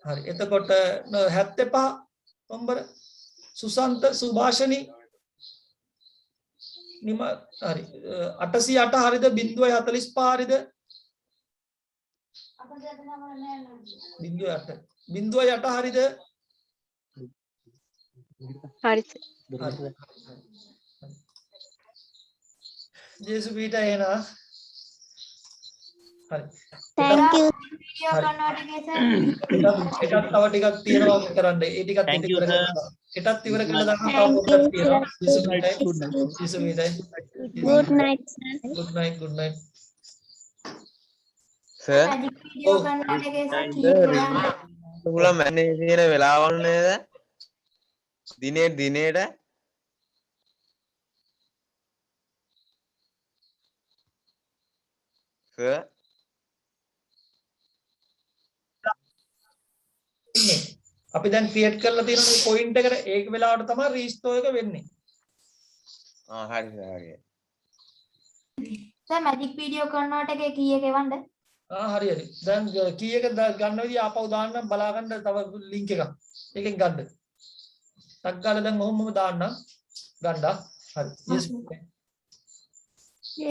හරි එතකොට 75 නම්බර සුසන්ත සුභාෂණී නිම හරි 808 හරිද 0.45 හරිද 0.8 හරිද හරි ජේසු පීට එනවා හරි Thank you. Video converter එකක් තව ටිකක් තියෙනවා කරන්න ඒ ටිකත් Thank you, sir. එකත් ඉවර කරලා දාන්න තව පොඩ්ඩක් තියෙනවා ජේසු පීටයි Good night, sir. good night sir video converter එකේ සර් කීපයක් උගල මැනේ තියෙන වෙලාවල් නේද දිනේට සර් අපි දැන් ක්‍රියේට් කරලා තියෙන මේ පොයින්ට් එකට ඒක වෙලාවට තමයි රීස්ටෝර් එක වෙන්නේ. හරි හරි. සර් magic video converter එකේ කීයක එවන්නද? හරි. දැන් කීයක ගන්න විදිහ ආපහු දාන්න බලා ගන්න තව ලින්ක් එකක්. ඒකෙන් ගන්න. ටක් ගාලා දැන් ඔහොමම දාන්න. ගන්න. හරි. yes.